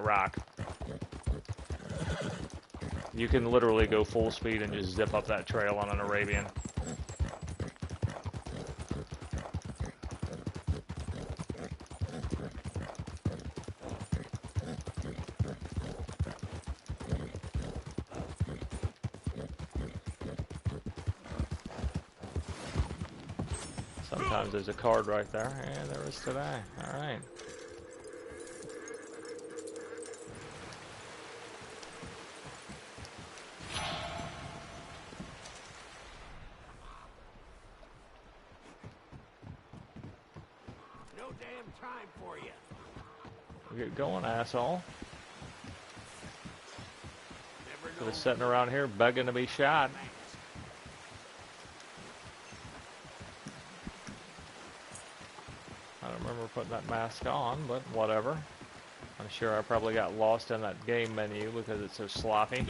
rock. You can literally go full speed and just zip up that trail on an Arabian. Sometimes there's a card right there, and there is today. All right. No damn time for you. Get going, asshole. Never Just sitting around here begging to be shot. I don't remember putting that mask on, but whatever. I'm sure I probably got lost in that game menu because it's so sloppy.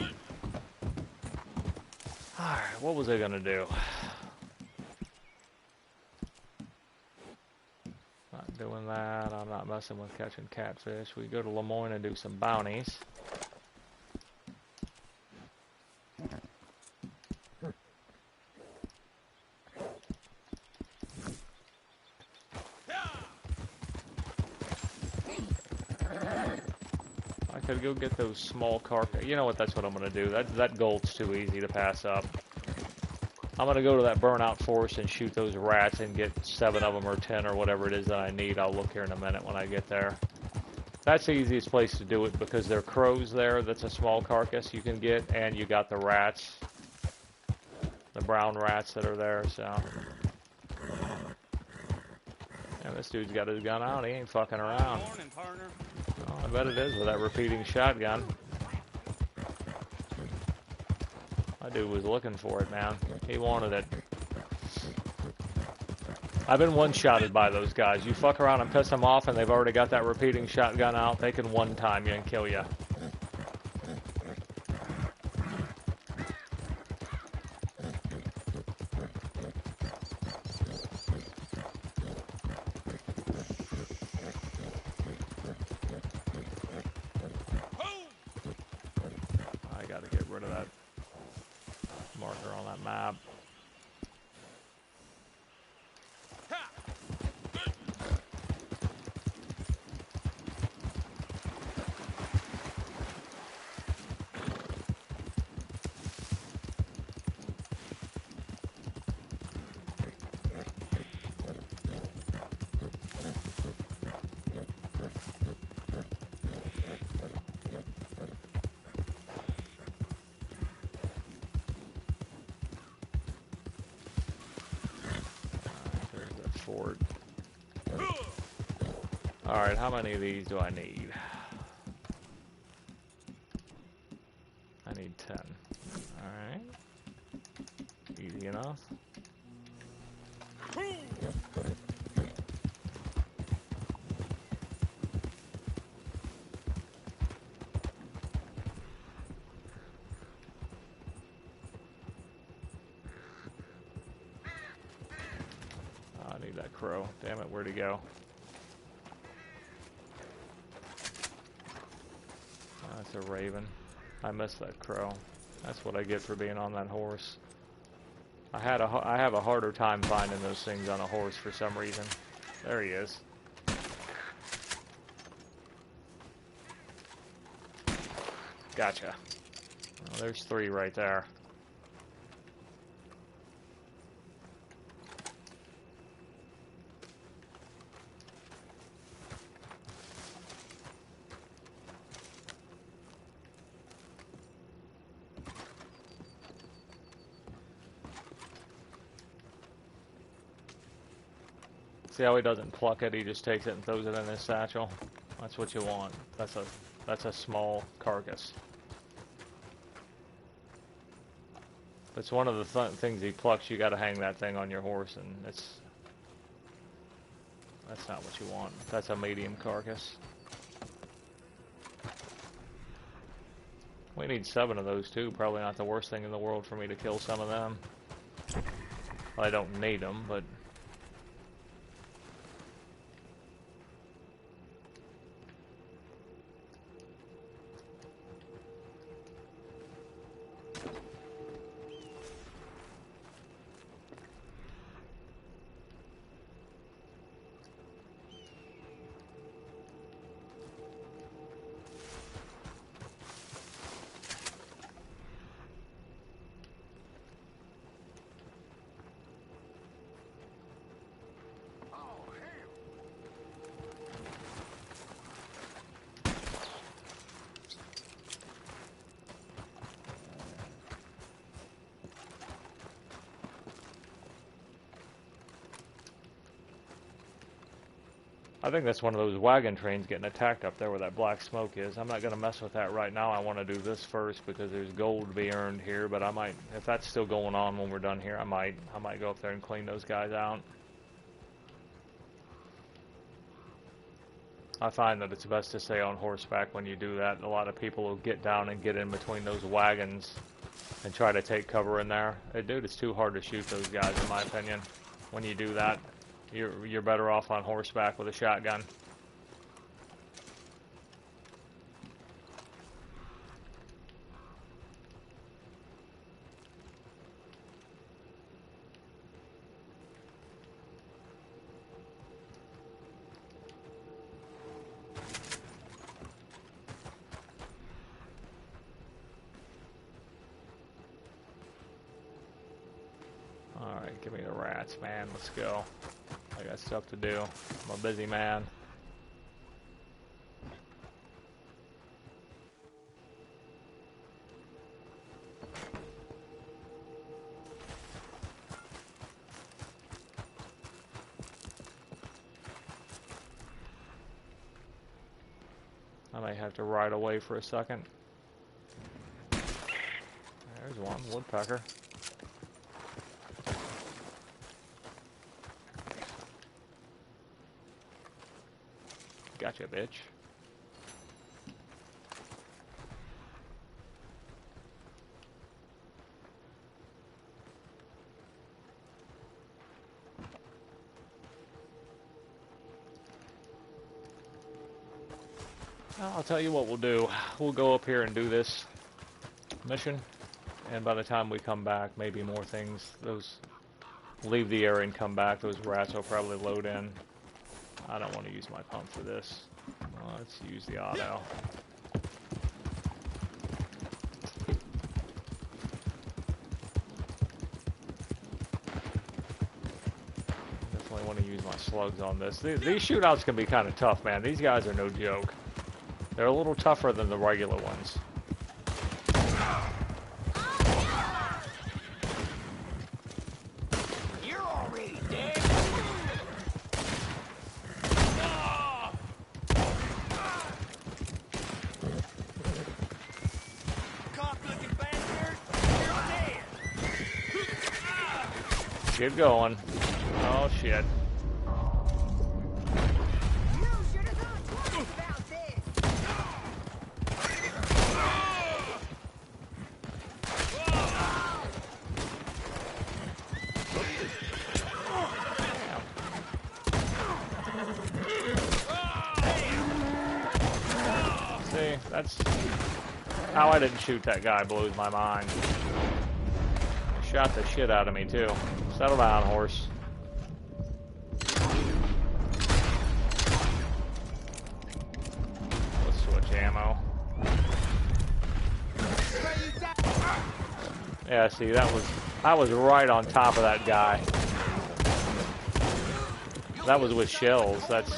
Alright, what was I gonna do? Not doing that. I'm not messing with catching catfish. We go to Lemoyne and do some bounties. I could go get those small carcass. You know what? That's what I'm gonna do. That gold's too easy to pass up. I'm gonna go to that burnout forest and shoot those rats and get 7 of them or 10 or whatever it is that I need. I'll look here in a minute when I get there. That's the easiest place to do it because there are crows there. That's a small carcass you can get, and you got the rats, the brown rats that are there. So, and this dude's got his gun out. He ain't fucking around. Morning, partner. Oh, I bet it is with that repeating shotgun. My dude was looking for it, man. He wanted it. I've been one-shotted by those guys. You fuck around and piss them off, and they've already got that repeating shotgun out. They can one-time you and kill you. I gotta get rid of that marker on that map. Alright, how many of these do I need? I need 10. Alright. Easy enough. Oh, I need that crow. Damn it, where'd he go? That's a raven. I missed that crow. That's what I get for being on that horse. I have a harder time finding those things on a horse for some reason. There he is. Gotcha. Well, there's 3 right there. See how he doesn't pluck it, he just takes it and throws it in his satchel. That's what you want. That's a small carcass. If it's one of the things he plucks, you gotta hang that thing on your horse, and that's not what you want. That's a medium carcass. only need 7 of those too. Probably not the worst thing in the world for me to kill some of them. Well, I don't need them, but... I think that's one of those wagon trains getting attacked up there where that black smoke is. I'm not going to mess with that right now. I want to do this first because there's gold to be earned here, but I might, if that's still going on when we're done here, I might go up there and clean those guys out. I find that it's best to stay on horseback when you do that. A lot of people will get down and get in between those wagons and try to take cover in there. Hey, dude, it's too hard to shoot those guys, in my opinion. When you do that, you're better off on horseback with a shotgun. Alright, give me the rats, man. Let's go. I got stuff to do. I'm a busy man. I may have to ride away for a second. There's one, woodpecker. Gotcha, bitch. I'll tell you what we'll do. We'll go up here and do this mission, and by the time we come back, maybe more things. Those leave the area and come back. Those rats will probably load in. I don't want to use my pump for this. Let's use the auto. Definitely want to use my slugs on this. These shootouts can be kind of tough, man. These guys are no joke. They're a little tougher than the regular ones. You're already dead. Cock-looking bastard, you're dead. Get going. Oh shit. That's how I didn't shoot that guy blows my mind. He shot the shit out of me too. Settle down, horse. Let's switch ammo. Yeah, see, I was right on top of that guy. That was with shells. That's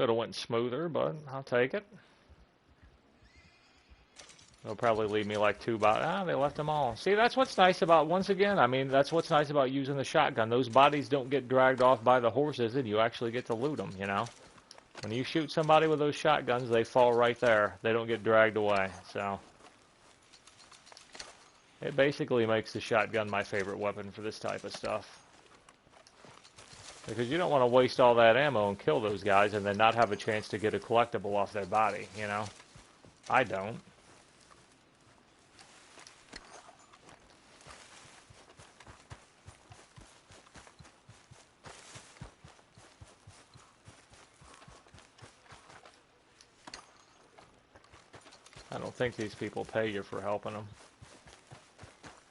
Could have went smoother, but I'll take it. They'll probably leave me like 2 bodies. Ah, they left them all. See, that's what's nice about, once again, I mean, that's what's nice about using the shotgun. Those bodies don't get dragged off by the horses, and you actually get to loot them, you know? When you shoot somebody with those shotguns, they fall right there. They don't get dragged away, so... It basically makes the shotgun my favorite weapon for this type of stuff. Because you don't want to waste all that ammo and kill those guys and then not have a chance to get a collectible off their body, you know? I don't. I don't think these people pay you for helping them.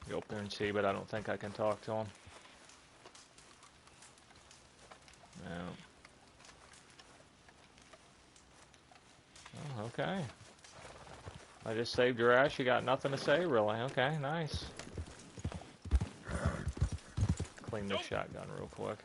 Go up there and see, but I don't think I can talk to them. No. Oh, okay. I just saved your ass. You got nothing to say, really? Okay, nice. Clean this shotgun real quick.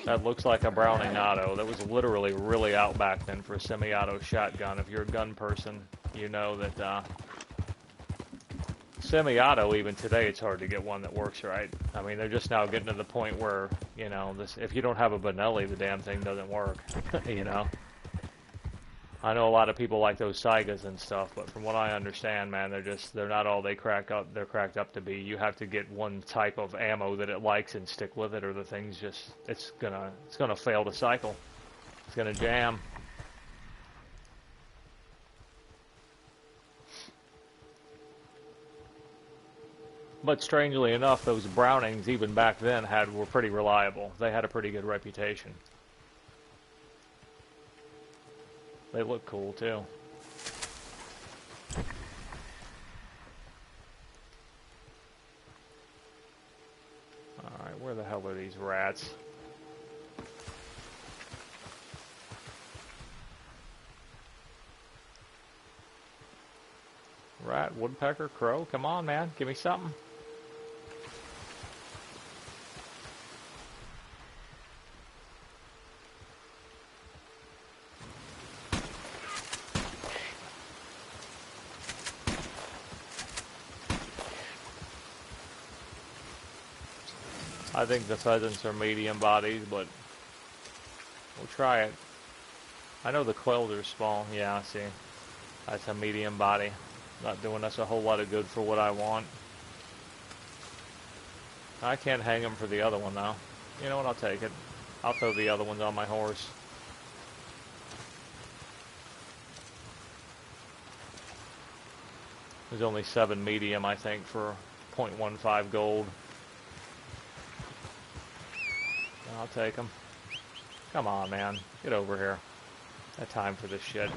That looks like a Browning auto. That was literally really out back then for a semi-auto shotgun. If you're a gun person, you know that semi-auto, even today, it's hard to get one that works right. I mean, they're just now getting to the point where, you know, this, if you don't have a Benelli, the damn thing doesn't work, you know? I know a lot of people like those Saigas and stuff, but from what I understand, man, they're not all they're cracked up to be. You have to get one type of ammo that it likes and stick with it, or the thing's just, it's gonna fail to cycle. It's gonna jam. But strangely enough, those Brownings, even back then, were pretty reliable. They had a pretty good reputation. They look cool, too. Alright, where the hell are these rats? Rat, woodpecker, crow? Come on, man. Give me something. I think the pheasants are medium bodies, but we'll try it. I know the quails are small. Yeah, I see. That's a medium body. Not doing us a whole lot of good for what I want. I can't hang them for the other one, though. You know what? I'll take it. I'll throw the other ones on my horse. There's only 7 medium, I think, for 0.15 gold. I'll take them. Come on, man. Get over here. Got time for this shit.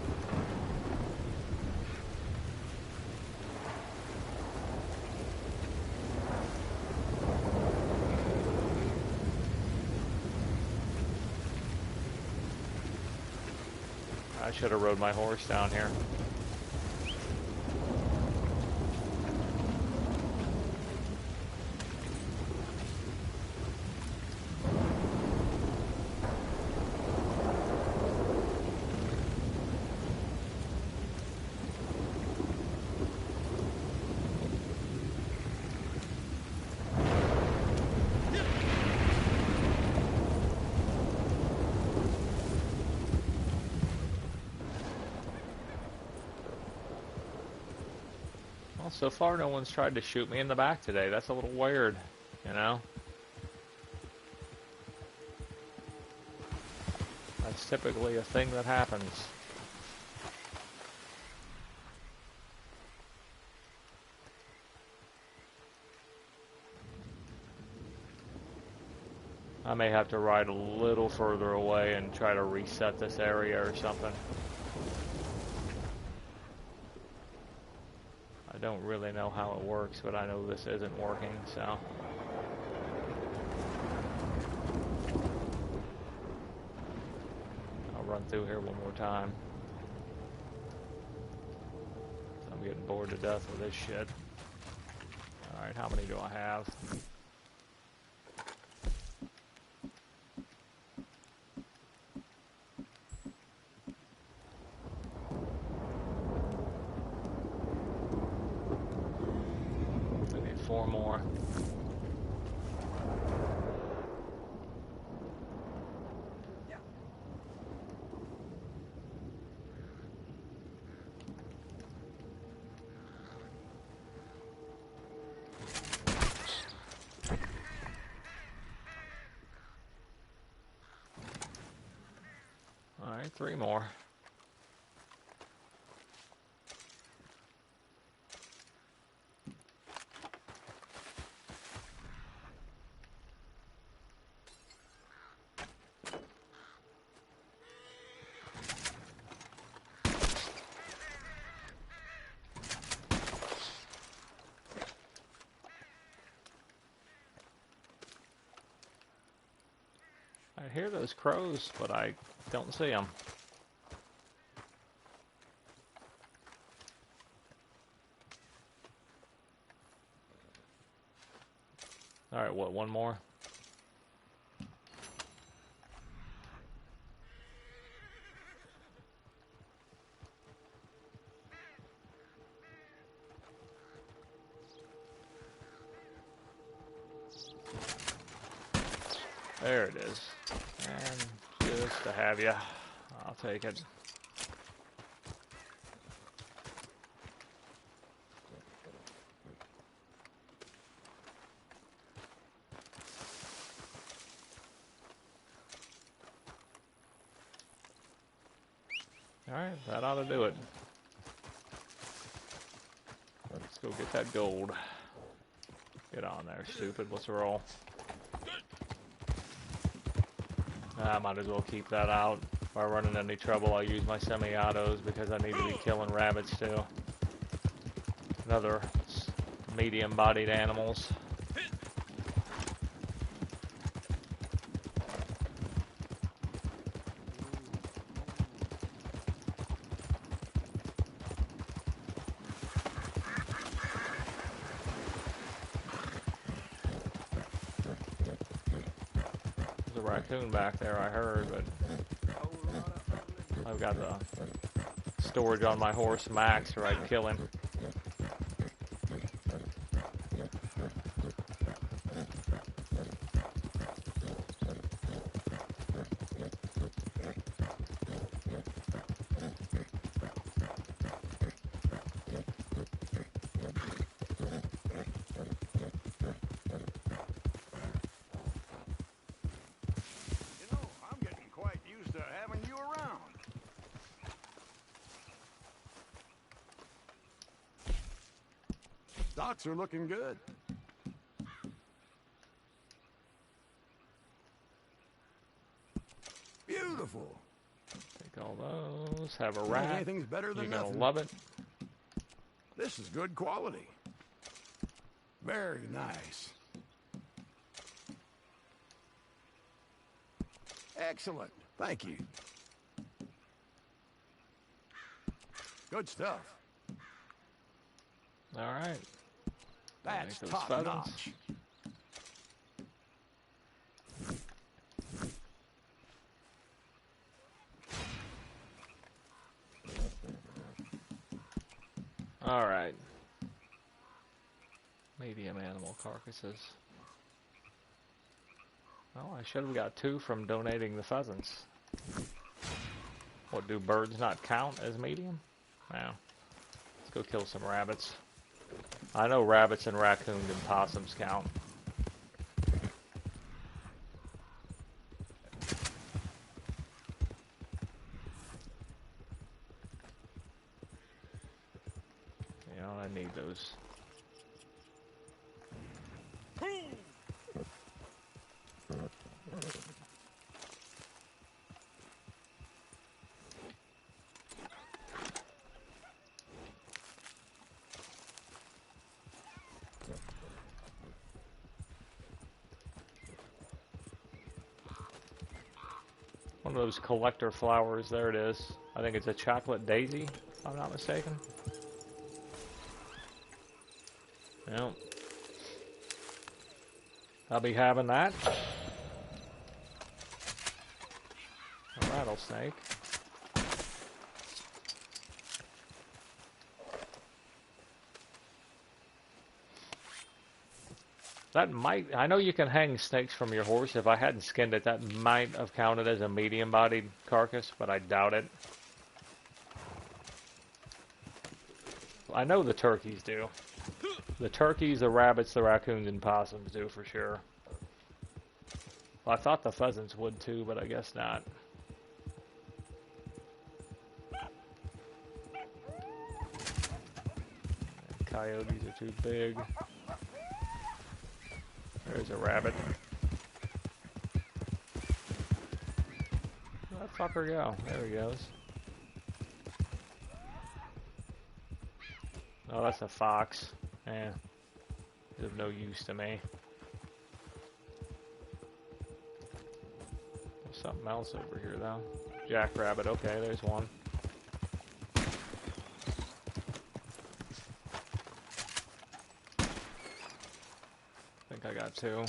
I should have rode my horse down here. So far, no one's tried to shoot me in the back today. That's a little weird, you know? That's typically a thing that happens. I may have to ride a little further away and try to reset this area or something. I don't really know how it works, but I know this isn't working, so. through here one more time. I'm getting bored to death with this shit. Alright, how many do I have? I need 4 more. Alright, 3 more. I hear those crows, but I don't see them. Alright, what, 1 more? There it is. And just to have you, I'll take it. Alright, that ought to do it. Let's go get that gold. Get on there, stupid. Let's roll. I might as well keep that out. If I run into any trouble, I'll use my semi-autos because I need to be killing rabbits too. And other medium-bodied animals. There's a raccoon back there, I heard, but I've got the storage on my horse max or I'd kill him. Docks are looking good. Beautiful. Take all those. Have a Well, rat. anything's better than You're gonna nothing. love it. This is good quality. Very nice. Excellent. Thank you. Good stuff. All right. That's those top pheasants. notch. All right. Medium animal carcasses. Well, I should have got 2 from donating the pheasants. What, do birds not count as medium? Wow. Let's go kill some rabbits. I know rabbits and raccoons and possums count. You know, I need those. One of those collector flowers. There it is. I think it's a chocolate daisy, if I'm not mistaken. Well, I'll be having that. A rattlesnake. That might, I know you can hang snakes from your horse. If I hadn't skinned it, that might have counted as a medium-bodied carcass, but I doubt it. I know the turkeys do. The turkeys, the rabbits, the raccoons, and possums do for sure. Well, I thought the pheasants would too, but I guess not. Coyotes are too big. There's a rabbit. Where'd that fucker go? There he goes. Oh, that's a fox. Eh, he's of no use to me. There's something else over here, though. Jackrabbit. Okay, there's one. I think I got two.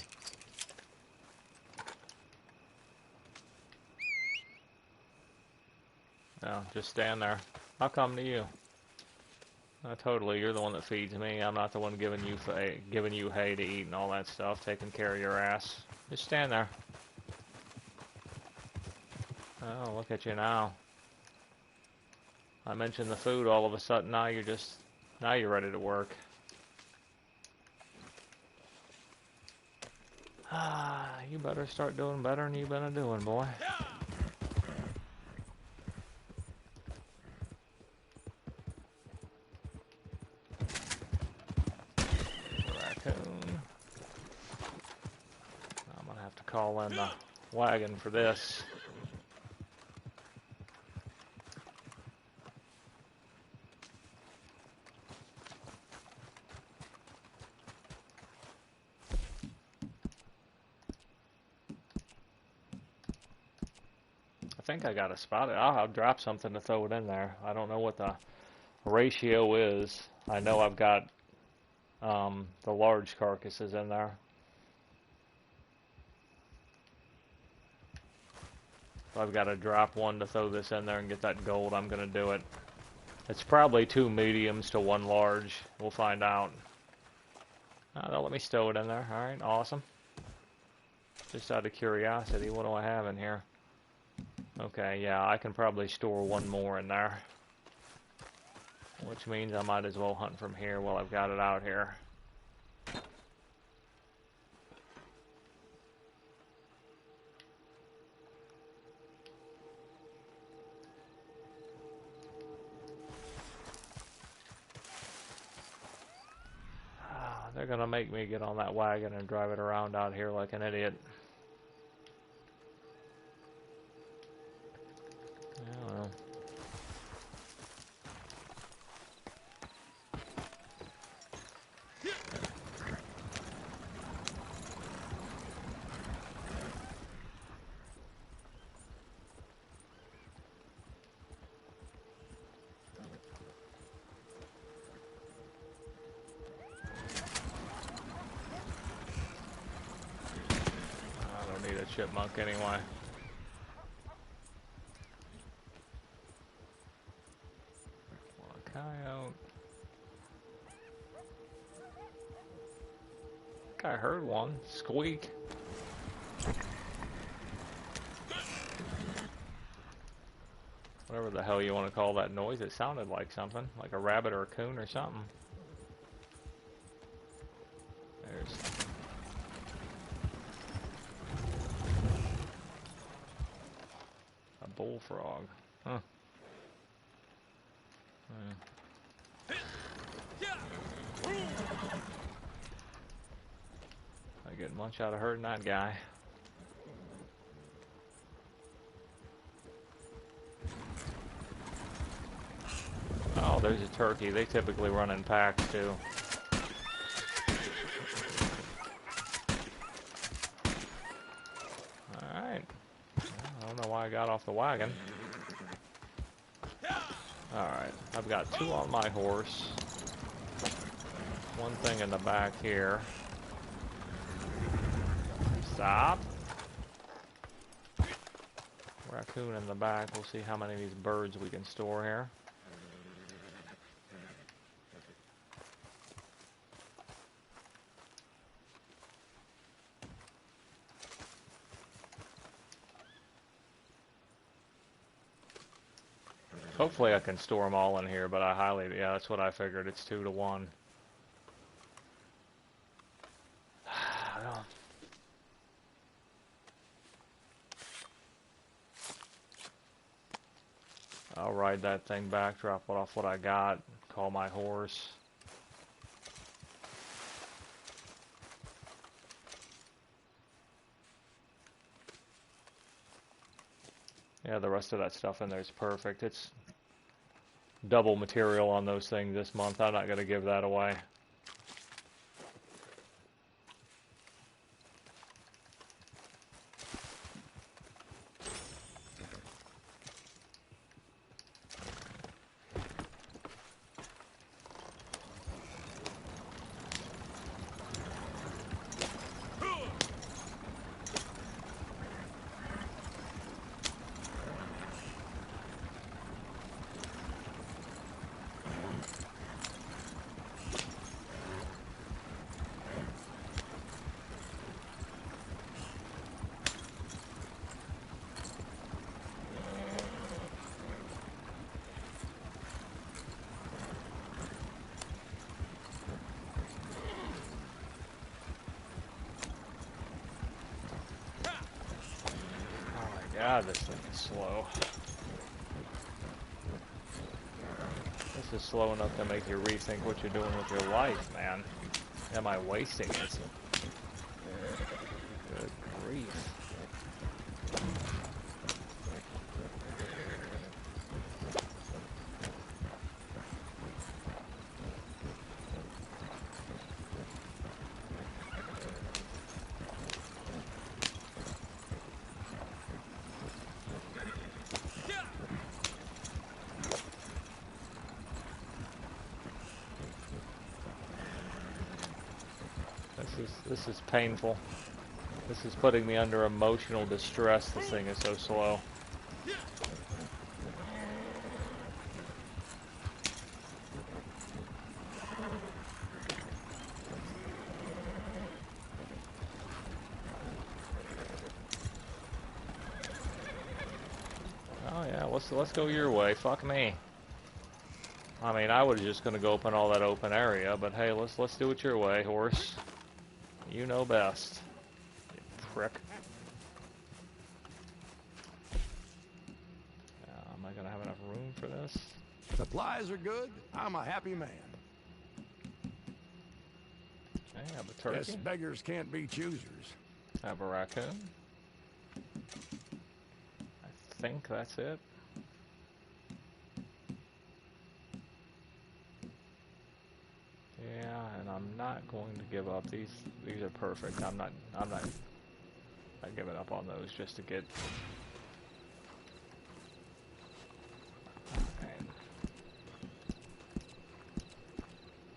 No, just stand there. I'll come to you. Totally, you're the one that feeds me. I'm not the one giving you hay to eat and all that stuff, taking care of your ass. Just stand there. Oh, look at you now. I mentioned the food, all of a sudden now you're ready to work. Ah, you better start doing better than you've been doing, boy. Raccoon. I'm gonna have to call in the wagon for this. I think I got to spot it. I'll drop something to throw it in there. I don't know what the ratio is. I know I've got the large carcasses in there. If I've got to drop one to throw this in there and get that gold, I'm going to do it. It's probably 2 mediums to 1 large. We'll find out. They'll let me stow it in there. Alright, awesome. Just out of curiosity, what do I have in here? Okay, yeah, I can probably store 1 more in there. Which means I might as well hunt from here while I've got it out here. They're gonna make me get on that wagon and drive it around out here like an idiot. I don't know. Chipmunk anyway. Coyote. I think I heard one squeak. Whatever the hell you want to call that noise, it sounded like something, like a rabbit or a coon or something. There's something. Bullfrog. Huh. I get much out of hurting that guy. Oh, there's a turkey. They typically run in packs too. Alright. I don't know why I I got off the wagon. Alright, I've got 2 on my horse. 1 thing in the back here. Stop. Raccoon in the back. We'll see how many of these birds we can store here. Hopefully I can store them all in here, but yeah, that's what I figured. It's 2 to 1. I'll ride that thing back, drop off what I got, call my horse. Yeah, the rest of that stuff in there is perfect. It's double material on those things this month. I'm not going to give that away. God, this thing is slow. This is slow enough to make you rethink what you're doing with your life, man. Am I wasting this? Good grief. This is painful. This is putting me under emotional distress. This thing is so slow. Oh yeah, let's go your way. Fuck me. I mean, I was just gonna go up in all that open area, but hey, let's do it your way, horse. You know best, you prick. Am I gonna have enough room for this? Supplies are good. I'm a happy man. Okay, I have a turkey. Guess beggars can't be choosers. I have a raccoon. I think that's it. Yeah, and I'm not going to give up. These are perfect. I'm not giving up on those just to get. Okay.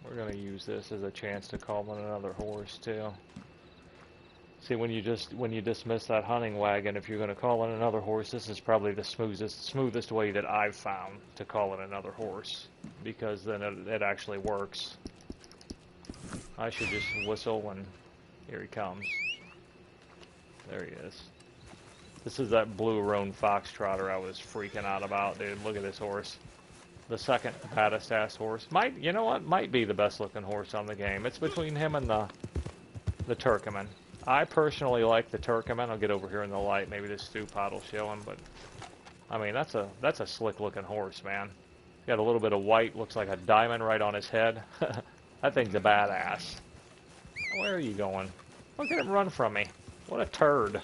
We're gonna use this as a chance to call in another horse too. See, when you dismiss that hunting wagon, if you're gonna call in another horse, this is probably the smoothest way that I've found to call in another horse, because then it actually works. I should just whistle and here he comes. There he is. This is that blue roan foxtrotter I was freaking out about, dude. Look at this horse. The second baddest ass horse. You know what? Might be the best looking horse on the game. It's between him and the Turkoman. I personally like the Turkoman. I'll get over here in the light. Maybe this stew pot will show him, but I mean that's a slick looking horse, man. Got a little bit of white, looks like a diamond right on his head. That thing's a badass. Where are you going? Look at him run from me. What a turd.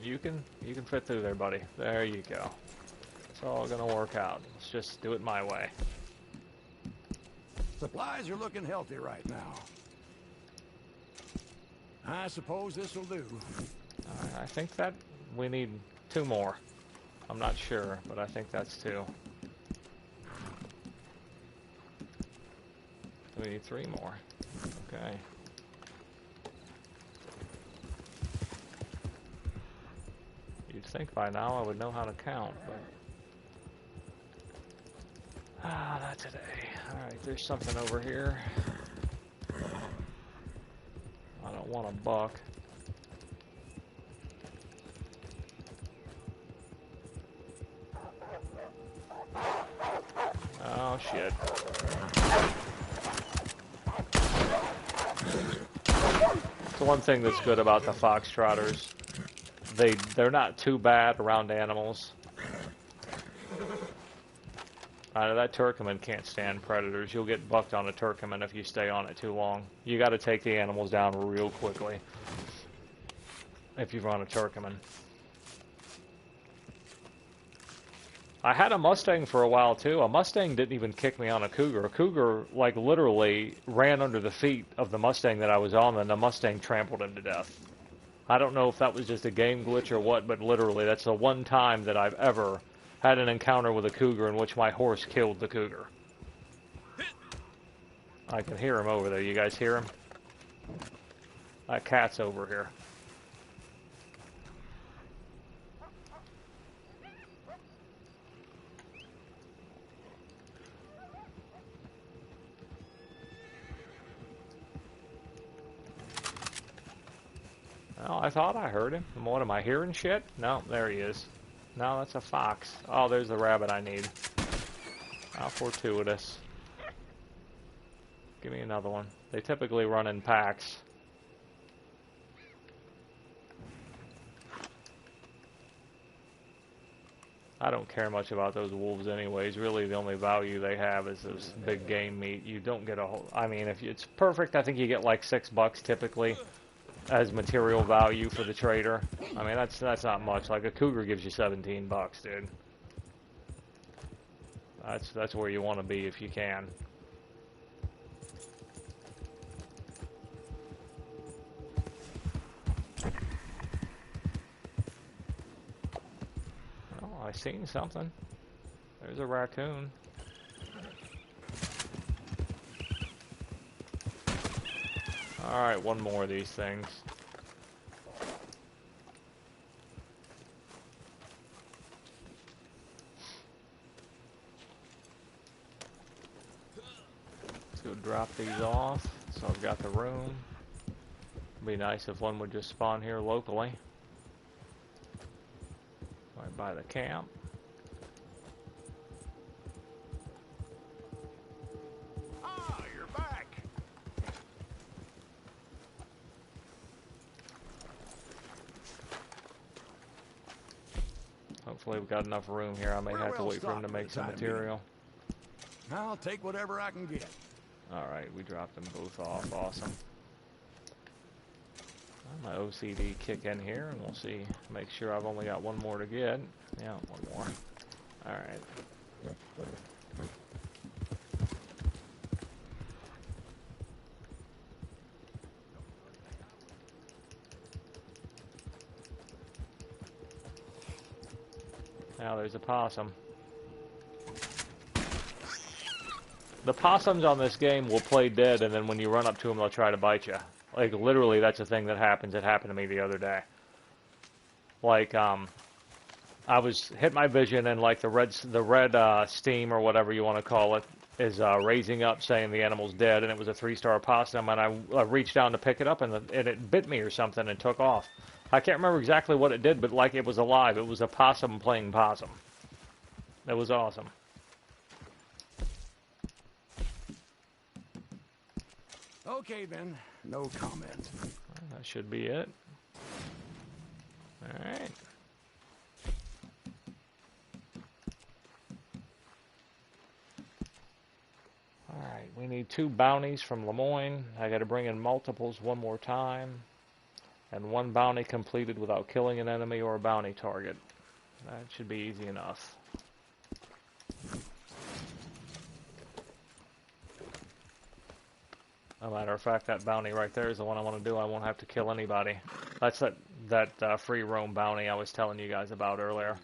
You can fit through there, buddy. There you go. It's all gonna work out. Let's just do it my way. Supplies are looking healthy right now. I suppose this'll do. I think that we need 2 more. I'm not sure, but I think that's 2. We need 3 more. Okay. You'd think by now I would know how to count, but... not today. Alright, there's something over here. I don't want a buck. Oh, shit. The one thing that's good about the foxtrotters, they're not too bad around animals. That Turkoman can't stand predators. You'll get bucked on a Turkoman if you stay on it too long. You got to take the animals down real quickly if you run a Turkoman. I had a Mustang for a while too. A Mustang didn't even kick me on a Cougar. A Cougar, like, literally ran under the feet of the Mustang that I was on, and the Mustang trampled him to death. I don't know if that was just a game glitch or what, but literally that's the one time that I've ever had an encounter with a Cougar in which my horse killed the Cougar. I can hear him over there. You guys hear him? That cat's over here. Oh, I thought I heard him. What, am I hearing shit? No, there he is. No, that's a fox. Oh, there's the rabbit I need. How fortuitous. Give me another one. They typically run in packs. I don't care much about those wolves anyways. Really, the only value they have is this big game meat. You don't get a whole... I mean, if it's perfect, I think you get like $6 typically as material value for the trader. I mean, that's not much. Like a Cougar gives you $17, dude. That's where you want to be if you can. Oh, I seen something. There's a raccoon. Alright, one more of these things. Let's go drop these off. So I've got the room. It'd be nice if one would just spawn here locally. Right by the camp. Hopefully we've got enough room here. I may have to wait for him to make some material. I'll take whatever I can get. Alright, we dropped them both off. Awesome. My OCD kick in here, and we'll see. Make sure I've only got one more to get. Yeah, one more. Alright. Now there's a possum. The possums on this game will play dead, and then when you run up to them, they'll try to bite you. Like, literally, that's a thing that happens. It happened to me the other day. Like, I was hit my vision, and like the red steam or whatever you want to call it is raising up, saying the animal's dead, and it was a 3-star possum, and I reached down to pick it up, and it bit me or something and took off. I can't remember exactly what it did, but like it was alive. It was a possum playing possum. It was awesome. Okay, then. No comment. That should be it. Alright. Alright, we need 2 bounties from Lemoyne. I gotta bring in multiples one more time. And 1 bounty completed without killing an enemy or a bounty target. That should be easy enough. a matter of fact, that bounty right there is the one I want to do. I won't have to kill anybody. That's that free roam bounty I was telling you guys about earlier.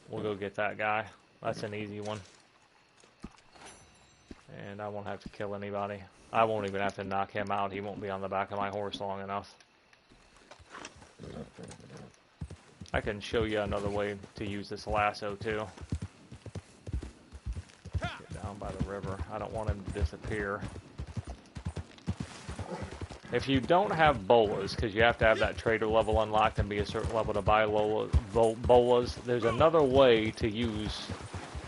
We'll go get that guy. That's an easy one. And I won't have to kill anybody. I won't even have to knock him out. He won't be on the back of my horse long enough. I can show you another way to use this lasso too. Get down by the river. I don't want him to disappear. If you don't have bolas, because you have to have that trader level unlocked and be a certain level to buy bolas, there's another way to use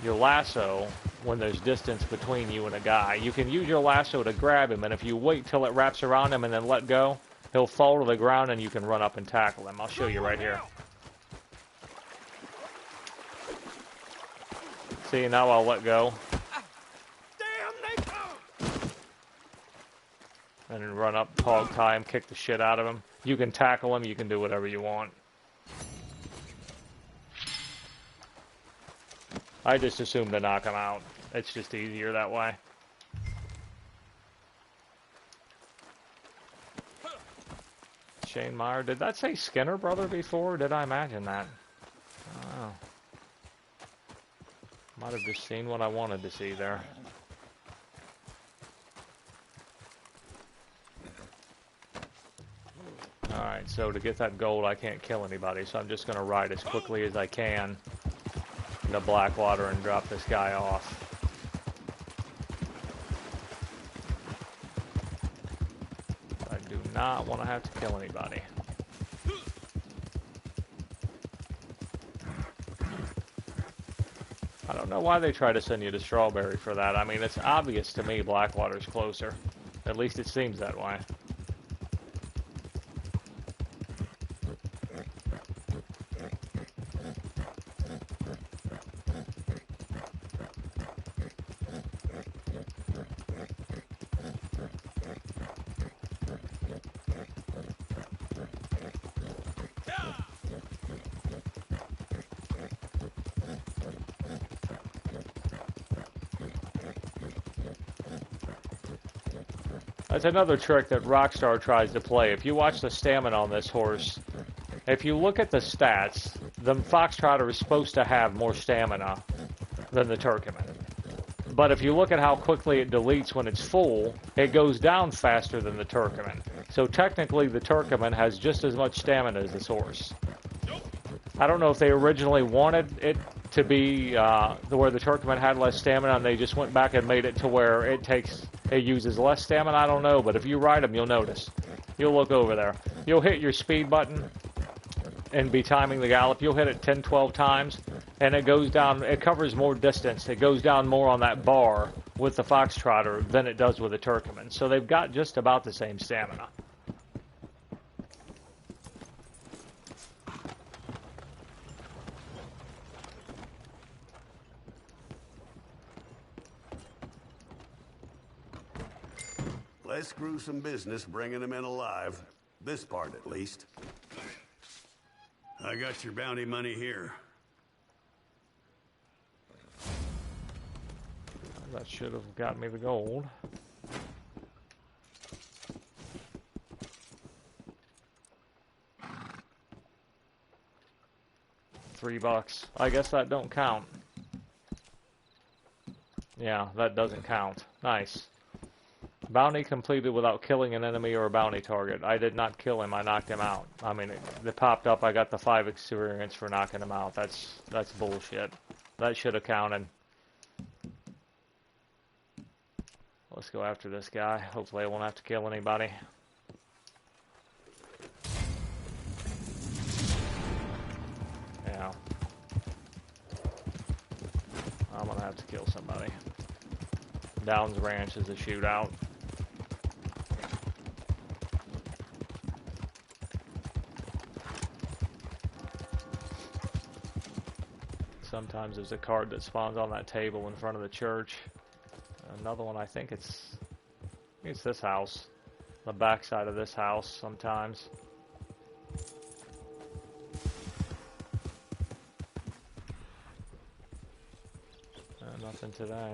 your lasso when there's distance between you and a guy. You can use your lasso to grab him, and if you wait till it wraps around him and then let go, he'll fall to the ground and you can run up and tackle him. I'll show you right here. See, now I'll let go. And then run up, hog tie him, kick the shit out of him. You can tackle him, you can do whatever you want. I just assume to knock him out. It's just easier that way. Shane Meyer, did that say Skinner brother before, or did I imagine that? I don't know. Might have just seen what I wanted to see there. Alright, so to get that gold, I can't kill anybody, so I'm just going to ride as quickly as I can into Blackwater and drop this guy off. I do not want to have to kill anybody. I don't know why they try to send you to Strawberry for that. I mean, it's obvious to me Blackwater's closer. At least it seems that way. That's another trick that Rockstar tries to play. If you watch the stamina on this horse, if you look at the stats, the Foxtrotter is supposed to have more stamina than the Turkmen. But if you look at how quickly it deletes when it's full, it goes down faster than the Turkmen. So technically the Turkmen has just as much stamina as this horse. I don't know if they originally wanted it to be where the Turkmen had less stamina and they just went back and made it to where it uses less stamina. I don't know, but if you ride them, you'll notice. You'll look over there. You'll hit your speed button and be timing the gallop. You'll hit it 10, 12 times, and it goes down. It covers more distance. It goes down more on that bar with the Foxtrotter than it does with the Turkmen. So they've got just about the same stamina. Less gruesome business bringing them in alive. This part, at least. I got your bounty money here. That should have got me the gold. $3. I guess that don't count. Yeah, that doesn't count. Nice. Bounty completed without killing an enemy or a bounty target. I did not kill him, I knocked him out. I mean, it popped up, I got the 5 experience for knocking him out. That's bullshit. That should have counted. Let's go after this guy. Hopefully I won't have to kill anybody. Yeah. I'm gonna have to kill somebody. Downs Ranch is a shootout. Sometimes there's a card that spawns on that table in front of the church. Another one, I think it's this house. The back side of this house sometimes. Nothing today.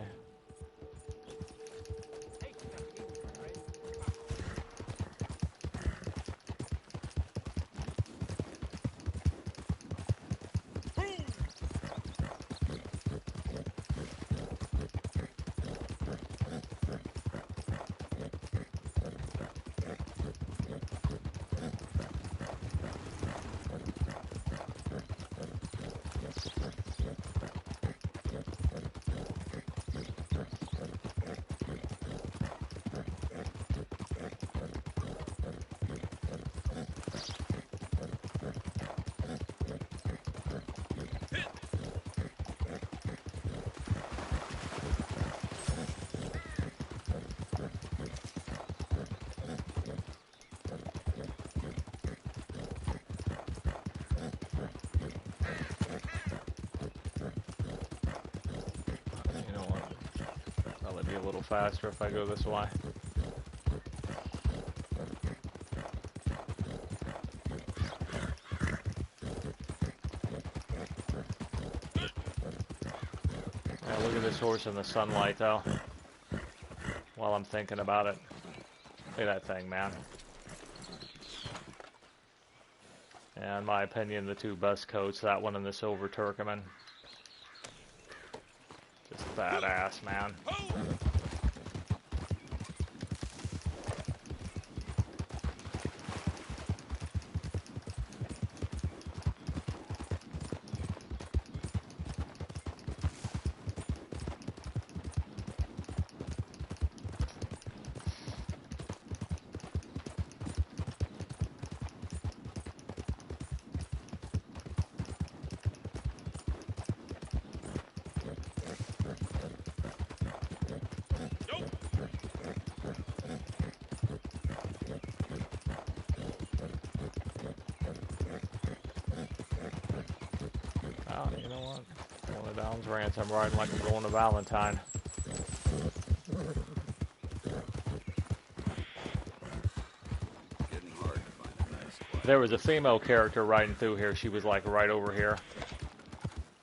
be a little faster if I go this way. Yeah, look at this horse in the sunlight, though. While I'm thinking about it. Look at that thing, man. Yeah, in my opinion, the two best coats, that one and the Silver Turkoman. Just badass, man. Oh, you know what? One of Down's rants, I'm riding like I'm going to Valentine. Getting hard to find a nice spot. There was a female character riding through here. She was like right over here.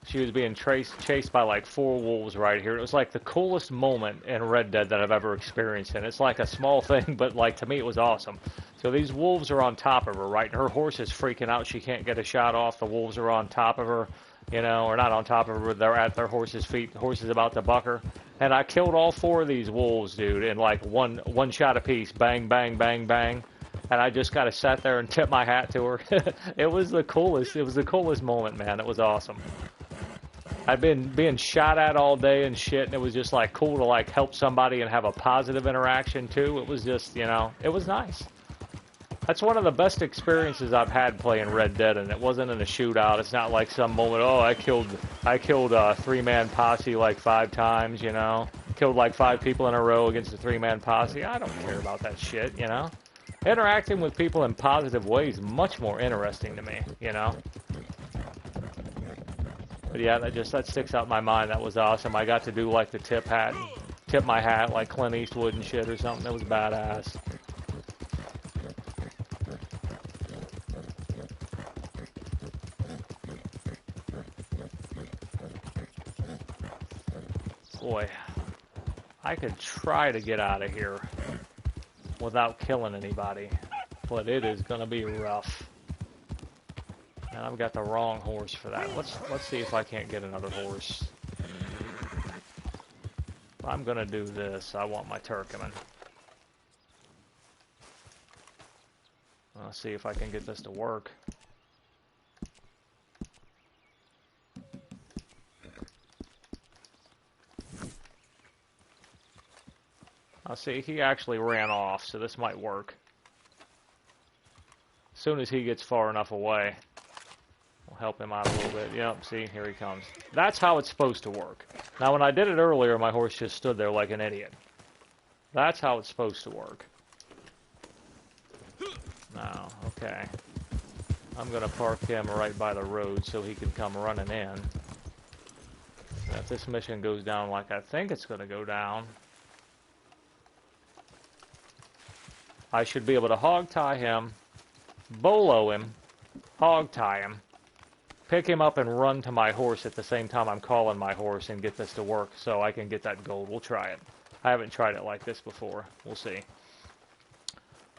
She was being chased by like 4 wolves right here. It was like the coolest moment in Red Dead that I've ever experienced. And it's like a small thing, but like to me it was awesome. So these wolves are on top of her, right? And her horse is freaking out. She can't get a shot off. The wolves are on top of her, you know, or not on top of her, but they're at their horse's feet. The horse is about to buck her. And I killed all 4 of these wolves, dude, in like one shot apiece. Bang, bang, bang, bang. And I just kind of sat there and tipped my hat to her. It was the coolest. It was the coolest moment, man. It was awesome. I'd been being shot at all day and shit, and it was just like cool to like help somebody and have a positive interaction too. It was just, you know, it was nice. That's one of the best experiences I've had playing Red Dead, and it wasn't in a shootout. It's not like some moment, oh, I killed a 3-man posse like 5 times, you know. Killed like 5 people in a row against a 3-man posse. I don't care about that shit, you know. Interacting with people in positive ways is much more interesting to me, you know. But yeah, that sticks out in my mind. That was awesome. I got to do like the tip my hat like Clint Eastwood and shit or something. That was badass. Boy, I could try to get out of here without killing anybody, but it is gonna be rough. And I've got the wrong horse for that. Let's see if I can't get another horse. If I'm gonna do this, I want my Turkoman. I'll see if I can get this to work. I'll see, he actually ran off, so this might work. As soon as he gets far enough away, we'll help him out a little bit. Yep, see, here he comes. That's how it's supposed to work. Now, when I did it earlier, my horse just stood there like an idiot. That's how it's supposed to work. Now, okay. I'm going to park him right by the road so he can come running in. And if this mission goes down like I think it's going to go down, I should be able to hog tie him, bolo him, hog tie him, pick him up and run to my horse at the same time I'm calling my horse and get this to work so I can get that gold. We'll try it. I haven't tried it like this before. We'll see.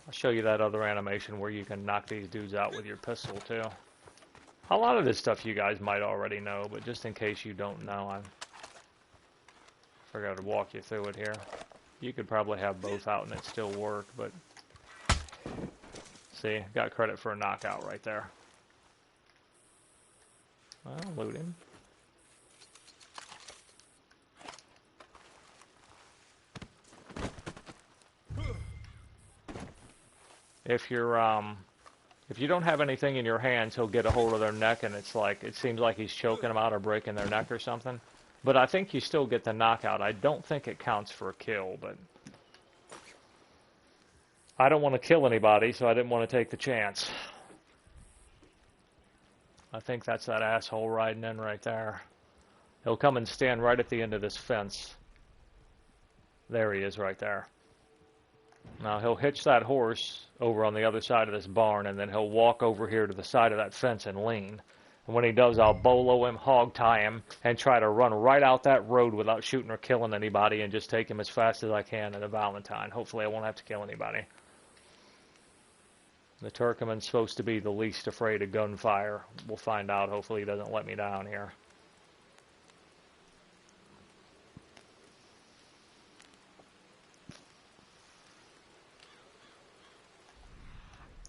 I'll show you that other animation where you can knock these dudes out with your pistol too. A lot of this stuff you guys might already know, but just in case you don't know, I forgot to walk you through it here. You could probably have both out and it still work, but see, got credit for a knockout right there. Well, loot him. If you don't have anything in your hands, he'll get a hold of their neck, and it's like it seems like he's choking them out or breaking their neck or something. But I think you still get the knockout. I don't think it counts for a kill, but I don't want to kill anybody, so I didn't want to take the chance. I think that's that asshole riding in right there. He'll come and stand right at the end of this fence. There he is right there. Now he'll hitch that horse over on the other side of this barn, and then he'll walk over here to the side of that fence and lean. And when he does, I'll bolo him, hog tie him, and try to run right out that road without shooting or killing anybody and just take him as fast as I can in a Valentine. Hopefully I won't have to kill anybody. The Turkmen's supposed to be the least afraid of gunfire. We'll find out. Hopefully he doesn't let me down here.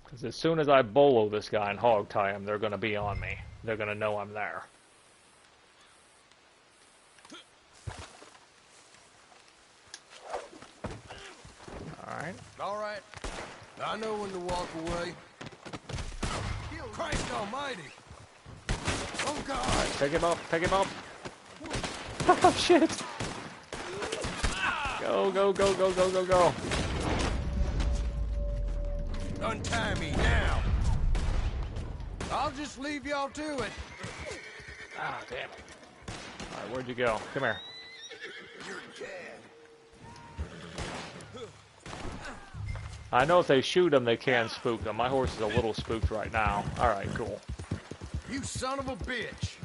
Because as soon as I bolo this guy and hog tie him, they're going to be on me. They're going to know I'm there. Alright. Alright. I know when to walk away. Christ almighty! Oh God! Pick him up, pick him up! Oh shit! Go, go, go, go, go, go, go! Untie me now! I'll just leave y'all to it. Ah, damn it. Alright, where'd you go? Come here. You're dead. I know if they shoot him, they can spook him. My horse is a little spooked right now. Alright, cool. You son of a bitch!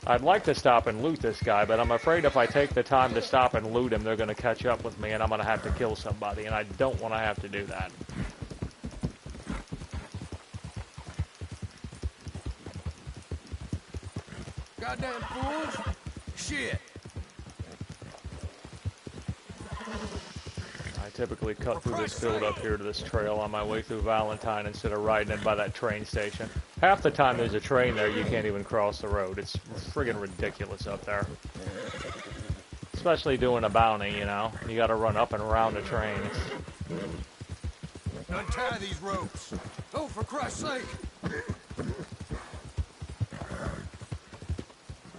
I'd like to stop and loot this guy, but I'm afraid if I take the time to stop and loot him, they're going to catch up with me, and I'm going to have to kill somebody, and I don't want to have to do that. Goddamn fools! Shit! I typically cut through this field up here to this trail on my way through Valentine instead of riding in by that train station. Half the time there's a train there, you can't even cross the road. It's friggin' ridiculous up there. Especially doing a bounty, you know. You gotta run up and around the train. Untie these ropes! Oh, for Christ's sake!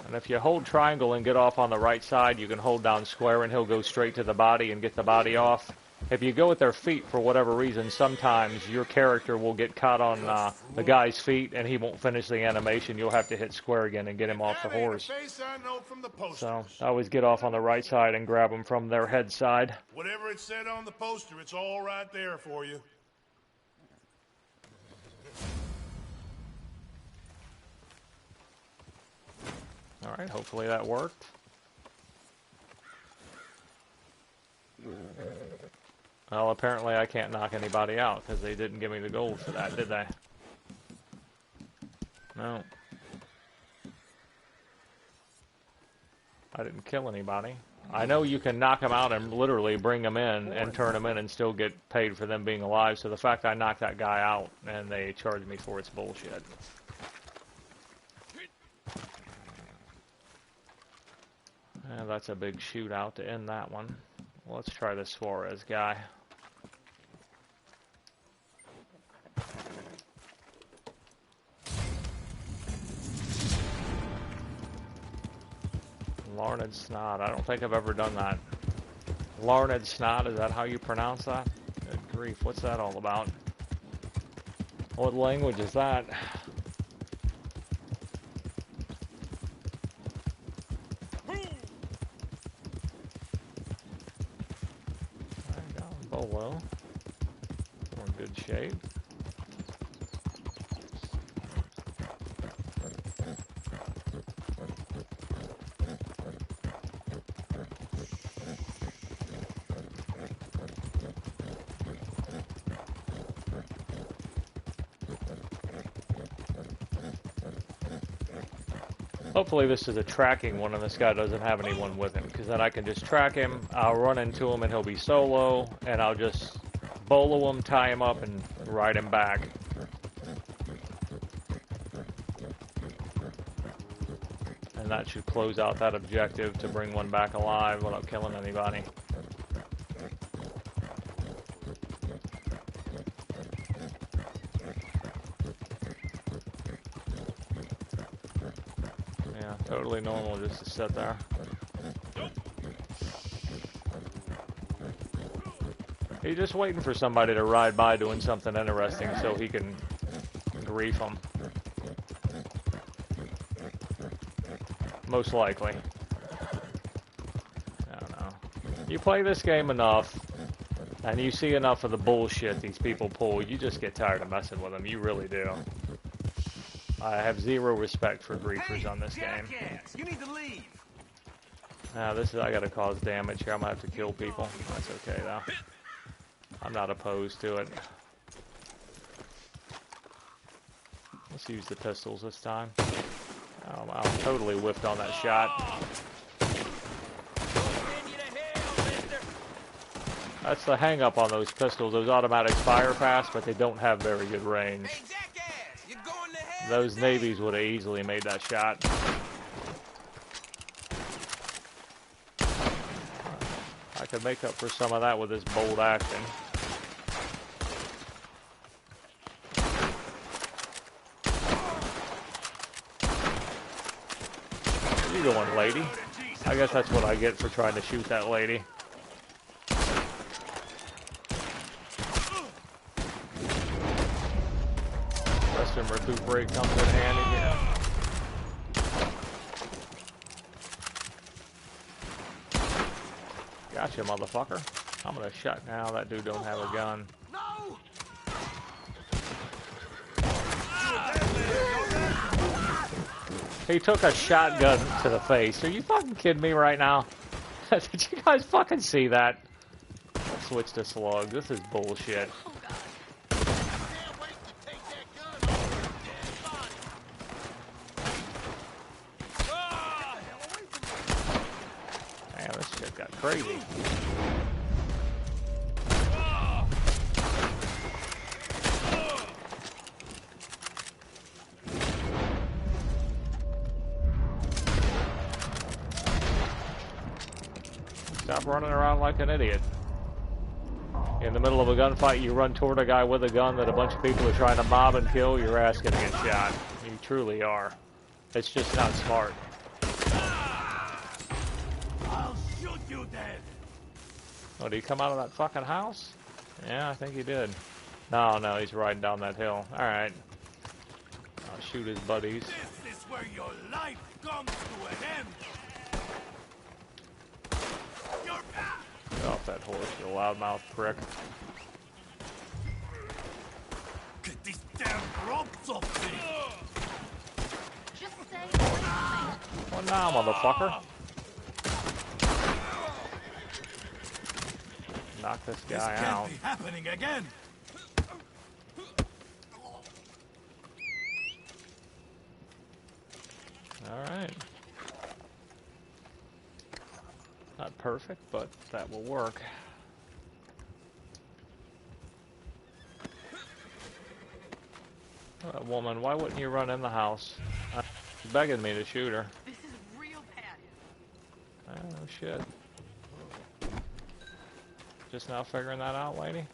And if you hold triangle and get off on the right side, you can hold down square and he'll go straight to the body and get the body off. If you go with their feet for whatever reason, sometimes your character will get caught on the guy's feet and he won't finish the animation. You'll have to hit square again and get him off the horse. So I always get off on the right side and grab them from their head side. Whatever it said on the poster, it's all right there for you. All right, hopefully that worked. Well, apparently I can't knock anybody out because they didn't give me the gold for that, did they? No. I didn't kill anybody. I know you can knock them out and literally bring them in and turn them in and still get paid for them being alive, so the fact I knocked that guy out and they charged me for it's bullshit. And that's a big shootout to end that one. Let's try this Suarez guy. Larned Snot. I don't think I've ever done that. Larned Snot, is that how you pronounce that? Good grief, what's that all about? What language is that? Bolo. We're in good shape. Hopefully this is a tracking one and this guy doesn't have anyone with him, because then I can just track him, I'll run into him and he'll be solo, and I'll just bolo him, tie him up, and ride him back. And that should close out that objective to bring one back alive without killing anybody. Totally normal just to sit there. He's just waiting for somebody to ride by doing something interesting so he can grief them. most likely. I don't know. You play this game enough, and you see enough of the bullshit these people pull, you just get tired of messing with them. You really do. I have zero respect for griefers on this game. You need to leave. This is, I gotta cause damage here. I'm gonna have to kill people. That's okay though. I'm not opposed to it. Let's use the pistols this time. Oh, wow, totally whiffed on that shot. That's the hang up on those pistols. Those automatics fire fast, but they don't have very good range. Those navies would have easily made that shot. I could make up for some of that with this bold action. Where you going, lady? I guess that's what I get for trying to shoot that lady. Rest and recuperate comes in handy here. Gotcha, motherfucker. I'm gonna shut now. That dude don't have a gun. No! He took a shotgun to the face. Are you fucking kidding me right now? Did you guys fucking see that? Let's switch to slug. This is bullshit. Damn, this shit got crazy. Stop running around like an idiot. In the middle of a gunfight, you run toward a guy with a gun that a bunch of people are trying to mob and kill, your ass gonna get shot. You truly are. It's just not smart. I'll shoot you dead. Oh, did he come out of that fucking house? Yeah, I think he did. No, he's riding down that hill. Alright. I'll shoot his buddies. This is where your life comes to an end. Get off that horse, you loudmouth prick. Get these damn ropes off me. Just stay away from me. What now, motherfucker? Knock this guy out. This can't be happening again. Alright. Not perfect, but that will work. Woman, why wouldn't you run in the house? She's begging me to shoot her. This is real bad. Oh, shit. Just now figuring that out, lady?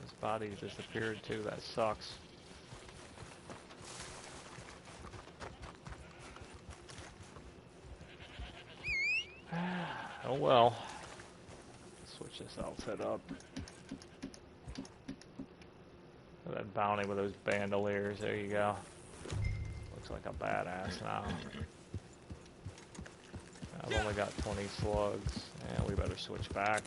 His body disappeared too, that sucks. Oh well. Switch this outfit up. That bounty with those bandoliers, there you go. Looks like a badass now. I've only got 20 slugs. Yeah, we better switch back.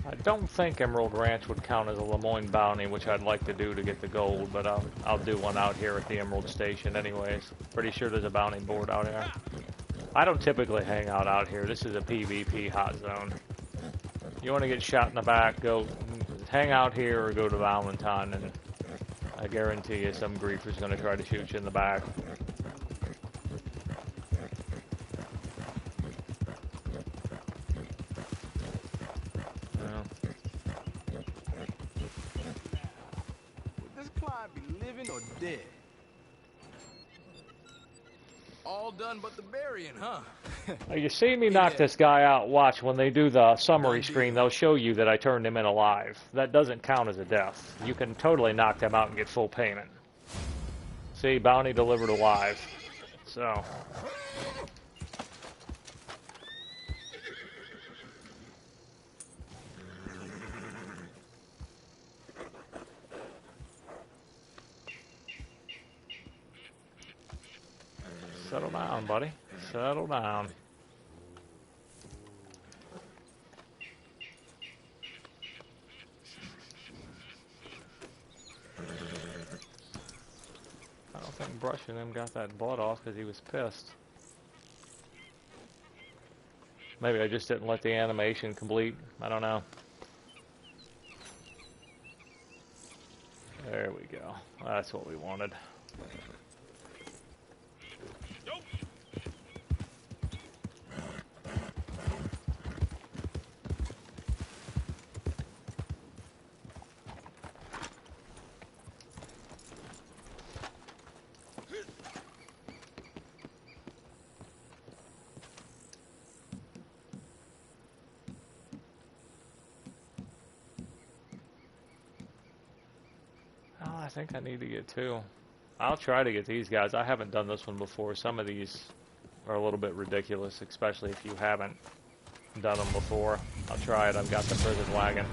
I don't think Emerald Ranch would count as a Lemoyne bounty, which I'd like to do to get the gold, but I'll do one out here at the Emerald Station anyways. Pretty sure there's a bounty board out here. I don't typically hang out here. This is a PvP hot zone. You want to get shot in the back, go hang out here or go to Valentine, and I guarantee you some griefer's going to try to shoot you in the back. Would this Clyde be living or dead? All done but the burying, huh? Now, you see me knock Yeah. this guy out. Watch, when they do the summary Done screen, deal. they'll show you that I turned him in alive. That doesn't count as a death. You can totally knock them out and get full payment. See, bounty delivered alive. So, settle down, buddy. Settle down. I don't think brushing him got that blood off because he was pissed. Maybe I just didn't let the animation complete. I don't know. There we go. That's what we wanted. I think I need to get two. I'll try to get these guys. I haven't done this one before. Some of these are a little bit ridiculous, especially if you haven't done them before. I'll try it. I've got the prison wagon.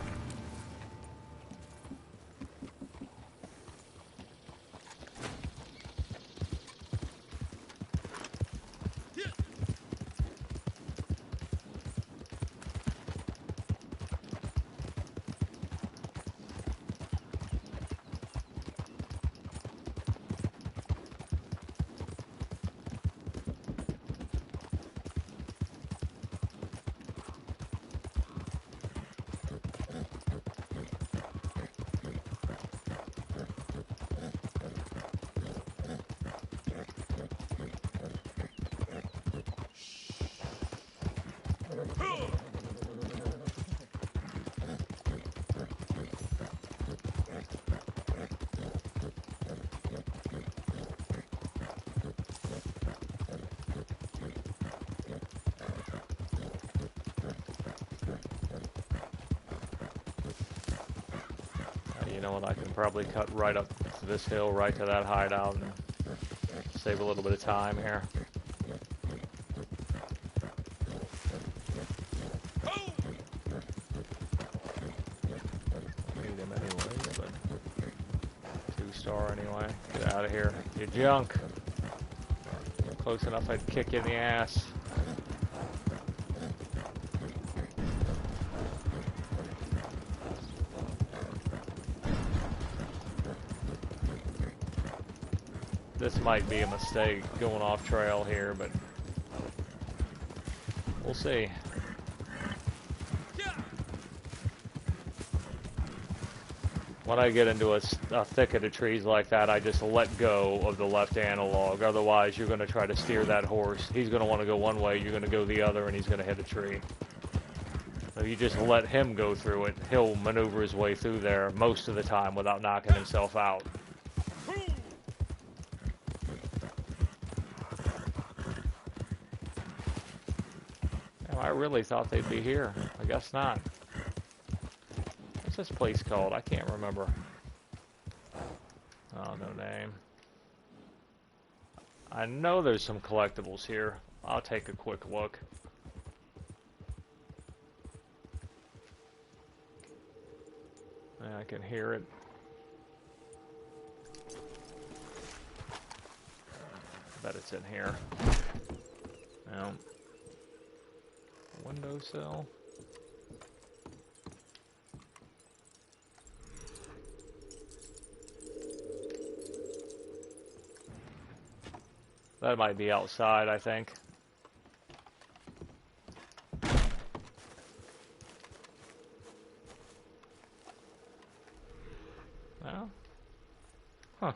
You know what, I can probably cut right up to this hill, right to that hideout, and save a little bit of time here. Need him anyway, but 2-star anyway. Get out of here, you junk. Close enough, I'd kick you in the ass. This might be a mistake going off trail here, but we'll see. When I get into a thicket of trees like that, I just let go of the left analog. Otherwise, you're going to try to steer that horse. He's going to want to go one way, you're going to go the other, and he's going to hit a tree. So you just let him go through it. He'll maneuver his way through there most of the time without knocking himself out. I really thought they'd be here. I guess not. What's this place called? I can't remember. Oh, no name. I know there's some collectibles here. I'll take a quick look. Yeah, I can hear it. I bet it's in here. No. Windowsill. That might be outside, I think. No? Huh.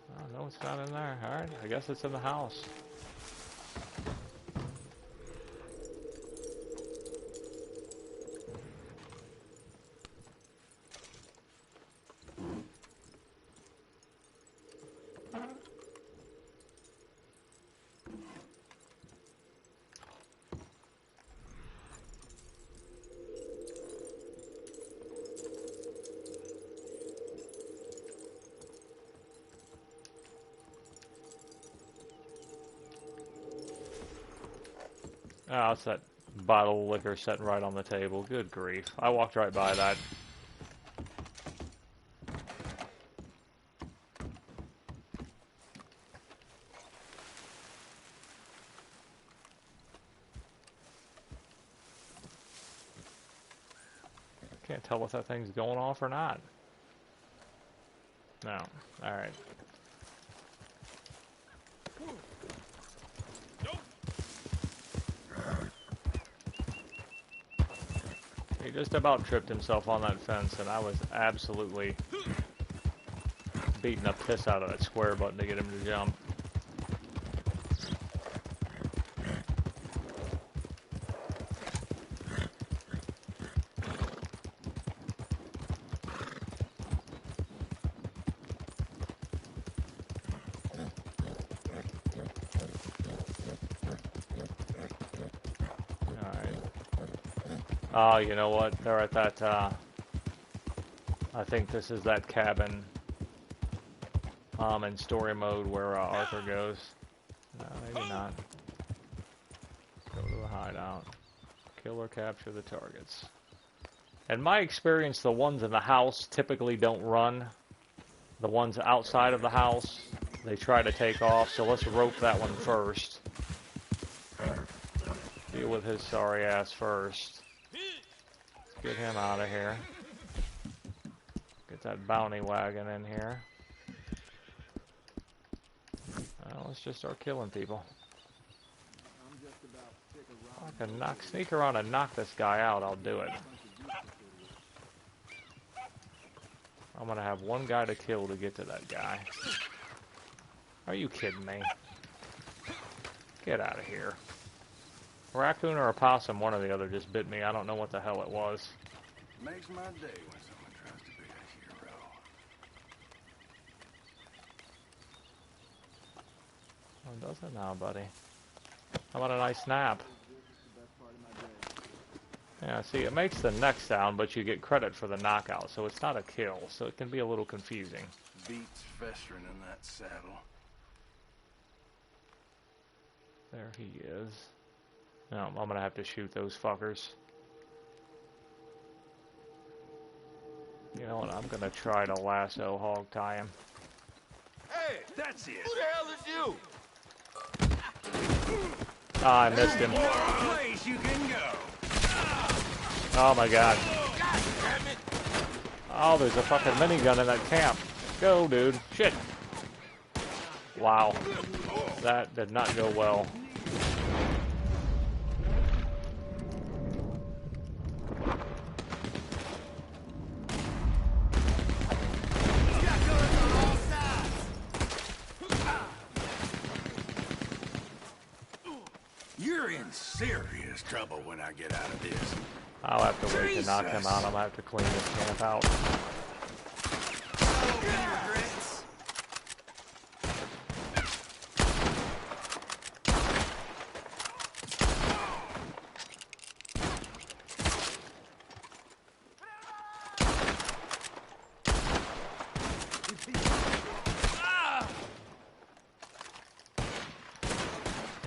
Oh, no, it's not in there. Alright, I guess it's in the house. Oh, it's that bottle of liquor sitting right on the table. Good grief. I walked right by that. Can't tell if that thing's going off or not. No. Alright. He just about tripped himself on that fence, and I was absolutely beating the piss out of that square button to get him to jump. Oh, you know what? They're at that, I think this is that cabin, in story mode where, Arthur goes. No, maybe not. Let's go to the hideout. Kill or capture the targets. In my experience, the ones in the house typically don't run. The ones outside of the house, they try to take off, so let's rope that one first. Deal with his sorry ass first. Get him out of here. Get that bounty wagon in here. Let's just start killing people. I can sneak around and knock this guy out, I'll do it. I'm gonna have one guy to kill to get to that guy. Are you kidding me? Get out of here. A raccoon or a possum, one or the other, just bit me. I don't know what the hell it was. Makes my day when someone tries to be a hero. Oh, does it now, buddy? How about a nice nap? Yeah, see, it makes the neck sound, but you get credit for the knockout, so it's not a kill, so it can be a little confusing. Beats festering in that saddle. There he is. No, I'm gonna have to shoot those fuckers. You know what? I'm gonna try to lasso hog tie him. Hey, that's it. Who the hell is you? Ah, I missed him. Place you can go. Oh my god. God damn it! Oh, there's a fucking minigun in that camp. Go, dude. Shit. Wow. That did not go well. You're in serious trouble when I get out of this. I'll have to wait to knock him out. I'm gonna have to clean this camp out.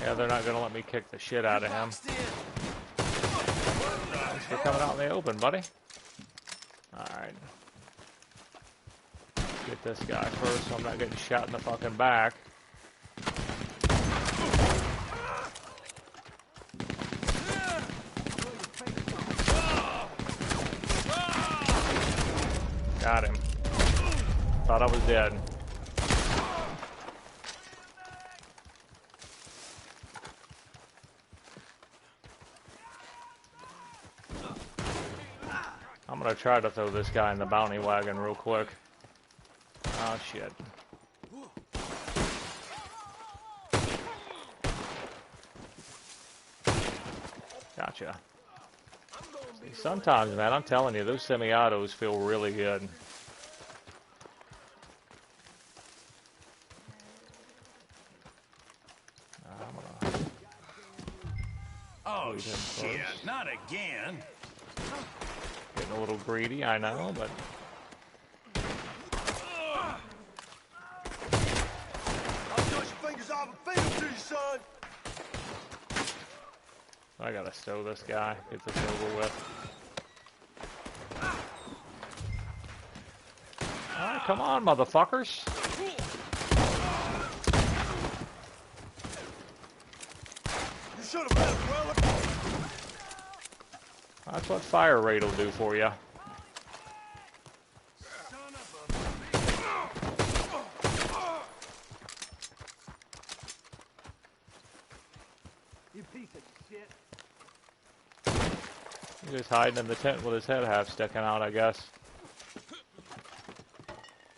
Yeah, they're not gonna let me kick the shit out of him. Thanks for coming out in the open, buddy. Alright. Get this guy first so I'm not getting shot in the fucking back. Got him. Thought I was dead. I'm gonna try to throw this guy in the bounty wagon real quick. Oh shit. Gotcha. See, sometimes, man, I'm telling you, those semi-autos feel really good. Oh shit, not again. Getting a little greedy, I know, but... I'll cut your fingers off and feed them to you, son! I gotta stow this guy. Get this over with. Alright, come on, motherfuckers. You should have left well. That's what fire rate will do for you. You piece of shit. He's just hiding in the tent with his head half sticking out, I guess.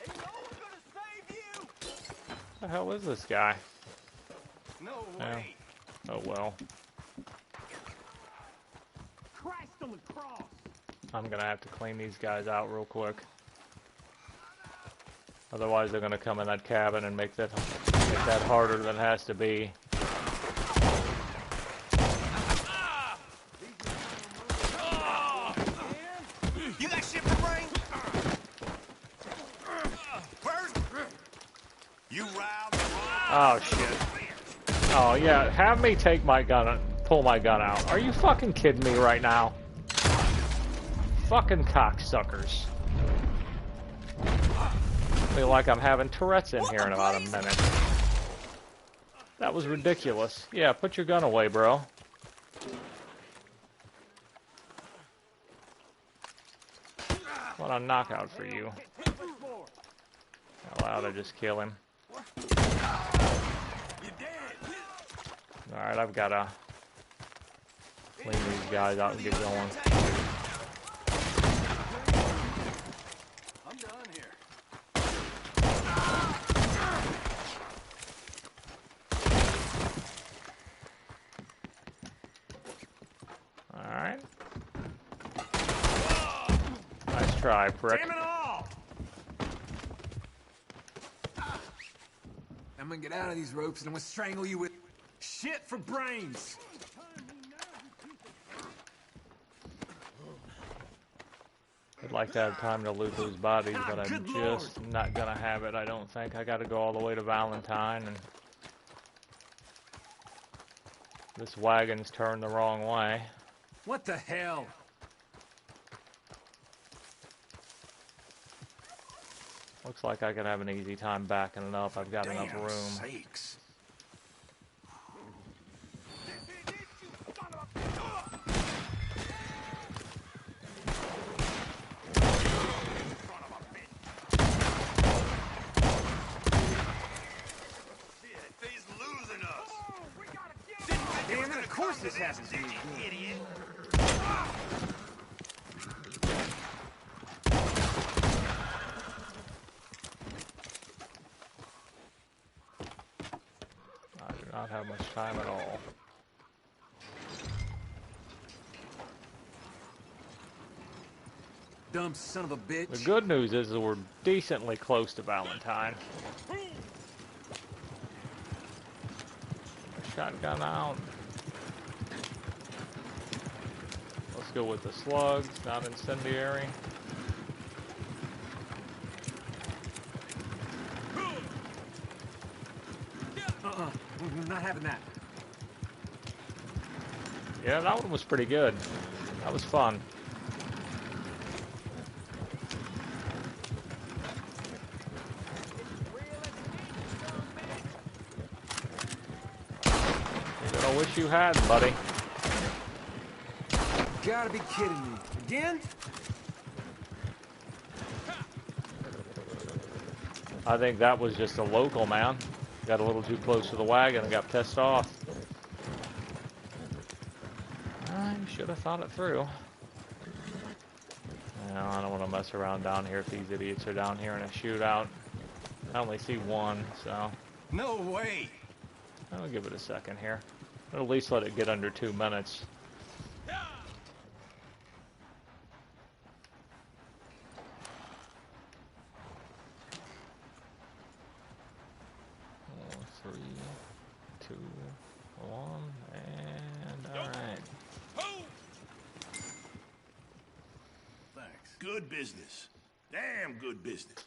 Ain't no one gonna save you. What the hell is this guy? No Yeah. way. Oh well. Christ on the cross. I'm gonna have to clean these guys out real quick. Otherwise they're gonna come in that cabin and make that harder than it has to be. You got shit for brains? First, you riled the Oh shit. Oh yeah, have me take my gun and pull my gun out. Are you fucking kidding me right now? Fucking cocksuckers. Feel like I'm having Tourette's in here in about a minute. That was ridiculous. Yeah, put your gun away, bro. What a knockout for you. Allowed to just kill him. Alright, I've gotta clean these guys out and get going. I'm done here. Alright. Nice try, prick. Damn it all! I'm gonna get out of these ropes and I'm gonna strangle you with shit for brains. I'd like to have time to loot those bodies, but I'm just not gonna have it, I don't think. I gotta go all the way to Valentine, and this wagon's turned the wrong way. What the hell? Looks like I could have an easy time backing it up. I've got enough room. Sakes. He's losing us. Damn it, of course this happens to you. Idiot. I do not have much time at all. Dumb son of a bitch. The good news is that we're decently close to Valentine. Shotgun out. Let's go with the slugs, not incendiary. I'm not having that. Yeah, that one was pretty good. That was fun. You're gonna wish you had, buddy. Gotta be kidding me. Again? I think that was just a local, man. Got a little too close to the wagon and got pissed off. I should have thought it through. No, I don't want to mess around down here if these idiots are down here in a shootout. I only see one, so No way. I'll give it a second here. Or at least let it get under 2 minutes. Four, 3, 2, 1, and all right. Thanks. Good business. Damn good business.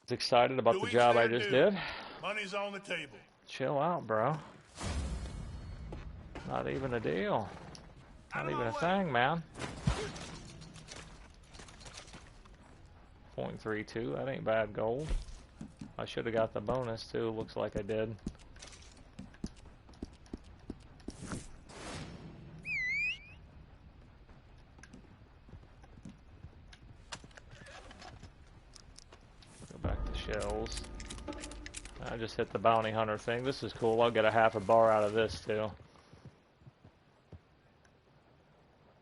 Excited about the job I just did. Money's on the table. Chill out, bro. Not even a deal. Not even a thing, man. 0.32, that ain't bad gold. I should have got the bonus too, looks like I did. Go back to shells. I just hit the bounty hunter thing. This is cool. I'll get a half a bar out of this too.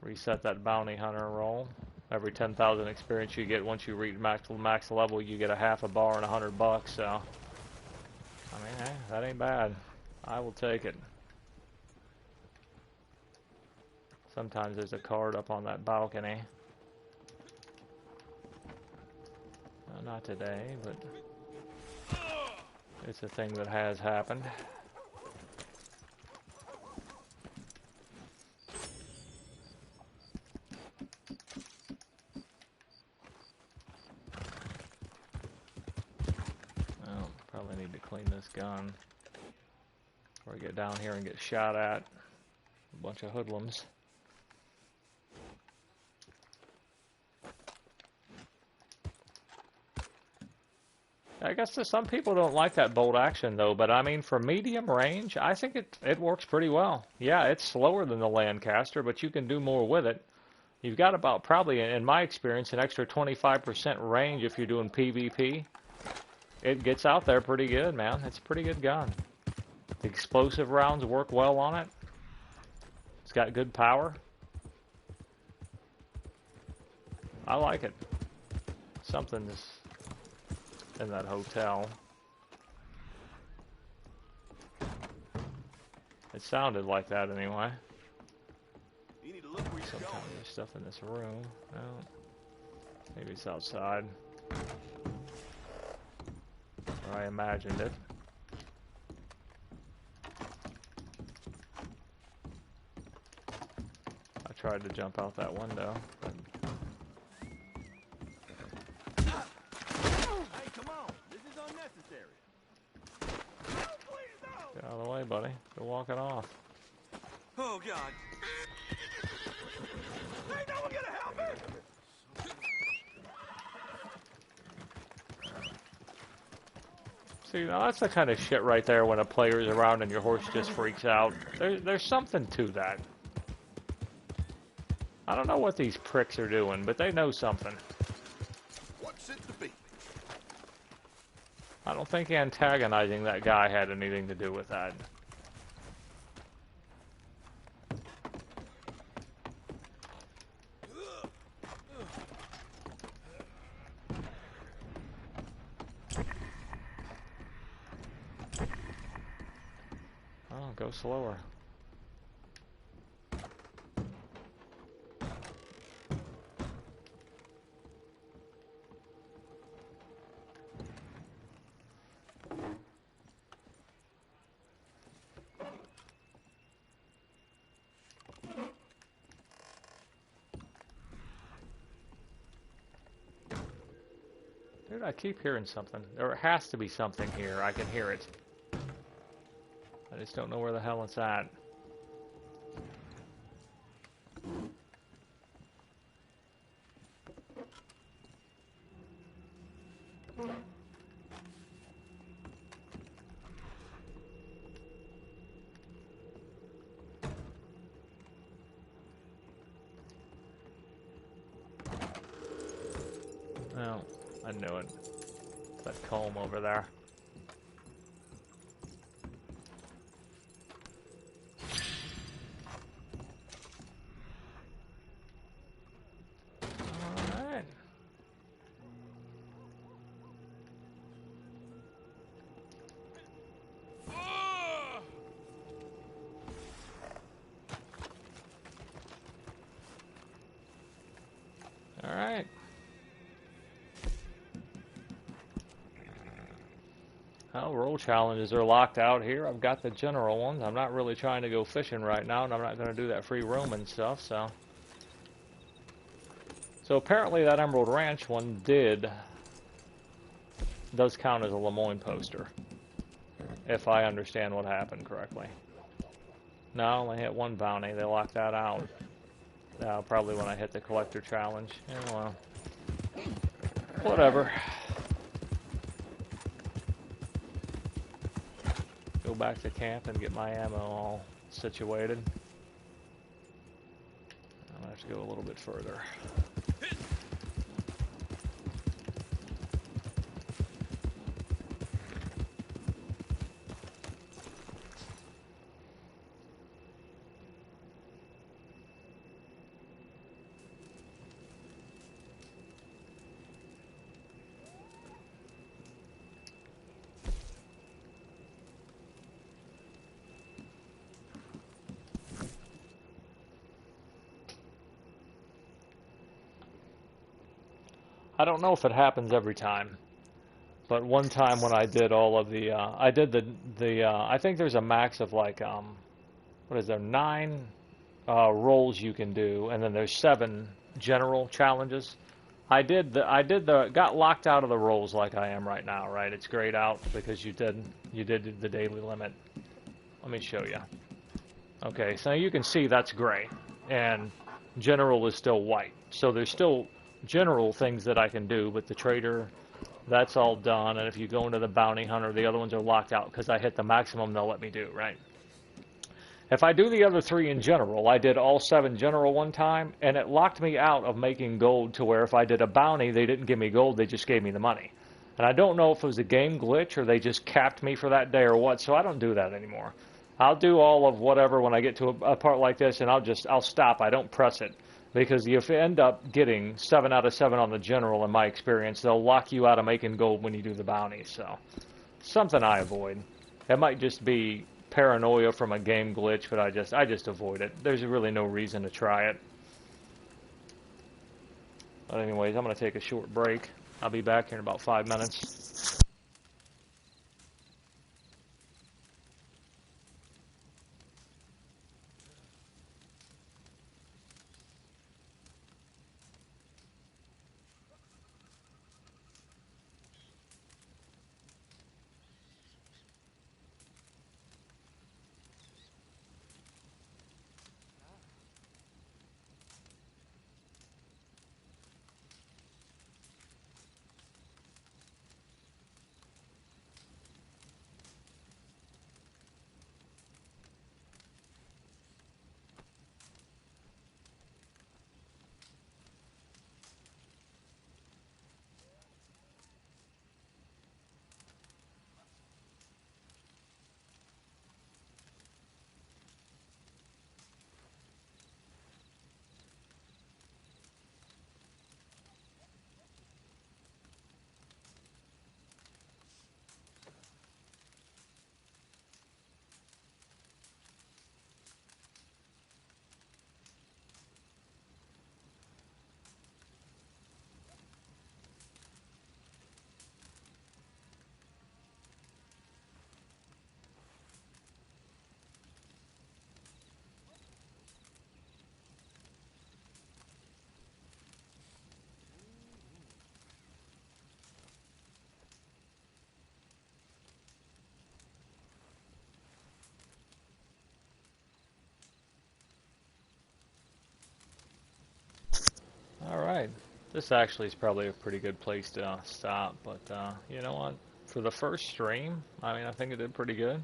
Reset that bounty hunter roll. Every 10,000 experience you get once you reach max level, you get a half a bar and $100. So, I mean, hey, that ain't bad. I will take it. Sometimes there's a card up on that balcony. Not today, but it's a thing that has happened. Clean this gun before I get down here and get shot at. A bunch of hoodlums. I guess some people don't like that bolt action though, but I mean for medium range, I think it works pretty well. Yeah, it's slower than the Lancaster, but you can do more with it. You've got about probably, in my experience, an extra 25% range if you're doing PvP. It gets out there pretty good, man. It's a pretty good gun. The explosive rounds work well on it. It's got good power. I like it. Something's in that hotel. It sounded like that anyway. You need to look where you're Sometimes going. there's stuff in this room. No. Maybe it's outside. I imagined it. I tried to jump out that window. Hey, come on. This is unnecessary. No, please, no. Get out of the way, buddy. Go walk it off. Oh, God. Ain't no one gonna help me. See, now that's the kind of shit right there when a player's around and your horse just freaks out. There's something to that. I don't know what these pricks are doing, but they know something. What's it to be? I don't think antagonizing that guy had anything to do with that. Oh, go slower. Dude, I keep hearing something. There has to be something here. I can hear it. I just don't know where the hell it's at. Oh, I knew it. That comb over there. Alright. Alright. Well, role challenges are locked out here. I've got the general ones. I'm not really trying to go fishing right now, and I'm not going to do that free roaming stuff, so. So apparently that Emerald Ranch one does count as a Lemoyne poster, if I understand what happened correctly. No, I only hit one bounty. They locked that out. Probably when I hit the collector challenge. Yeah, well, whatever. Go back to camp and get my ammo all situated. I'm gonna have to go a little bit further. I don't know if it happens every time, but one time when I did all of the, I did I think there's a max of like, what is there, 9 roles you can do, and then there's 7 general challenges. Got locked out of the roles like I am right now, right? It's grayed out because you did the daily limit. Let me show you. Okay, so you can see that's gray, and general is still white. So there's still general things that I can do, but the trader, that's all done. And if you go into the bounty hunter, the other ones are locked out because I hit the maximum they'll let me do, right? If I do the other 3 in general, I did all 7 general one time, and it locked me out of making gold to where if I did a bounty, they didn't give me gold, they just gave me the money. And I don't know if it was a game glitch or they just capped me for that day or what, so I don't do that anymore. I'll do all of whatever when I get to a part like this, and I'll stop. I don't press it. Because if you end up getting 7 out of 7 on the general, in my experience, they'll lock you out of making gold when you do the bounty. So, something I avoid. It might just be paranoia from a game glitch, but I just avoid it. There's really no reason to try it. But anyways, I'm going to take a short break. I'll be back here in about 5 minutes. Alright, this actually is probably a pretty good place to stop, but you know what? For the first stream, I mean, I think it did pretty good.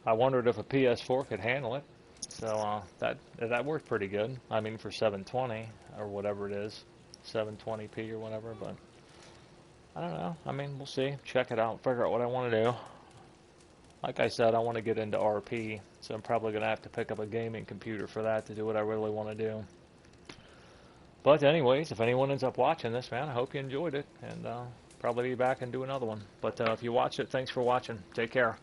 I wondered if a PS4 could handle it, so that worked pretty good. I mean, for 720 or whatever it is, 720p or whatever, but I don't know. I mean, we'll see. Check it out, figure out what I want to do. Like I said, I want to get into RP, so I'm probably going to have to pick up a gaming computer for that to do what I really want to do. But anyways, if anyone ends up watching this, man, I hope you enjoyed it, and probably be back and do another one. But if you watch it, thanks for watching. Take care.